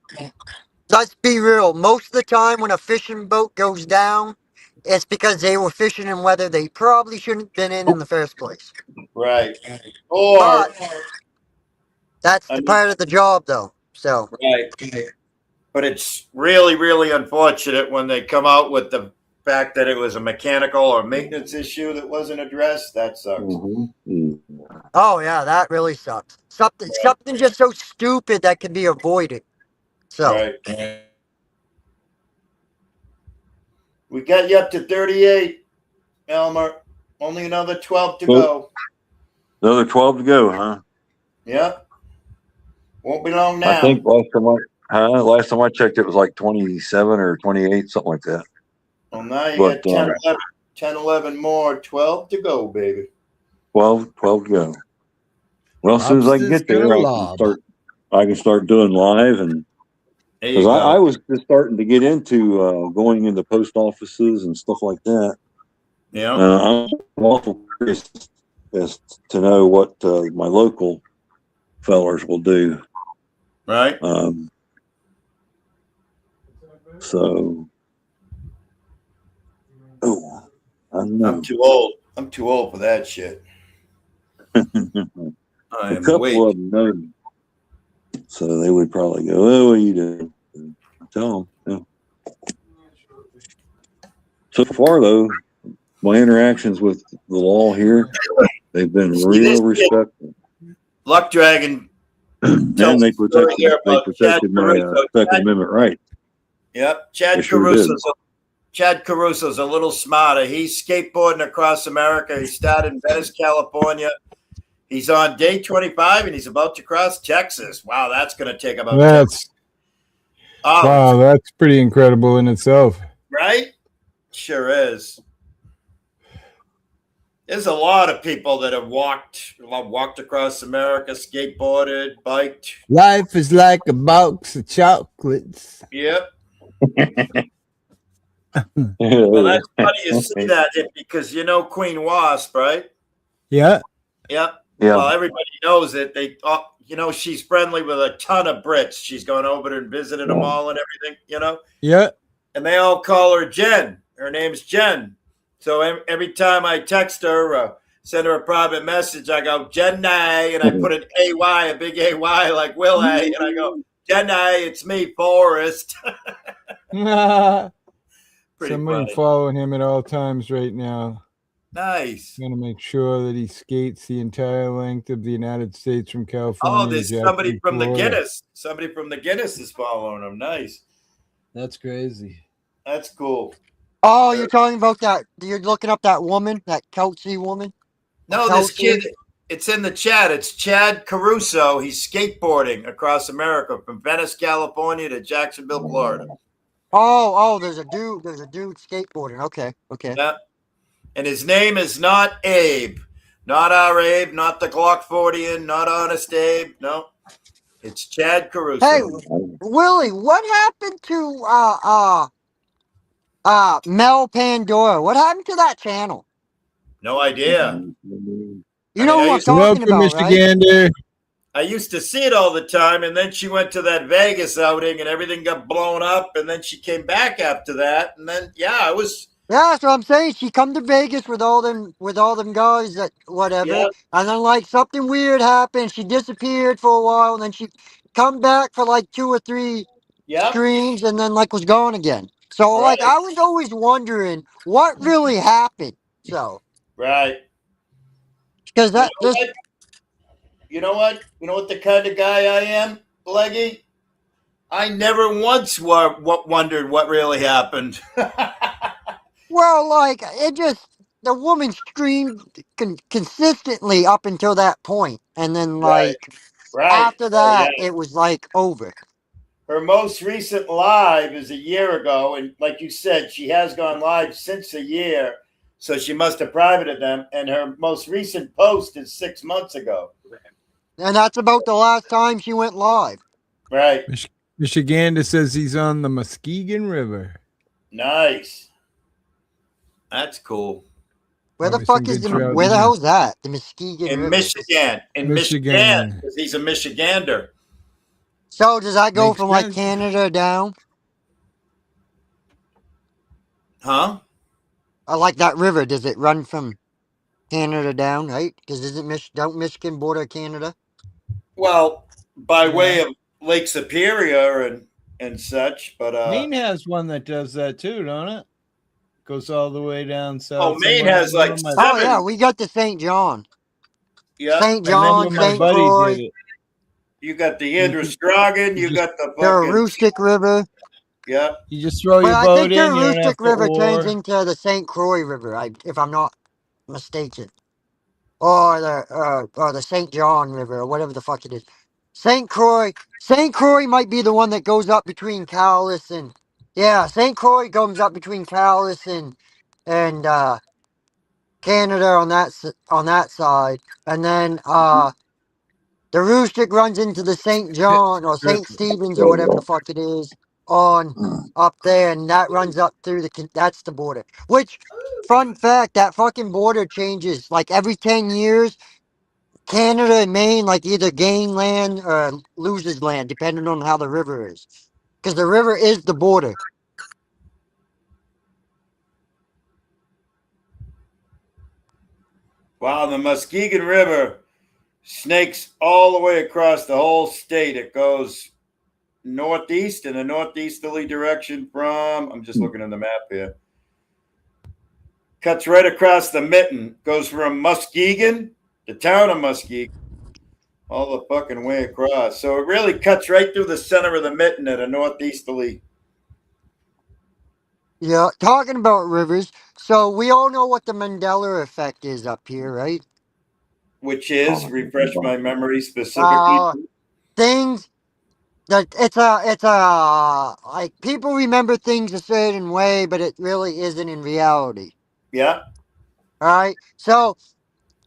Let's be real. Most of the time when a fishing boat goes down, it's because they were fishing in weather they probably shouldn't have been in the first place. Right. Or But that's the part of the job, though. So. Right. But it's really, really unfortunate when they come out with the fact that it was a mechanical or maintenance issue that wasn't addressed. That sucks. Mm-hmm. Oh yeah, that really sucks. Something just so stupid that can be avoided. So. Right. We got you up to 38, Elmer. Only another 12 to go. Another 12 to go, huh? Yep. Won't be long now. I think last time I checked, it was like 27 or 28, something like that. Well, now you got 10, 11 more. 12 to go, baby. 12 to go. Well, as soon as I can get there, I can start doing live, and because I was just starting to get into going into post offices and stuff like that. Yeah, I'm awful curious as to know what my local fellers will do. Right. So, I don't know. I'm too old. I'm too old for that shit. A couple of them know. So they would probably go, "Oh, what are you doing?" Tell them. Yeah. So far, though, my interactions with the law here, they've been real respectful. Luck Dragon. And they protected my Second Amendment right. Yep. Chad Caruso's a little smarter. He's skateboarding across America. He started in Venice, California. He's on day 25 and he's about to cross Texas. Wow, that's going to take about wow, that's pretty incredible in itself. Right? Sure is. There's a lot of people that have walked across America, skateboarded, biked. Life is like a box of chocolates. Yep. Well, that's funny you see that because you know Queen Wasp, right? Yeah. Yep. Yeah. Well, everybody knows it. She's friendly with a ton of Brits. She's gone over there and visited them all and everything, Yeah. And they all call her Jen. Her name's Jen. So every time I text her, send her a private message, I go Jenny, and I put an AY, a big AY like Will A, and I go Jenny, it's me, Forrest. Pretty Somebody funny. following him at all times right now. Nice. Going to make sure that he skates the entire length of the United States from California. Oh, there's to somebody Jacksonville, from the Florida. Guinness. Somebody from the Guinness is following him. Nice. That's crazy. That's cool. Oh, you're talking about that? You're looking up that woman, that Kelsey woman? No, this kid, it's in the chat. It's Chad Caruso. He's skateboarding across America from Venice, California to Jacksonville, Florida. Oh, there's a dude skateboarding. Okay. Yeah. And his name is not Abe. Not our Abe, not the Glock 40, not Honest Abe. No. It's Chad Caruso. Hey, Willie, what happened to Mel Pandora? What happened to that channel? No idea. You know what I'm talking about, right? Michigander. I used to see it all the time, and then she went to that Vegas outing, and everything got blown up, and then she came back after that, and then I was. Yeah, that's what I'm saying. She come to Vegas with all them guys that whatever, Yep. and then like something weird happened. She disappeared for a while, and then she come back for like 2 or 3 Yep. streams, and then like was gone again. So like Right. I was always wondering what really happened. So Right. because that just You know what? You know what the kind of guy I am, Leggy? I never once wondered what really happened. well, like it just the woman streamed consistently up until that point, and then like Right. after that Yeah. it was like over. Her most recent live is a year ago, and like you said, she has gone live since a year, so she must have privated them. And her most recent post is 6 months ago. And that's about the last time she went live. Right. Michigander says he's on the Muskegon River. Nice. That's cool. Where the Probably fuck some is good the trout where in the there. hell's that? The Muskegon In River. Michigan. In Michigan. Michigan. Because he's a Michigander. So does that go Makes from like sense. Canada down? Huh? Like that river, does it run from Canada down, right? Because don't Michigan border Canada? Well, by way of Lake Superior and such, but Maine has one that does that too, don't it? Goes all the way down south. oh, Maine somewhere. has like One of Oh yeah, seven. we got the St. John. Yeah. St. I remember John, my St. buddy Croix, did it. You got the Androscoggin, you got the the fucking Aroostook River. yeah. You just throw But your I boat think the in. You don't have Aroostook to River turns oar. into the St. Croix River, if I'm not mistaken. Or the St. John River, or whatever the fuck it is. St. Croix might be the one that goes up between Cowlitz and St. Croix comes up between Cowlitz and Canada on that side, and then the Aroostook runs into the St. John or St. Stephen's or whatever the fuck it is on up there, and that runs up through that's the border. Which, fun fact, that fucking border changes like every 10 years. Canada and Maine like either gain land or loses land depending on how the river is, because the river is the border. Wow, the Muskegon River snakes all the way across the whole state. It goes northeast in a northeasterly direction from, I'm just looking at the map here. Cuts right across the mitten, goes from Muskegon, the town of Muskegon, all the fucking way across. So it really cuts right through the center of the mitten at a northeasterly. Yeah, talking about rivers. So we all know what the Mandela effect is up here, right? Which is, refresh my memory specifically. Things that it's a like people remember things a certain way, but it really isn't in reality. Yeah. All right. So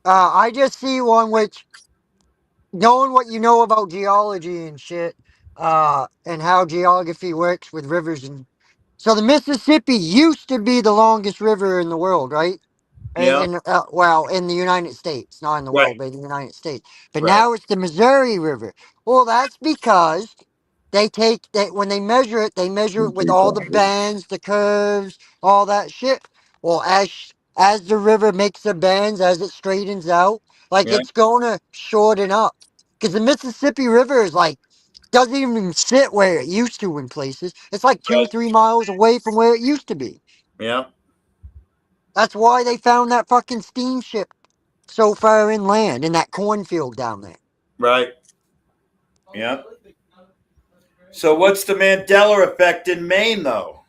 I just see one which, knowing what you know about geology and shit, and how geography works with rivers, and so the Mississippi used to be the longest river in the world, right? Yeah. In the United States, not in the Right. world, but in the United States. But Right. now it's the Missouri River. Well, that's because when they measure it, they measure it with all the bends, the curves, all that shit. Well, as the river makes the bends, as it straightens out, like Yeah. it's gonna shorten up. Because the Mississippi River is like doesn't even sit where it used to in places. It's like two, Right. 3 miles away from where it used to be. Yeah. That's why they found that fucking steamship so far inland in that cornfield down there. Right. Yeah. So what's the Mandela effect in Maine, though?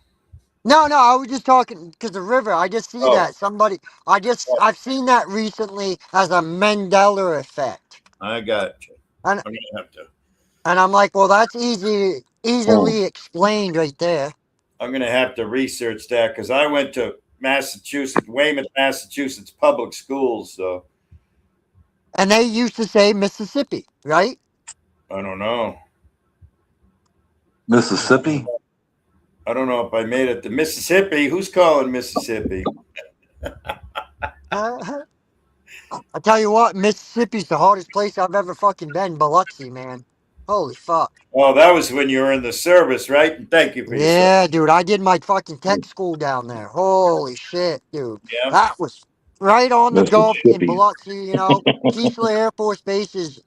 No, I was just talking because the river. I just see Oh, that I've seen that recently as a Mandela effect, I got you. and I'm gonna have to. I'm like, well, that's Oh, easily explained right there. I'm gonna have to research that because I went to Massachusetts, Weymouth, Massachusetts public schools. So And they used to say Mississippi, right? I don't know. Mississippi. I don't know if I made it to Mississippi. Who's calling Mississippi? I tell you what, Mississippi's the hardest place I've ever fucking been. Biloxi, man. Holy fuck. Oh, that was when you were in the service, right? And thank you for your service. Yeah, dude, I did my fucking tech school down there. Holy shit, dude. Yeah. That was right on the Gulf in Mississippi. Biloxi, you know. Keesler Air Force Base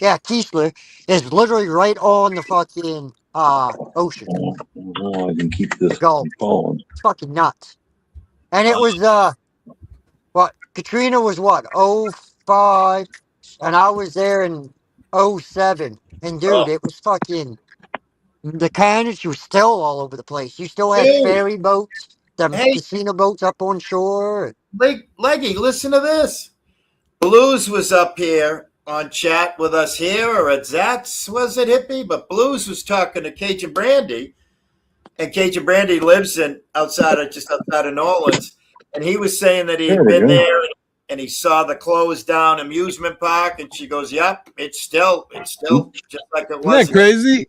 yeah, Keesler is literally right on the fucking ocean, Oh, I can keep this the Gulf. from falling. It's fucking nuts. And it was Katrina was what, 05, and I was there in 07. And Oh, dude, it was fucking the carnage was still all over the place. You still had hey, ferry boats, them hey, casino boats up on shore. Leggy, listen to this. Blues was up here on chat with us here, or at Zats, was it, Hippie? But Blues was talking to Cajun Brandy, and Cajun Brandy lives just outside of New Orleans, and he was saying that he There had we been go. there and he saw the closed down amusement park, and she goes, "Yep, it's still just like it Isn't was." that crazy?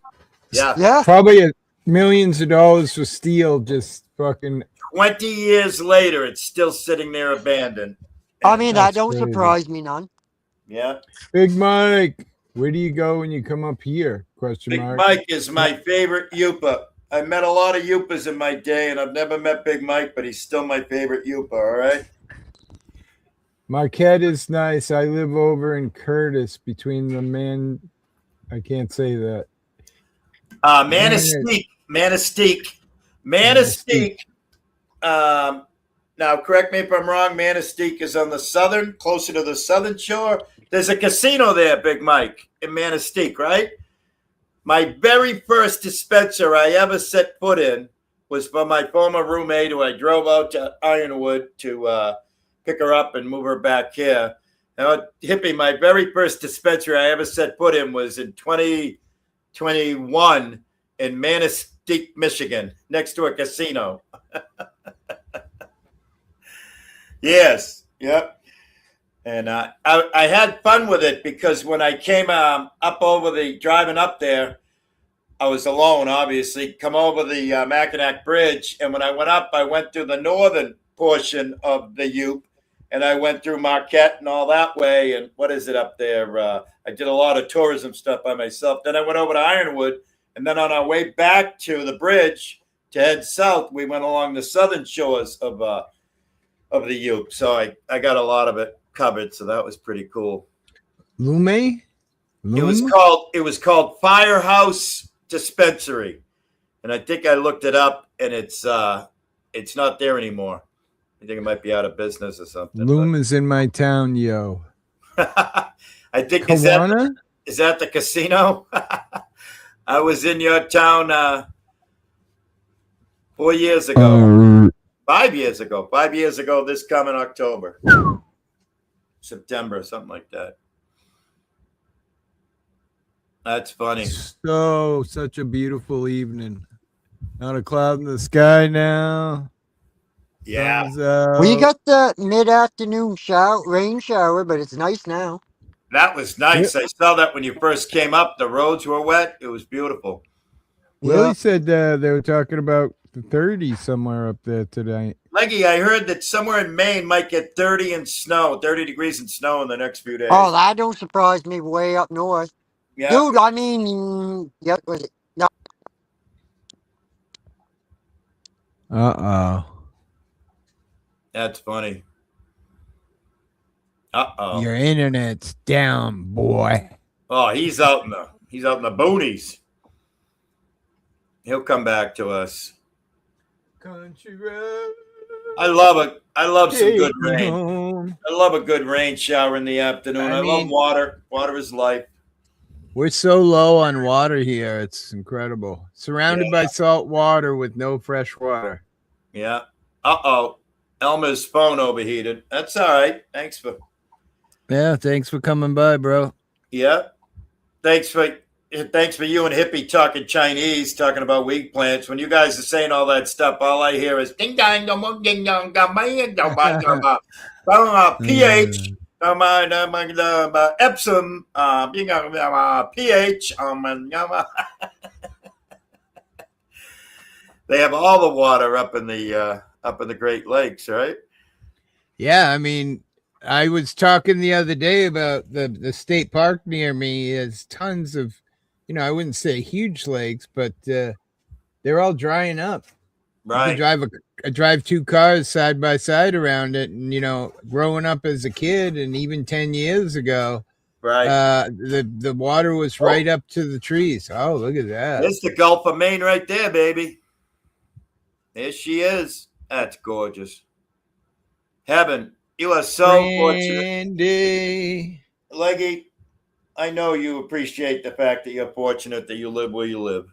Yeah, Yeah. Probably millions of dollars for steel, just fucking. 20 years later, it's still sitting there abandoned. I mean, that That's don't crazy. surprise me none. Yeah, Big Mike, where do you go when you come up here? Question Big mark. Mike is my favorite Yupa. I met a lot of Yupas in my day, and I've never met Big Mike, but he's still my favorite Yupa. All right. Marquette is nice. I live over in Curtis between the man. I can't say that. Manistee. Now, correct me if I'm wrong. Manistee is on the closer to the southern shore. There's a casino there, Big Mike, in Manistee, right? My very first dispenser I ever set foot in was for my former roommate, who I drove out to Ironwood to pick her up and move her back here. Now, Hippie, my very first dispensary I ever set foot in was in 2021 in Manistee, Michigan, next to a casino. Yes. Yep. And I had fun with it because when I came driving up there, I was alone, obviously, come over the Mackinac Bridge. And when I went up, I went through the northern portion of the Upe, and I went through Marquette and all that way. And what is it up there? I did a lot of tourism stuff by myself. Then I went over to Ironwood. And then on our way back to the bridge to head south, we went along the southern shores of the Upe. So I got a lot of it covered. So that was pretty cool. Lume? It was called Firehouse Dispensary, and I think I looked it up, and it's not there anymore. I think it might be out of business or something. Loom is in my town, yo. I think Kawana? is that the casino? I was in your town 4 years ago. 5 years ago. 5 years ago this coming October. September, something like that. That's funny. So, such a beautiful evening. Not a cloud in the sky now. Yeah. We got the mid-afternoon rain shower, but it's nice now. That was nice. I saw that when you first came up. The roads were wet. It was beautiful. Willie said they were talking about the 30s somewhere up there today. Leggy, I heard that somewhere in Maine might get 30 degrees and snow in the next few days. Oh, that don't surprise me way up north. Yeah. Dude, I mean, yeah, was it? No, Uh-oh. That's funny. Uh-oh. Your internet's down, boy. Oh, he's out in the boonies. He'll come back to us. Country road. I love it. I love some good Take me rain. home. I love a good rain shower in the afternoon. I I love mean- water. Water is life. We're so low on water here. It's incredible. Surrounded by salt water with no fresh water. Yeah. Uh-oh. Elmer's phone overheated. That's all right. Thanks for Thanks for coming by, bro. yeah. Thanks for you and Hippie talking Chinese, talking about wheat plants. When you guys are saying all that stuff, all I hear is ding dong dong ding dong pH Epsom pH They have all the water up in the Great Lakes, right? Yeah, I mean, I was talking the other day about the state park near me has tons of, I wouldn't say huge lakes, but they're all drying up. Right. You can drive two cars side by side around it, and growing up as a kid, and even 10 years ago, Right. The water was right up to the trees. Oh, look at that! There's the Gulf of Maine right there, baby. There she is. That's gorgeous. Heaven. You are so fortunate. Brandy. Leggy, I know you appreciate the fact that you're fortunate that you live where you live.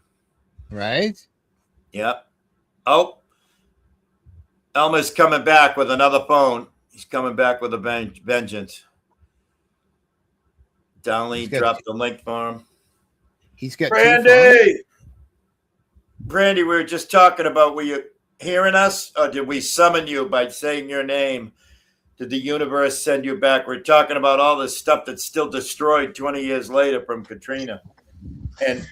Right? Yep. Oh, Elmer's coming back with another phone. He's coming back with a vengeance. Downley dropped the link for him. He's got Brandy! Brandy, we were just talking about, were you hearing us, or did we summon you by saying your name? Did the universe send you back? We're talking about all this stuff that's still destroyed 20 years later from Katrina. And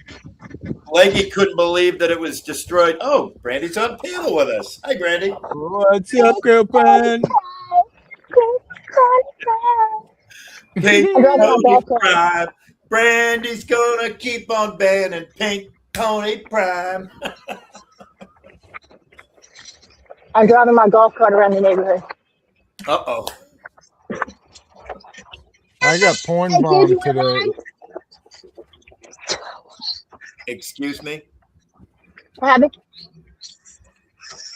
Leggy couldn't believe that it was destroyed. Oh, Brandy's on panel with us. Hi, Brandy. What's up, girlfriend? Pink Pony Prime. Brandy's gonna keep on banning Pink Pony Prime. I'm driving my golf cart around the neighborhood. Uh-oh. I got porn bombed today. Excuse me? What happened?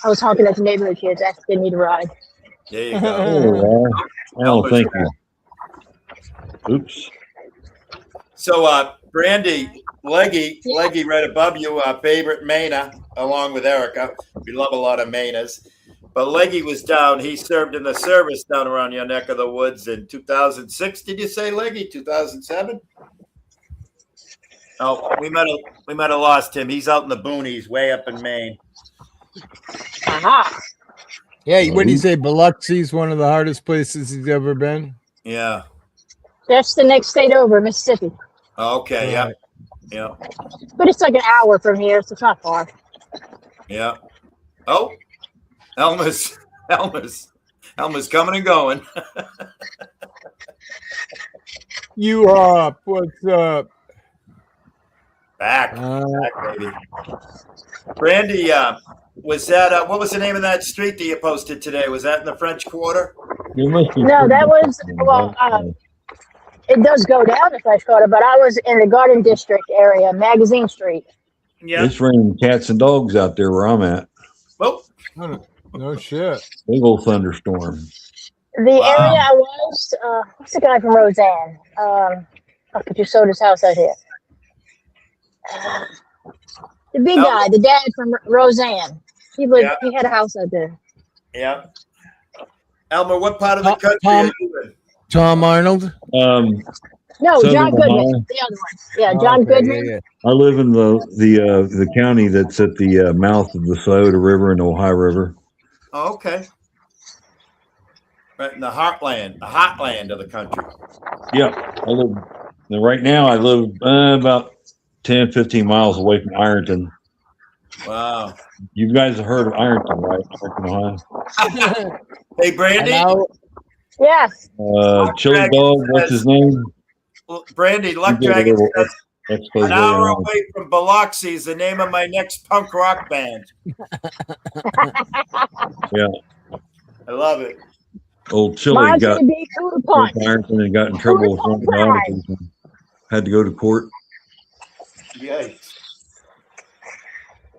I was honking at the neighborhood kids asking me to ride. There you go. Oh, thank you. Oops. So, Brandy, Leggy right above you, our favorite Maina, along with Erica. We love a lot of Mainas. But Leggy was down. He served in the service down around your neck of the woods in 2006. Did you say, Leggy? 2007? Oh, we might have lost him. He's out in the boonies, way up in Maine. Aha. Yeah, what do you say? Biloxi's one of the hardest places he's ever been. Yeah. That's the next state over, Mississippi. Okay. Yeah. Yeah. But it's like an hour from here, so it's not far. Yeah. Oh, Elmer's coming and going. You up? What's up? Back, baby. Brandy, was that what was the name of that street that you posted today? Was that in the French Quarter? No, that was, well, it does go down the Fresh Quarter, but I was in the Garden District area, Magazine Street. Yeah. It's raining cats and dogs out there where I'm at. Well, no shit. Big old thunderstorm. The area I was, what's the guy from Roseanne? I'll put you sold his house out here. The big guy, the dad from Roseanne. He had a house out there. Yeah. Elmer, what part of the country are you in? Tom Arnold? No, Southern John Goodman, Ohio. the other one. Yeah, John Goodman. Yeah. I live in the county that's at the mouth of the Scioto River and the Ohio River. Oh, okay. Right in the heartland of the country. Yeah, right now I live about 10, 15 miles away from Ironton. Wow. You guys have heard of Ironton, right? Ironton, Ohio. Hey, Brandy. Yes. Chili Dog, what's his name? Brandy, Luck Dragon says That's An supposed hour to away from Biloxi is the name of my next punk rock band. Yeah. I love it. Old Chili Mine's got gonna be Cooter Chris Punch. Ironton and got in Cooter trouble with one Punch of the Prime. auditors and had to go to court. Yikes.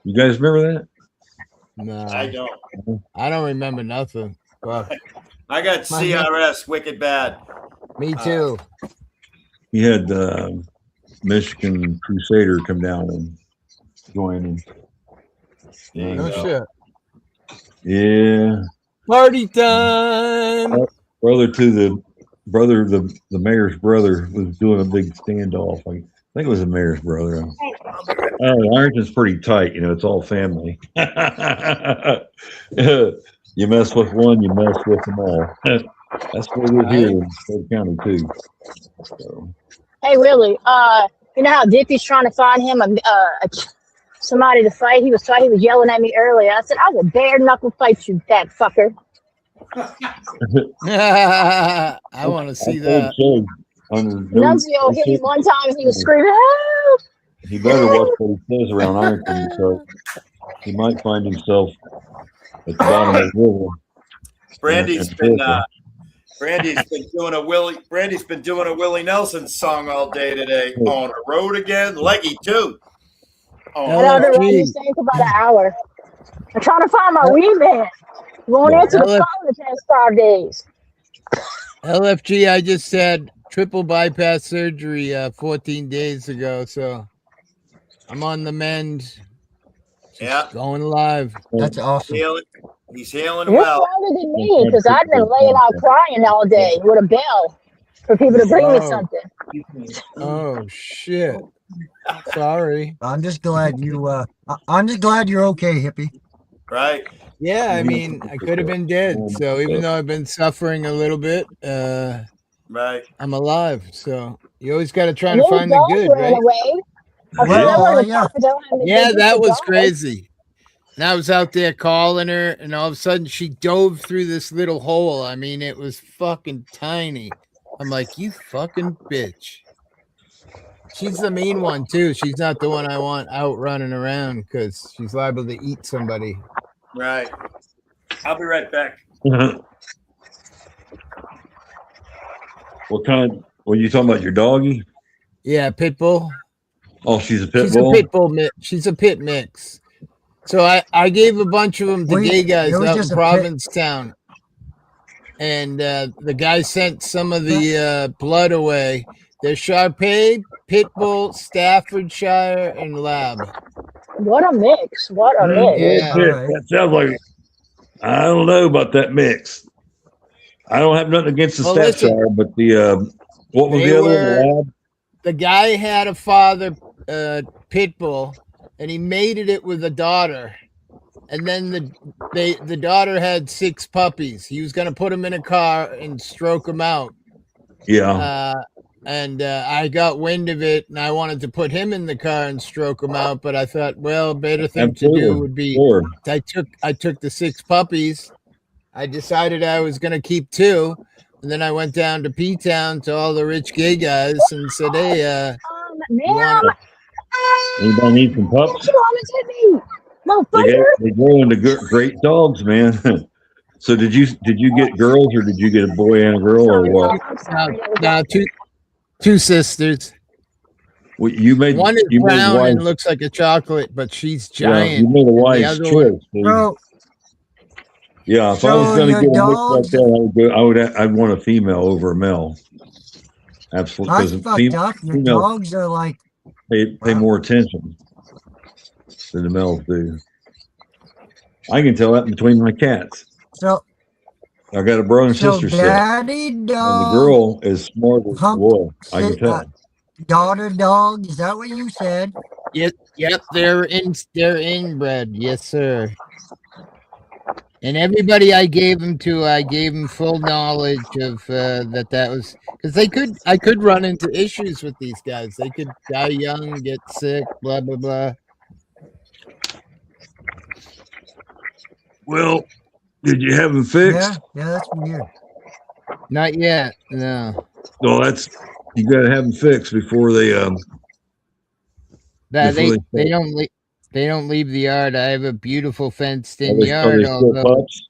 You guys remember that? No, I don't. I don't remember nothing. Fuck. I got My head- CRS wicked bad. Me too. He had Michigan Crusader come down and join him. There you No go. shit. Yeah. Party time. Brother, the mayor's brother was doing a big standoff. I think it was the mayor's brother. Ironton's pretty tight, it's all family. You mess with one, you mess with them all. That's what it is here in Stoke County too. So. Hey, Willie. You know how Dippy's trying to find him somebody to fight? He was yelling at me earlier. I said, I will bare knuckle fight you, that fucker. I want to see that. Nunzio hit him one time and he was screaming, help! He better watch what he says around Ironton because he might find himself at the bottom of the river. Brandy's been doing a Willie Nelson song all day today. On the road again, Leggy too. I've been running this thing for about an hour. I'm trying to find my wee man. He won't answer the phone the past 5 days. LFG, I just had triple bypass surgery 14 days ago, so I'm on the mend. Just going live. That's awesome. He's healing You're well. stronger than me because I've been laying out crying all day with a bell for people to bring me something. Oh shit! Sorry. I'm just glad you're okay, hippie. Right. Yeah, I mean, I could have been dead. So even though I've been suffering a little bit, right, I'm alive. So you always got to try to find the good, right? Yeah, that was crazy. And I was out there calling her, and all of a sudden she dove through this little hole. I mean, it was fucking tiny. I'm like, you fucking bitch. She's the mean one, too. She's not the one I want out running around because she's liable to eat somebody. Right. I'll be right back. What kind? Were you talking about your doggy? Yeah, pit bull. Oh, she's a pit bull? She's a pit bull mix. She's a pit mix. So I gave a bunch of them to gay guys out in Provincetown. And the guy sent some of the blood away. They're Shar-Pei, Pit Bull, Staffordshire, and Lab. What a mix. What a mix. Yeah. That sounds like, I don't know about that mix. I don't have nothing against the Staffordshire, but the, what was the other one? The Lab? The guy had a father Pit Bull, and he mated it with a daughter. And then the daughter had 6 puppies. He was going to put them in a car and stroke them out. Yeah. And I got wind of it, and I wanted to put him in the car and stroke him out. But I thought, well, better thing to do would be I took the 6 puppies. I decided I was going to keep 2. And then I went down to P-Town to all the rich gay guys and said, hey, anybody need some pups? Motherfucker. They grow into great dogs, man. So did you get girls or did you get a boy and a girl or what? No, two sisters. Well, you made one is brown and looks like a chocolate, but she's giant. Yeah, you made a wise choice. Yeah, if I was going to get a mix like that, I'd want a female over a male. Absolutely. That's fucked up. Your dogs are like pay more attention than the males do. I can tell that between my cats. So I got a brother and sister set. Daddy dog. And the girl is smart as a boy. I can tell. Daughter dog. Is that what you said? Yep. They're inbred. Yes, sir. And everybody I gave them to, I gave them full knowledge of that was because I could run into issues with these guys. They could die young, get sick, blah blah blah. Well, did you have them fixed? Yeah, that's weird. Not yet, no. No, you got to have them fixed before they That before they start? don't leave the yard. I have a beautiful fenced Are in they yard, still although pups?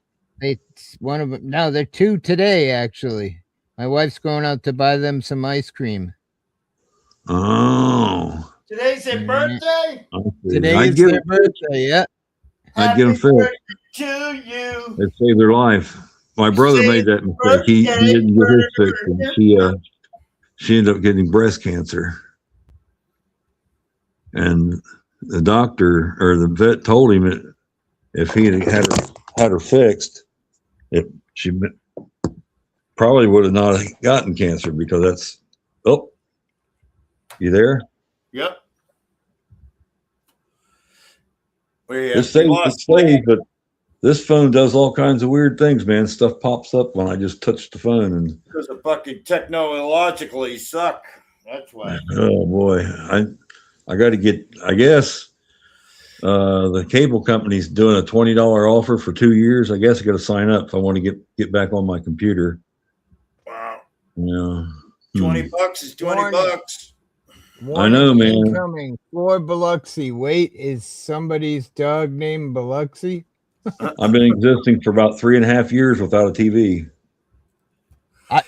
one of them. No, they're 2 today actually. My wife's going out to buy them some ice cream. Oh, Today's their Yeah. birthday. I see. Today I'd is give their birthday. Yeah. I'd give them Happy Phil. birthday to you. It saved their life. My brother Say made that mistake. He birthday. didn't get his fixed. And she ended up getting breast cancer. And the doctor or the vet told him that if he had her fixed, she probably would have not gotten cancer because that's. Oh, you there? Yep. It saves, but this phone does all kinds of weird things, man. Stuff pops up when I just touch the phone, and because of fucking technologically suck. That's why. oh boy, I got to get. I guess the cable company's doing a $20 offer for 2 years. I guess I got to sign up if I want to get back on my computer. Wow. Yeah. 20 bucks is 20 Warning. bucks. Warning know, man. Incoming for Biloxi. Wait, is somebody's dog named Biloxi? I've been existing for about 3.5 years without a TV.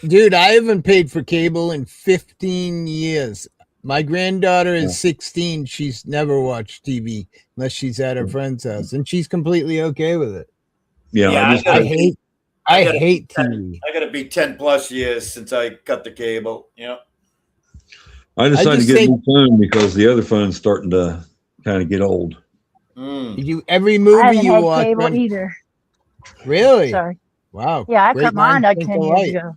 Dude, I haven't paid for cable in 15 years. My granddaughter is 16. She's never watched TV unless she's at her friend's house, and she's completely okay with it. Yeah, I hate TV. I gotta be 10 plus years since I cut the cable. Yeah. I decided to get a new phone because the other phone's starting to kind of get old. Every I movie haven't you had watch cable on, either. really? Sorry. Wow. Yeah, I Great cut mine minds like think 10 years alike. ago.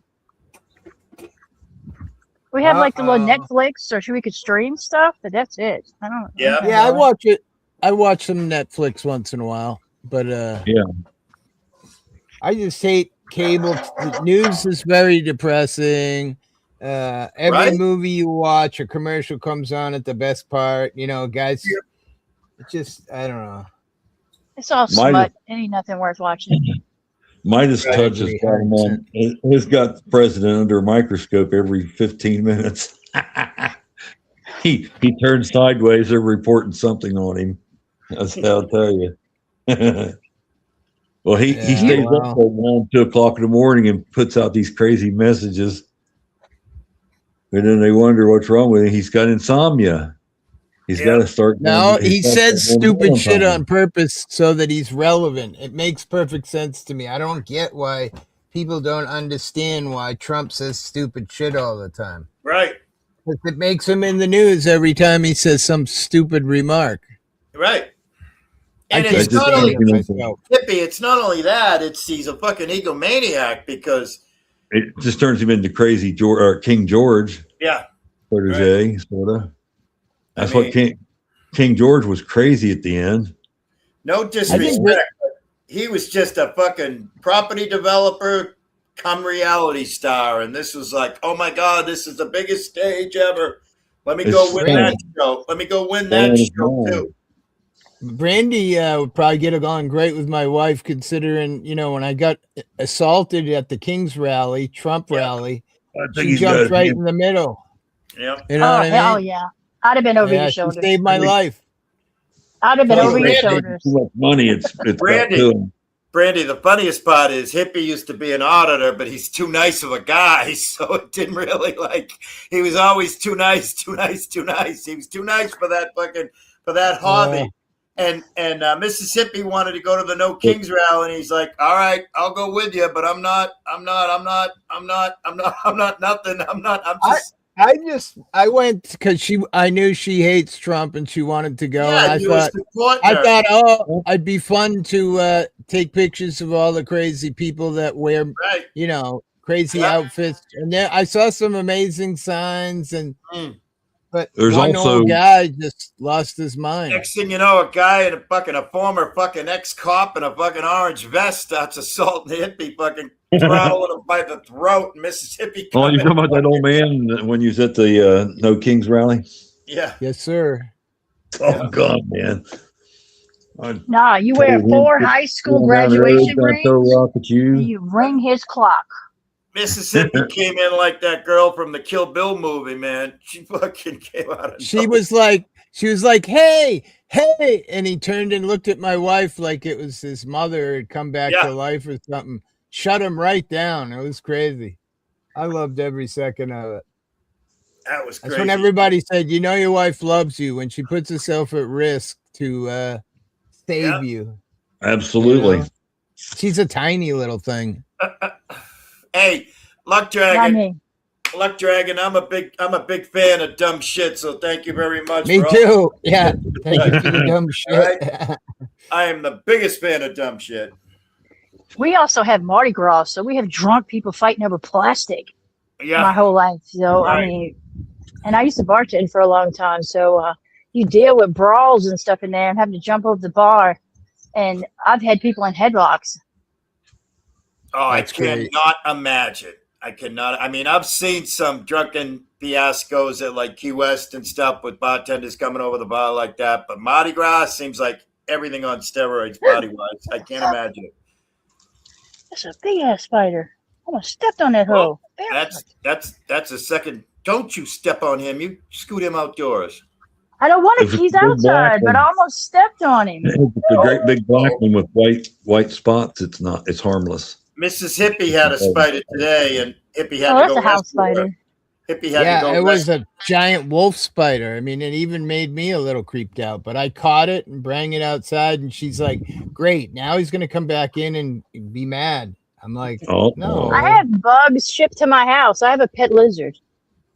We have like the little Netflix or we could stream stuff, but that's it. I don't. Yeah. Yeah, I watch it. I watch some Netflix once in a while, but yeah, I just hate cable. The news is very depressing. Every Right? movie you watch, a commercial comes on at the best part. You know, guys. It's just I don't know. It's all smut. It ain't nothing worth watching. Midas Touch has got him on. It's got the president under a microscope every 15 minutes. he turns sideways. They're reporting something on him. That's how I'll tell you. Well, he stays up till 1, 2 o'clock in the morning and puts out these crazy messages. And then they wonder what's wrong with him. He's got insomnia. He's got to start. No, he said stupid shit on purpose so that he's relevant. It makes perfect sense to me. I don't get why people don't understand why Trump says stupid shit all the time. Right. It makes him in the news every time he says some stupid remark. Right. And I it's not only myself. hippie, it's not only that, it's he's a fucking egomaniac because it just turns him into crazy King George. Yeah. Protege, sort of. That's what King George was crazy at the end. No disrespect, but he was just a fucking property developer come reality star. And this was like, oh my God, this is the biggest stage ever. Let me go win that show. Let me go win that show too. Brandy would probably get along great with my wife, considering, you know, when I got assaulted at the King's rally, Trump rally, she jumped right in the middle. Yeah. You know what I mean? Oh, yeah. I'd have been over your shoulders. She saved my life. I'd have been over your shoulders. Too much money. It's Brandy, the funniest part is Hippie used to be an auditor, but he's too nice of a guy, so it didn't really he was always too nice. He was too nice for that hobby. Yeah. And Mississippi wanted to go to the No Kings rally, and he's like, "All right, I'll go with you, but I'm just." I went because I knew she hates Trump and she wanted to go. Yeah, and I thought, oh, I'd be fun to take pictures of all the crazy people that wear, you know, crazy outfits. And then I saw some amazing signs but there's one also old guy just lost his mind. Next thing you know, a guy in a former fucking ex-cop in a fucking orange vest starts assaulting the Hippie, fucking growling him by the throat in Mississippi. Oh, you talking about that old man when you was at the No Kings rally? Yeah. Yes, sir. Oh, God, man. Nah, you wear 4 high school graduation rings, and you ring his clock. Mississippi came in like that girl from the Kill Bill movie, man. She fucking came out of She was like she was like, "Hey, hey," and he turned and looked at my wife like it was his mother had come back to life or something. Shut him right down. It was crazy. I loved every second of it. That was crazy. That's when everybody said, "You know, your wife loves you when she puts herself at risk to save you." Absolutely. You know? She's a tiny little thing. Hey, Luck Not Dragon. me. Luck Dragon, I'm a big fan of dumb shit, so thank you very much. Me for too. Yeah. Thank you for the dumb shit. Right? I am the biggest fan of dumb shit. We also have Mardi Gras, so we have drunk people fighting over plastic Yeah. my whole life. So, Right. I mean, and I used to bartend for a long time. So you deal with brawls and stuff in there and having to jump over the bar. And I've had people in headlocks. Oh, That's I great. cannot imagine. I cannot. I mean, I've seen some drunken fiascos at like Key West and stuff with bartenders coming over the bar like that. But Mardi Gras seems like everything on steroids, body wise. I can't imagine it. That's a big ass spider. Almost stepped on that Well, hoe. that's a second. Don't you step on him. You scoot him outdoors. I don't want If to. it's He's a big black outside, but one. I almost stepped on him. If it's a great big black one with white spots, it's harmless. Mrs. Hippie had a spider today, and Hippie had Oh, to that's go a house rescue her. spider. Hippie had to Yeah, go it was rescue. a giant wolf spider. I mean, it even made me a little creeped out, but I caught it and bring it outside, and she's like, "Great, now he's gonna come back in and be mad." I'm like, Oh, "No." I have bugs shipped to my house. I have a pet lizard.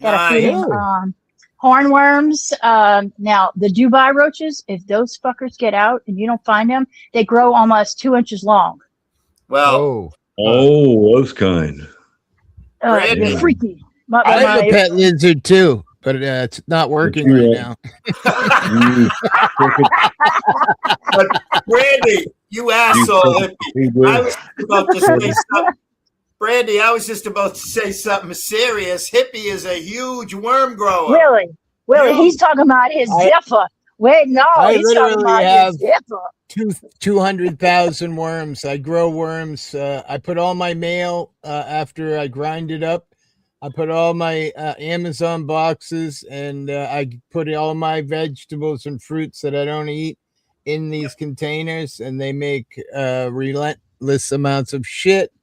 Gotta feed him Really? hornworms. Now the Dubai roaches, if those fuckers get out and you don't find them, they grow almost 2 inches long. Well, those kind. Brandon. They're freaky. I have a pet lizard too, but it's not working right now. But Brandy, you asshole! I was about to say something. Brandy, I was just about to say something serious. Hippie is a huge worm grower. Really? He's talking about his zipper. Wait, no, I he's talking literally about have his zipper. 200,000 worms. I grow worms. I put all my mail after I grind it up. I put all my Amazon boxes and I put all my vegetables and fruits that I don't eat in these containers, and they make relentless amounts of shit,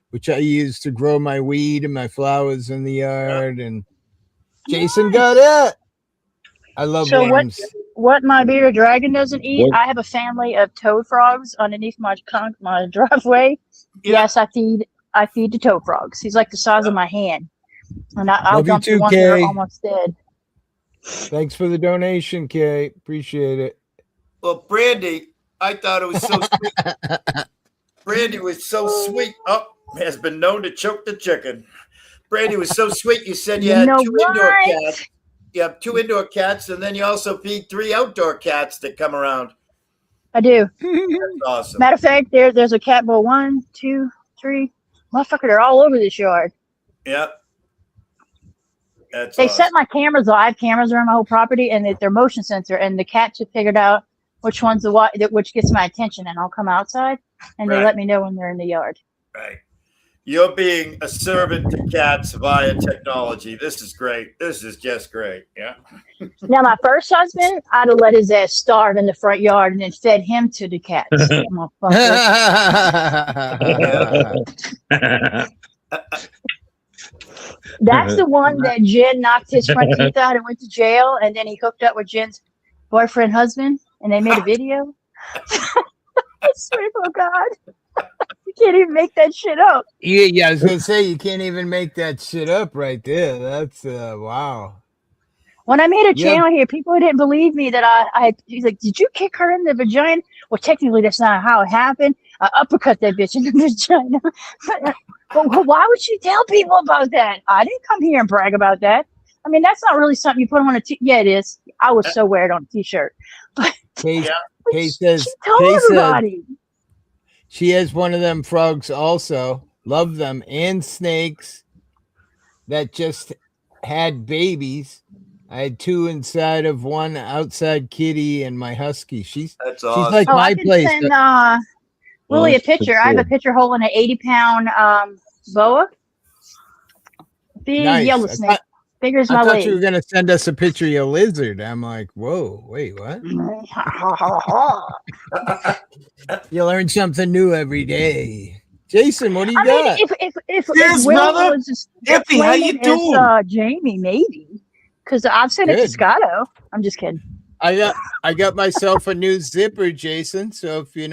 which I use to grow my weed and my flowers in the yard. And Jason got it. I love worms. What my bearded dragon doesn't eat, I have a family of toad frogs underneath my driveway. Yeah. Yes, I feed the toad frogs. He's like the size of my hand, and I'll Love you dump the too, ones that are Kay. almost dead. Thanks for the donation, Kay. Appreciate it. Well, Brandy, I thought it was so sweet. Brandy was so sweet. Oh, has been known to choke the chicken. Brandy was so sweet. You said you had two indoor cats. You have 2 indoor cats, and then you also feed 3 outdoor cats that come around. I do. That's awesome. Matter of fact, there's a cat bowl 1, 2, 3. Motherfucker, they're all over this yard. Yep. That's They awesome. set my cameras off. I have cameras around my whole property, and they're motion sensor. And the cats have figured out which one's which gets my attention, and I'll come outside, and they let me know when they're in the yard. Right. You're being a servant to cats via technology. This is great. This is just great. Yeah. Now, my first husband, I'd have let his ass starve in the front yard and then fed him to the cats. That's the one that Jen knocked his front teeth out and went to jail, and then he hooked up with Jen's boyfriend husband, and they made a video. I swear to God. You can't even make that shit up. Yeah, I was gonna say you can't even make that shit up right there. That's wow. When I made a channel here, people didn't believe me that he's like, did you kick her in the vagina? Well, technically that's not how it happened. I uppercut that bitch in the vagina. But why would you tell people about that? I didn't come here and brag about that. I mean, that's not really something you put on a yeah, it is. I would so wear it on a t-shirt. But Kay says she told everybody. She has one of them frogs also. Love them. And snakes that just had babies. I had 2 inside of one outside kitty and my husky. She's like my place. Send Willie a picture. I have a picture holding an 80-pound boa. Big yellow snake. Bigger as I my thought leg. you were gonna send us a picture of your lizard. I'm like, whoa, wait, what? You learn something new every day. Jason, what do you I mean, got? if Cheers, Will brother. was as Hippie, how you flaming as doing? Jamie, maybe. Because I've sent it to Good. Scotto. I'm just kidding. I got myself a new zipper, Jason. So if you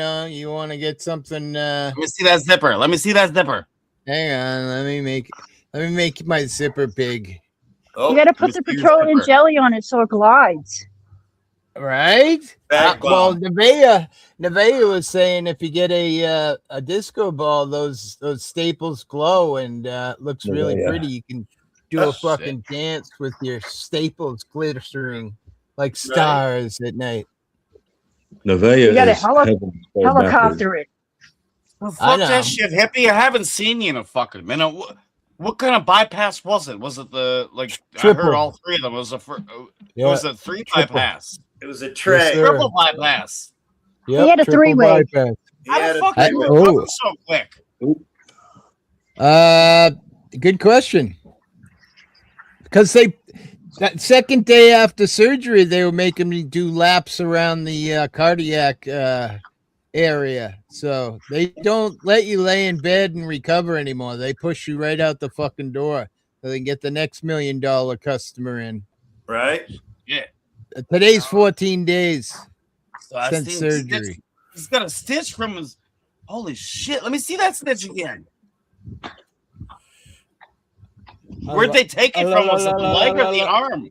want to get something, Let me see that zipper. Let me see that zipper. hang on, let me make my zipper big. Oh, You got to let me put the see your petroleum zipper. jelly on it so it glides. Right? Bag Well, bomb. Nevaeh was saying if you get a disco ball, those staples glow and looks really Nevaeh. pretty. You can do a fucking dance with your staples glittering like stars at night. Nevaeh You got to is heaven spelled backwards. helicopter it. Well, I fuck know. that shit, hippie. I haven't seen you in a fucking minute. What kind of bypass was it? Was it the I Triple. heard all three of them. It was Yeah, it was a three triple. bypass, It was a Yes, tray. sir. triple bypass. Yep, He had a triple three-way. bypass. He How had the a fuck three did you way. recover so quick? Good question. Because that second day after surgery, they were making me do laps around the cardiac area. So they don't let you lay in bed and recover anymore. They push you right out the fucking door so they can get the next $1 million customer in. Right? Yeah. Today's 14 days So I since seen surgery. stitch. He's got a stitch from his. Holy shit! Let me see that stitch again. Where'd they take it from? Was it the leg or the arm?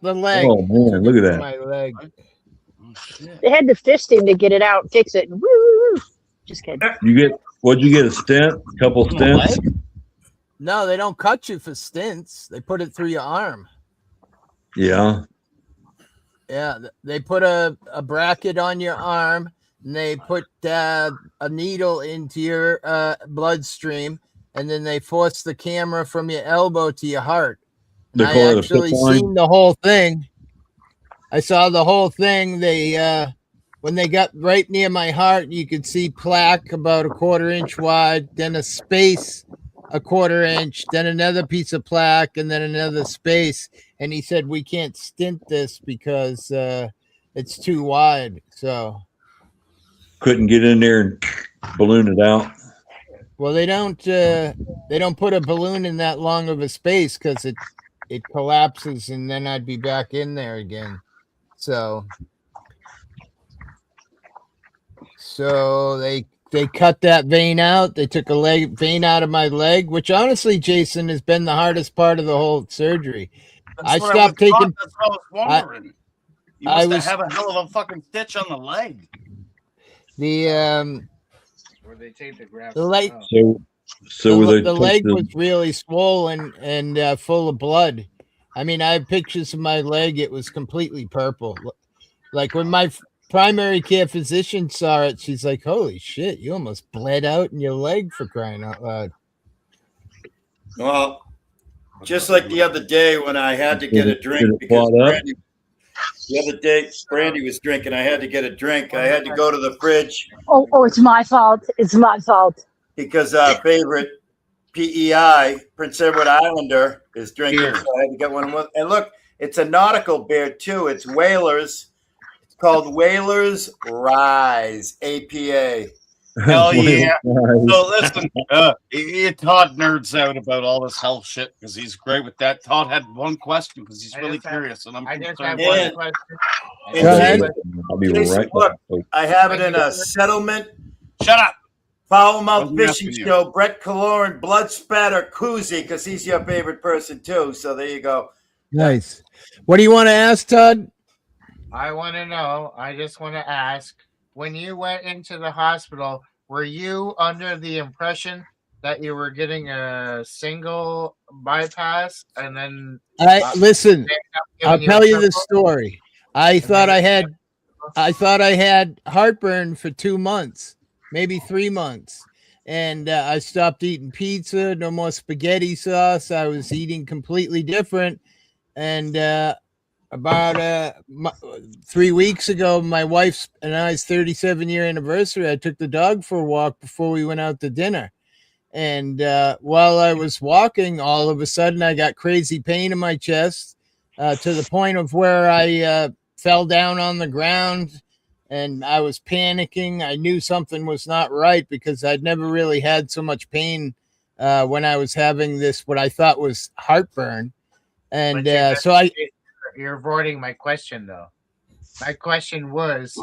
The leg. Oh man, look at that. My leg. Oh, shit. They had to fist him to get it out, fix it. Woo! Just kidding. What'd you get? A stent? Couple From the stents? leg? No, they don't cut you for stints. They put it through your arm. Yeah. Yeah, they put a bracket on your arm, and they put a needle into your bloodstream, and then they force the camera from your elbow to your heart. And They I call it a actually flip line? seen the whole thing. I saw the whole thing. They when they got right near my heart, you could see plaque about a 1/4 inch wide, then a space a 1/4 inch, then another piece of plaque, and then another space. And he said, we can't stint this because it's too wide. So, Couldn't get in there and balloon it out. well, they don't put a balloon in that long of a space because it collapses, and then I'd be back in there again. So they cut that vein out. They took a vein out of my leg, which honestly, Jason, has been the hardest part of the whole surgery. I stopped taking. That's what I was wondering. You I must was- have a hell of a fucking stitch on the leg. The Where they take the graft. the leg So were they the leg was really swollen and full of blood. I mean, I have pictures of my leg. It was completely purple. Like when my primary care physician saw it, she's like, "Holy shit, you almost bled out in your leg, for crying out loud." Well, just like the other day when I had to get a Did drink it because clot up? the other day Brandy was drinking. I had to get a drink. I had to go to the fridge Oh, it's my fault. It's my fault. because our favorite PEI, Prince Edward Islander, is drinking. So I had to get one. And look, it's a nautical beer too. It's Whalers. It's called Whalers Rise, APA. Hell yeah. So listen, Todd nerds out about all this health shit because he's great with that. Todd had one question because he's really curious, and I'm I just concerned. have one Yeah. question. And Go ahead. I'll be Jason, right look, back. I have it in a settlement. Shut up. Foul-mouthed Wasn't fishing asking you. show. Brett Kaloran, blood spatter koozie, because he's your favorite person too. So there you go. Nice. What do you want to ask, Todd? I want to know. I just want to ask. When you went into the hospital, were you under the impression that you were getting a single bypass, and then Listen. I'll giving tell a you the triple? story. I thought I had heartburn for 2 months, maybe 3 months, and I stopped eating pizza. No more spaghetti sauce. I was eating completely different. And about 3 weeks ago, my wife's and I's 37-year anniversary, I took the dog for a walk before we went out to dinner. And while I was walking, all of a sudden I got crazy pain in my chest to the point of where I fell down on the ground, and I was panicking. I knew something was not right because I'd never really had so much pain when I was having this, what I thought was heartburn. And you're avoiding my question, though. My question was,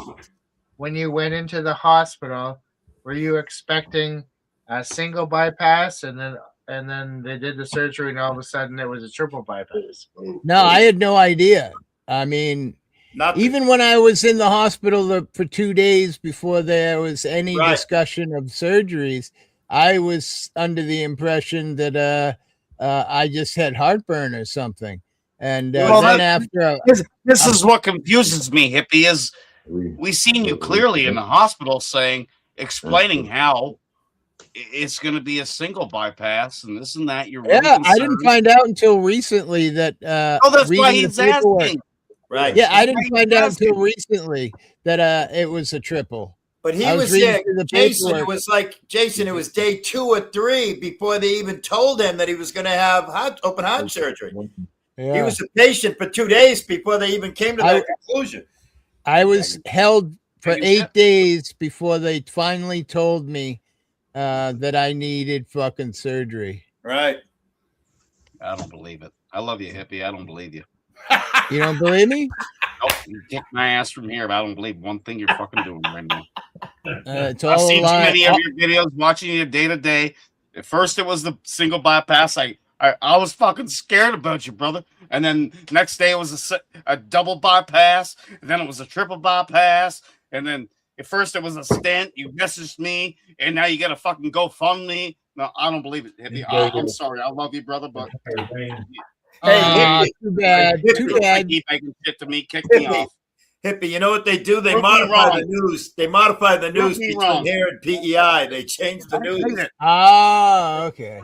when you went into the hospital, were you expecting a single bypass, and then they did the surgery, and all of a sudden it was a triple bypass? No, I had no idea. I mean, Nothing. even when I was in the hospital for 2 days before there was any Right. discussion of surgeries, I was under the impression that I just had heartburn or something. And Well, then that- after This is what confuses me, Hippie, is we seen you clearly in the hospital explaining how it's going to be a single bypass and this and that. You're really I didn't concerned. find out until recently that Oh, that's why reading the he's paperwork. asking. Right. Yeah, I didn't That's why find he's out asking. until recently that it was a triple. But he I was was reading there, through the Jason. It paperwork. was like Jason. It was day 2 or 3 before they even told him that he was going to have open heart surgery. Yeah. He was a patient for 2 days before they even came to that conclusion. I was held for Thank you, 8 Jeff. days before they finally told me that I needed fucking surgery. Right. I don't believe it. I love you, Hippie. I don't believe you. You don't believe me? Nope, you kick my ass from here, but I don't believe one thing you're fucking doing right now. It's I've all a seen too lie. many of your videos, watching you day to day. At first, it was the single bypass. I was fucking scared about you, brother. And then next day, it was a double bypass. And then it was a triple bypass. And then at first, it was a stent. You messaged me, and now you got to fucking GoFundMe. No, I don't believe it, Hippie. I'm sorry. I love you, brother, but Hey, too bad. Too bad. keep making shit to me. Kick me off. Hippie, you know what they do? They Prove me modify wrong. the news. They modify the Prove news me between wrong. here and PEI. They change the I hate news. it. Okay.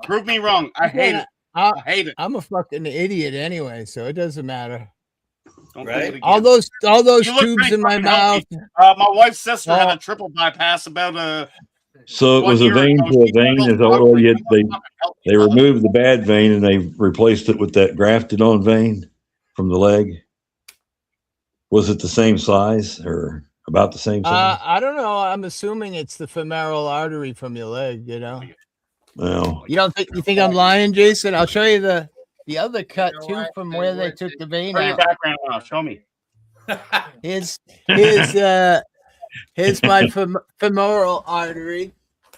Prove me wrong. I hate it. I hate it. I'm a fucking idiot anyway, so it doesn't matter. Don't Right? do it again. All those You look tubes pretty in my fucking mouth. healthy. My wife's sister had Oh. a triple bypass about So it 1 was a year vein ago. to a She vein. still Is all fucking- yet they fucking healthy, they brother. removed the bad vein and they replaced it with that grafted on vein from the leg. Was it the same size or about the same size? I don't know. I'm assuming it's the femoral artery from your leg. You know. Well, You don't think you think I'm lying, Jason? I'll show you the other cut You know too what? from They where they would took do- the vein Show your out. background now. Show me. Here's my femoral artery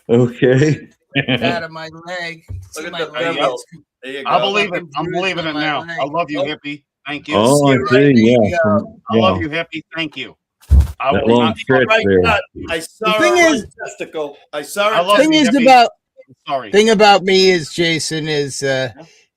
okay. out of my leg. See Look my at the leg. femoral. It's There you I go. believe it. fucking I'm bruised believing on it my now. leg. I love you, Oh. Hippie. Thank you. Oh, I right see. there Yeah. you go. I love Yeah. you, Hippie. Thank you. I That will long not stretch Right there. cut. I saw The her thing right is- testicle. I saw her I love Thing you, is Hippie. about Sorry. thing about me is Jason is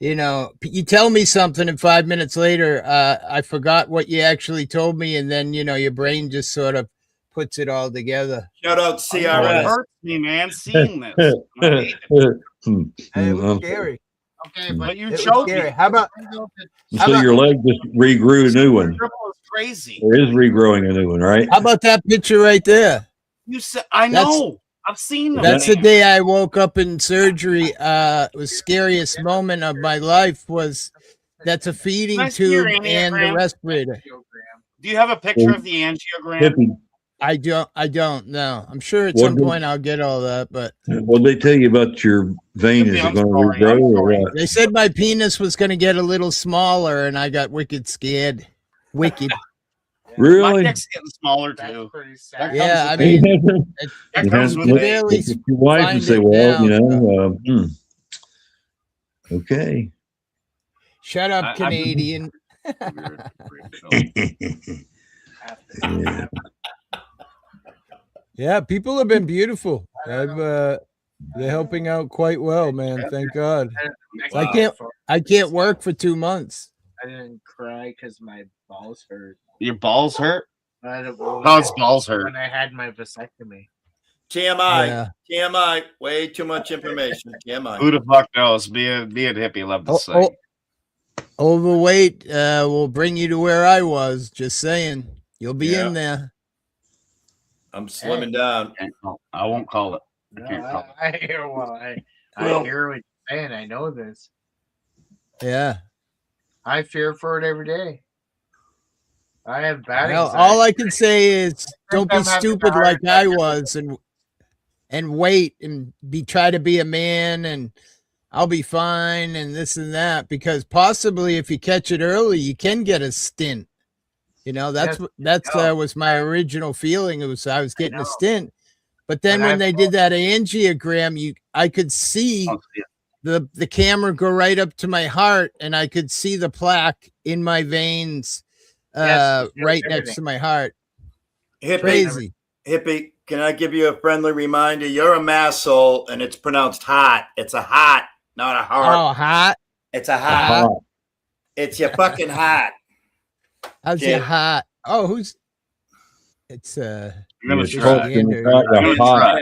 you know, you tell me something and 5 minutes later I forgot what you actually told me, and then you know your brain just sort of puts it all together. Shout out It CRS. hurts me, man, seeing this. I hate it. Hey, it was scary. Okay, But you It was showed me. scary. How about So your leg just regrew a new one. Triple is crazy. Or is regrowing a new one, right? how about that picture right there? You said I That's- know. I've seen them. That's the man. day I woke up in surgery. It was the scariest moment of my life was that's a feeding Can I see your tube and the angiogram? respirator. Do you have a picture of the angiogram? Hippie, I don't know. I'm sure at What some did- point I'll get all that, but what did they tell you about your vein? Is Hippie, it I'm going to sorry. regrow I'm or sorry. what? they said my penis was going to get a little smaller, and I got wicked scared. Wicked. My Really? dick's getting smaller That's too. pretty sad. Yeah, I with mean, You That have comes to with you look- it. barely your wife would find say, it well, you now, know, okay. shut up, I- I- Canadian. Yeah. Yeah, people have been beautiful. They're helping out quite well, man. Thank God. I can't work for 2 months. I didn't cry because my balls hurt. Your balls hurt? I don't- Oh, his balls hurt. When I had my vasectomy. TMI. Yeah. TMI. Way too much information. TMI. Who the fuck knows? Be a hippie. Love to Oh, say. Overweight will bring you to where I was. Just saying, you'll be Yeah. in there. I'm slimming down. I won't call it. No, I hear I Well- hear what you're saying. I know this. Yeah. I fear for it every day. I have bad Well, anxiety. all I can say is don't be I'm having a stupid heart like attack I every was and wait and try to be a man and I'll be fine and this and that, because possibly if you catch it early, you can get a stint. You know, that's was my original feeling. It was I was getting a stint. But then when they did that angiogram, I could see the camera go right up to my heart and I could see the plaque in my veins right next to my heart. Crazy. Hippie, can I give you a friendly reminder? You're a masshole and it's pronounced hot. It's a hot, not a heart. Oh, hot. It's a hot. It's your fucking hot. How's your hot? Oh, who's it's I'm gonna It's try. close in the hot.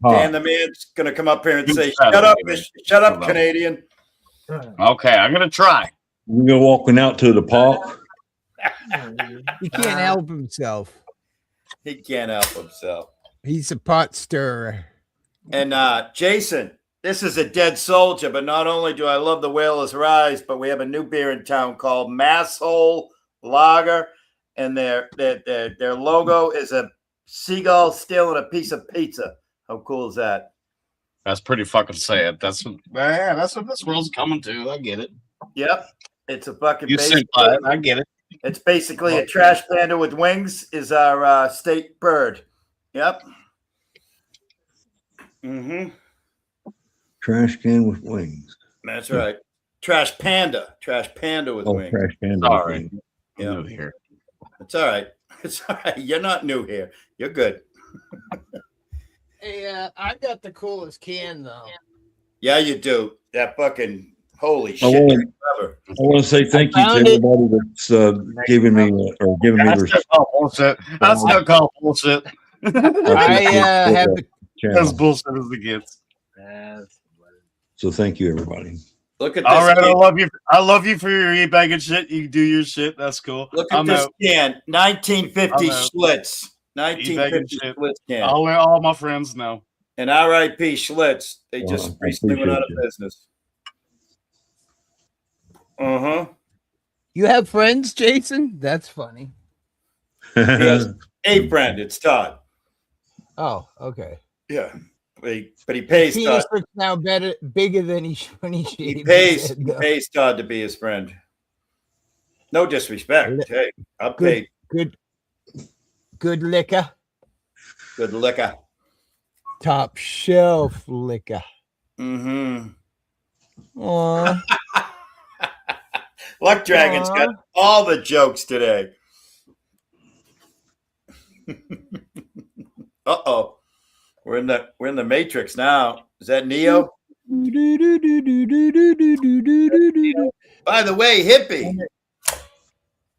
Dan the man's gonna come up here and say, shut up, Canadian. Okay, I'm gonna try. You go walking out to the park. He can't help himself. He can't help himself. He's a pot stirrer. And Jason, this is a dead soldier, but not only do I love the Whalers Rise, but we have a new beer in town called Masshole Lager, and their logo is a seagull stealing a piece of pizza. How cool is that? That's pretty fucking sad. That's what this world's coming to. I get it. Yep. It's a fucking You sit by it. I get it. It's basically a trash panda with wings is our state bird. Yep. Mm-hmm. Trash can with wings. That's right. Trash panda. Trash panda with wings. Trash panda. Sorry. Yeah. New here. It's all right. It's all right. You're not new here. You're good. Hey, I got the coolest can though. Yeah, you do. That fucking holy I shit. want to say thank you to everybody that's giving me That's their called bullshit. That's not called bullshit. I have the As bullshit as it gets. So thank you, everybody. Look at this. All right, I love you. I love you for your e-bag and shit. You do your shit. That's cool. Look at this can. 1950 Schlitz. E-bag and 1950 shit. Schlitz can. I'll let all my friends know. And R.I.P. Schlitz. They Wow, just I recently went out of appreciate you. business. Uh-huh. You have friends, Jason? That's funny. Yes. A friend. It's Todd. Oh, okay. Yeah. But he pays Todd. Penis looks now bigger than when he shaved. He his head, though. pays Todd to be his friend. No disrespect. Hey, I'll pay. Good liquor. Good liquor. Top shelf liquor. Mm-hmm. Aw. Luck Dragon's got all the jokes today. Uh-oh. We're in the Matrix now. Is that Neo? By the way, hippie.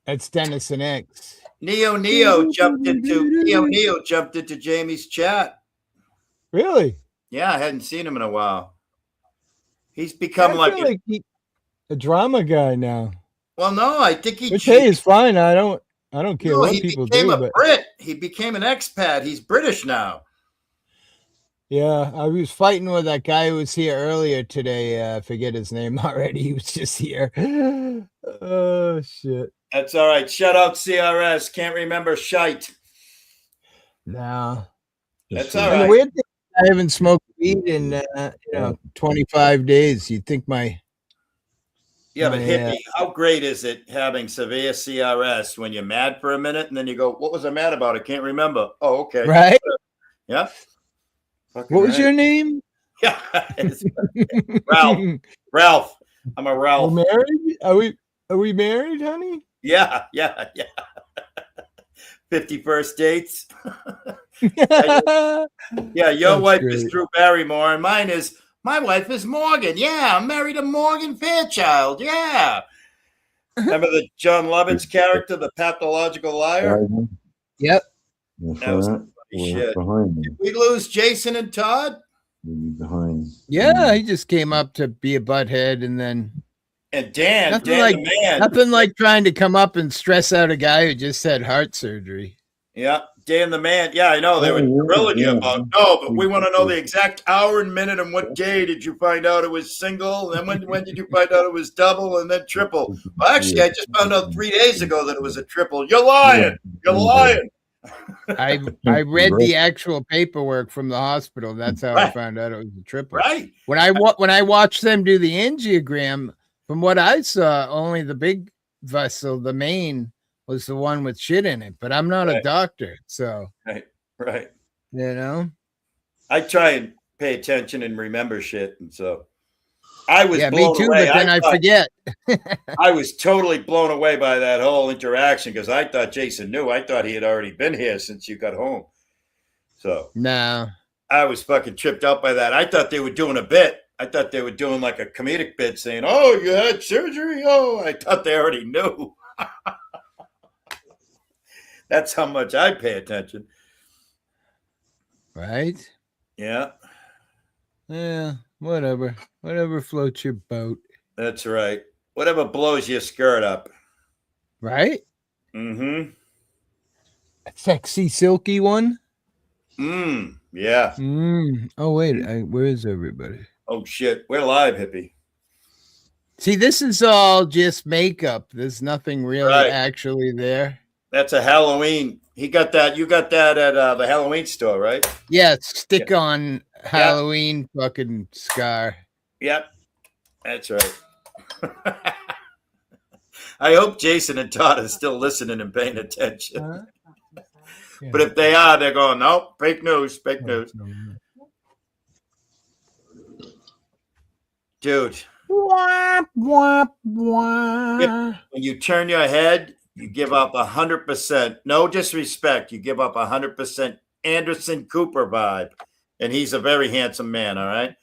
That's Dennison X. Neo jumped into Jamie's chat. Really? Yeah, I hadn't seen him in a while. He's become a drama guy now. well, no, I think he Which is fine. I don't care no, what he people became do. a But Brit. He became an expat. He's British now. yeah, I was fighting with that guy who was here earlier today. I forget his name already. He was just here. Oh shit. That's all right. Shout out CRS. Can't remember shite. No. That's Just all And the right. weird thing, I haven't smoked weed in 25 days. You'd think my Yeah, but Oh, hippie, yeah. how great is it having severe CRS when you're mad for a minute and then you go, what was I mad about? I can't remember. Oh, okay. right? Yeah. Fucking What was right. your name? Yeah. Ralph. Ralph. I'm a We're Ralph. married? Are we married, honey? Yeah. 51st dates. Yeah, your That's wife great. is Drew Barrymore, and mine is my wife is Morgan. Yeah, I'm married to Morgan Fairchild. Yeah. Remember the John Lovitz character, the pathological liar? Yep. That was funny shit. Behind me. Did we lose Jason and Todd? Behind. Yeah, he just came up to be a butthead, and then And Dan, Nothing Dan like- the man. nothing like trying to come up and stress out a guy who just had heart surgery. Yeah, Dan the Man. Yeah, I know. They were drilling you about. No, but we want to know the exact hour and minute and what day did you find out it was single? And then when did you find out it was double and then triple? Well, actually, I just found out 3 days ago that it was a triple. You're lying. You're lying. I read the actual paperwork from the hospital. That's how I found out it was a triple. Right. When I watched them do the angiogram, from what I saw, only the big vessel, the main, was the one with shit in it. But I'm not a doctor, so right. You know, I try and pay attention and remember shit, and so I was blown me too. away. But then I forget. I was totally blown away by that whole interaction because I thought Jason knew. I thought he had already been here since you got home. So no, I was fucking tripped out by that. I thought they were doing a bit. I thought they were doing like a comedic bit saying, "Oh, you had surgery." Oh, I thought they already knew. That's how much I pay attention. Right? Yeah. Yeah, whatever. Whatever floats your boat. That's right. Whatever blows your skirt up. Right? Mm-hmm. A sexy, silky one? Yeah. Oh, wait. Where is everybody? Oh, shit. We're live, hippie. See, this is all just makeup. There's nothing really actually there. That's a Halloween. He got that. You got that at the Halloween store, right? Yeah, stick-on Halloween fucking scar. Yep. That's right. I hope Jason and Todd are still listening and paying attention. But if they are, they're going, nope, fake news, fake news. Dude. Wah, wah, wah. When you turn your head, you give up 100%. No disrespect. You give up 100% Anderson Cooper vibe. And he's a very handsome man, all right?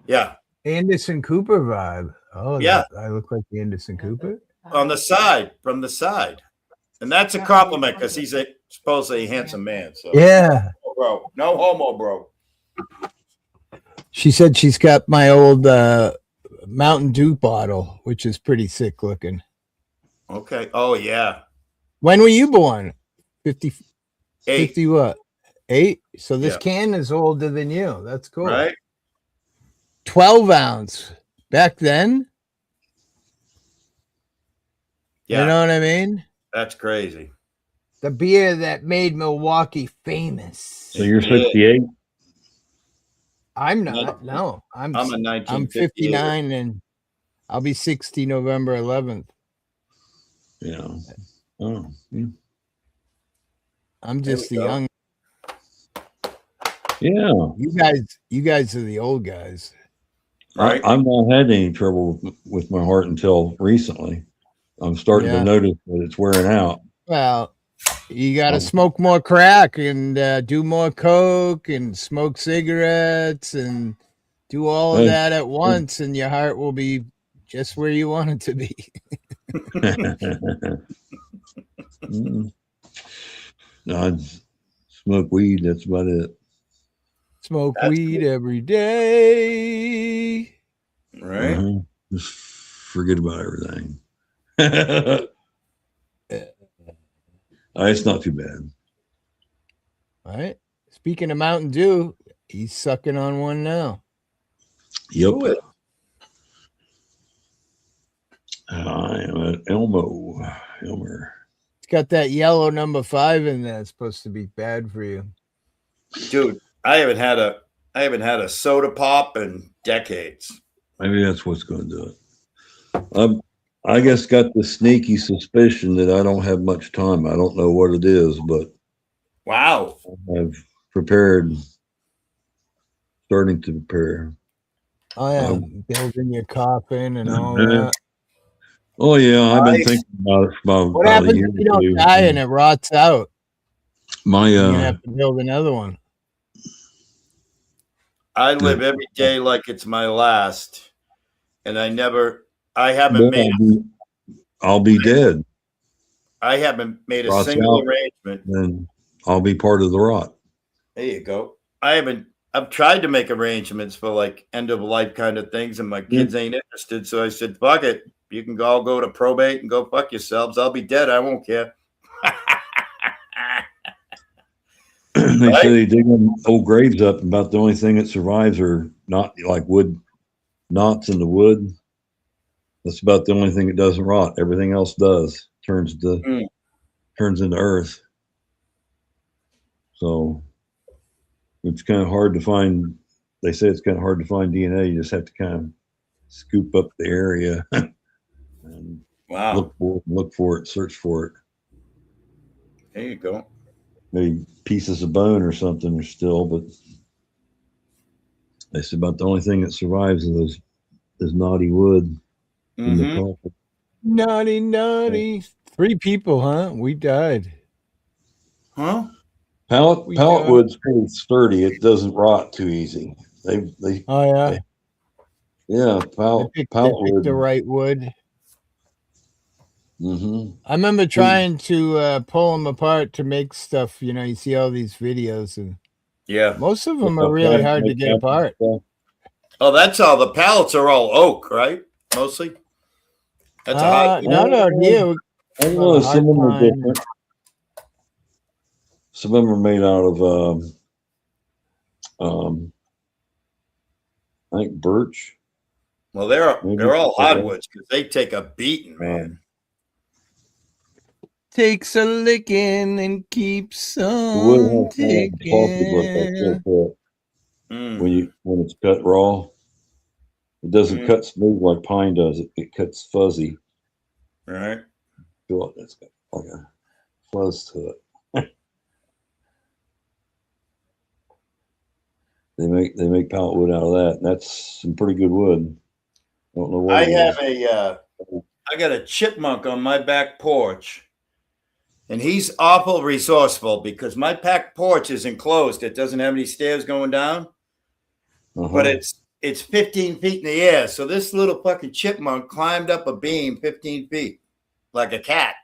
Yeah. Anderson Cooper vibe. Oh, yeah. I look like Anderson Cooper? On the side, from the side. And that's a compliment because he's supposedly a handsome man. So yeah. No, bro. No homo, bro. She said she's got my old Mountain Dew bottle, which is pretty sick looking. Okay. Oh, yeah. When were you born? 50 8. 50 what? 8? So this can is older than you. That's cool. Right? 12 ounce. Back then? Yeah. You know what I mean? That's crazy. The beer that made Milwaukee famous. So you're 68? I'm not. No. I'm a 1958. I'm 59 and I'll be 60 November 11th. Yeah. Oh. Yeah. I'm just a young. Yeah. You guys are the old guys. Right. I've not had any trouble with my heart until recently. I'm starting to notice that it's wearing out. Well, you got to smoke more crack and do more coke and smoke cigarettes and do all of that at once, and your heart will be just where you want it to be. No, I smoke weed. That's about it. Smoke weed every day. Right. Just forget about everything. It's not too bad. All right. Speaking of Mountain Dew, he's sucking on one now. Yep. I am at Elmer. It's got that yellow number 5 in there. It's supposed to be bad for you. Dude, I haven't had a soda pop in decades. Maybe that's what's going to do it. I guess got the sneaky suspicion that I don't have much time. I don't know what it is, but wow, I've prepared, starting to prepare. Oh yeah, building your coffin and all that. Oh yeah, I've been thinking about it for about what happens if you don't die and it rots out? My you're gonna have to build another one. I live every day like it's my last, and I haven't made. I'll be dead. I haven't made a single arrangement. Then I'll be part of the rot. There you go. I've tried to make arrangements for like end of life kind of things, and my kids ain't interested. So I said, "Fuck it. You can all go to probate and go fuck yourselves. I'll be dead. I won't care." They say they dig them old graves up. About the only thing that survives are not like wood knots in the wood. That's about the only thing that doesn't rot. Everything else does turns into earth. So it's kind of hard to find. They say it's kind of hard to find DNA. You just have to kind of scoop up the area and Wow. look for it, search for it. There you go. Maybe pieces of bone or something are still, but they say about the only thing that survives is knotty wood in the coffin. Naughty. 3 people, huh? We died. Huh? Pallet died. wood's pretty sturdy. It doesn't rot too easy. They Oh yeah. Yeah, pallet They picked wood. the right wood. Mm-hmm. I remember trying to pull them apart to make stuff. You know, you see all these videos, and Yeah. most of them are really hard to get apart. Oh, that's all. The pallets are all oak, right? Mostly. That's a high. Not out here. I don't know. Some of them are different. Some of them are made out of, I think birch. Well, they're all hardwoods because they take a beating, man. Takes a licking and keeps on taking. When it's cut raw, it doesn't cut smooth like pine does. It cuts fuzzy. Right. Feel it's got like a fuzz to it. They make pallet wood out of that. And that's some pretty good wood. I don't know what I got a chipmunk on my back porch, and he's awful resourceful because my back porch is enclosed. It doesn't have any stairs going down, but it's 15 feet in the air. So this little fucking chipmunk climbed up a beam 15 feet like a cat.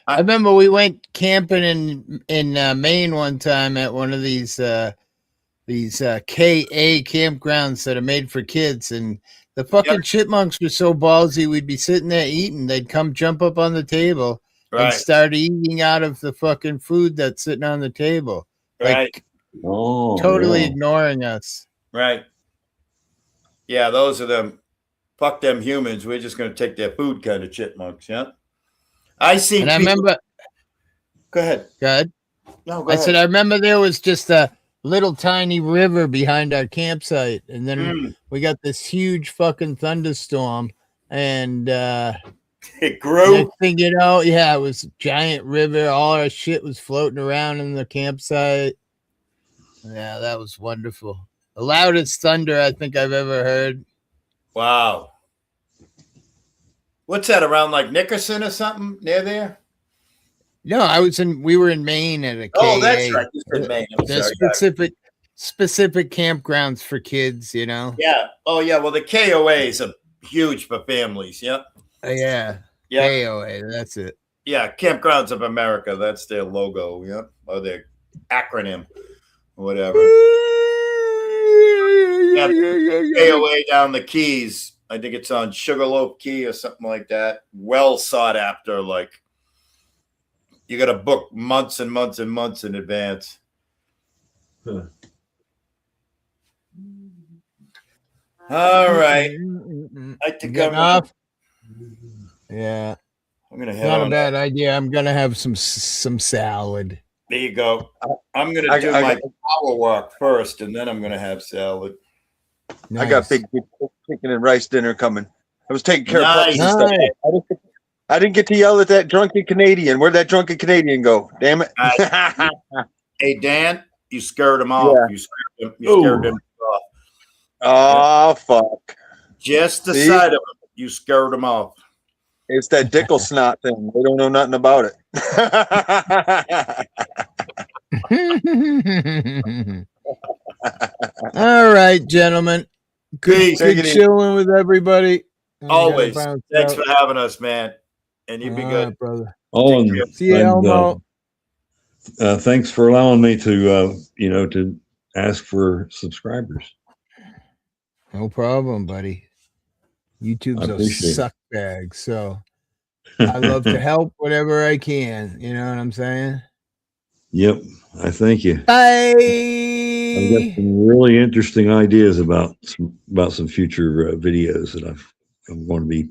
I remember we went camping in Maine one time at one of these KA campgrounds that are made for kids, and the fucking chipmunks were so ballsy. We'd be sitting there eating, they'd come jump up on the table and start eating out of the fucking food that's sitting on the table, like totally ignoring us. Right. Yeah, those are them. Fuck them humans. We're just going to take their food kind of chipmunks. Yeah. I see. And I remember. Go ahead. Go ahead. No, go ahead. I said I remember there was just a little tiny river behind our campsite, and then we got this huge fucking thunderstorm, and it grew. Next thing you know, it was a giant river. All our shit was floating around in the campsite. Yeah, that was wonderful. The loudest thunder I think I've ever heard. Wow. What's that, around like Nickerson or something near there? No, we were in Maine at a KA. Oh, that's right. You said Maine. There's specific campgrounds for kids, you know? Yeah. Oh, yeah. Well, the KOAs are huge for families. Yep. Yeah. Yeah. KOA, that's it. Yeah. Campgrounds of America. That's their logo. Yep. Or their acronym. Whatever. Yeah, KOA down the Keys. I think it's on Sugarloaf Key or something like that. Well sought after. Like, you got to book months and months and months in advance. Huh. All right. I think I'm off. Yeah. I'm gonna have not a bad idea. I'm gonna have some salad. There you go. I'm gonna do my power walk first, and then I'm gonna have salad. Nice. I got big chicken and rice dinner coming. I was taking care of puppies and stuff. I didn't get to yell at that drunken Canadian. Where'd that drunken Canadian go? Damn it! Hey Dan, you scared him off. Yeah. You scared him off. Oh fuck! Just the side of him. You scared him off. It's that dickle snot thing. They don't know nothing about it. All right, gentlemen. Good chilling with everybody. Always. Thanks for having us, man. And you be good, brother. Oh, see you, Elmo. Thanks for allowing me to, to ask for subscribers. No problem, buddy. YouTube's a suck bag, so I love to help whatever I can. You know what I'm saying? Yep. I thank you. Bye. I've got some really interesting ideas about some future videos that I'm going to be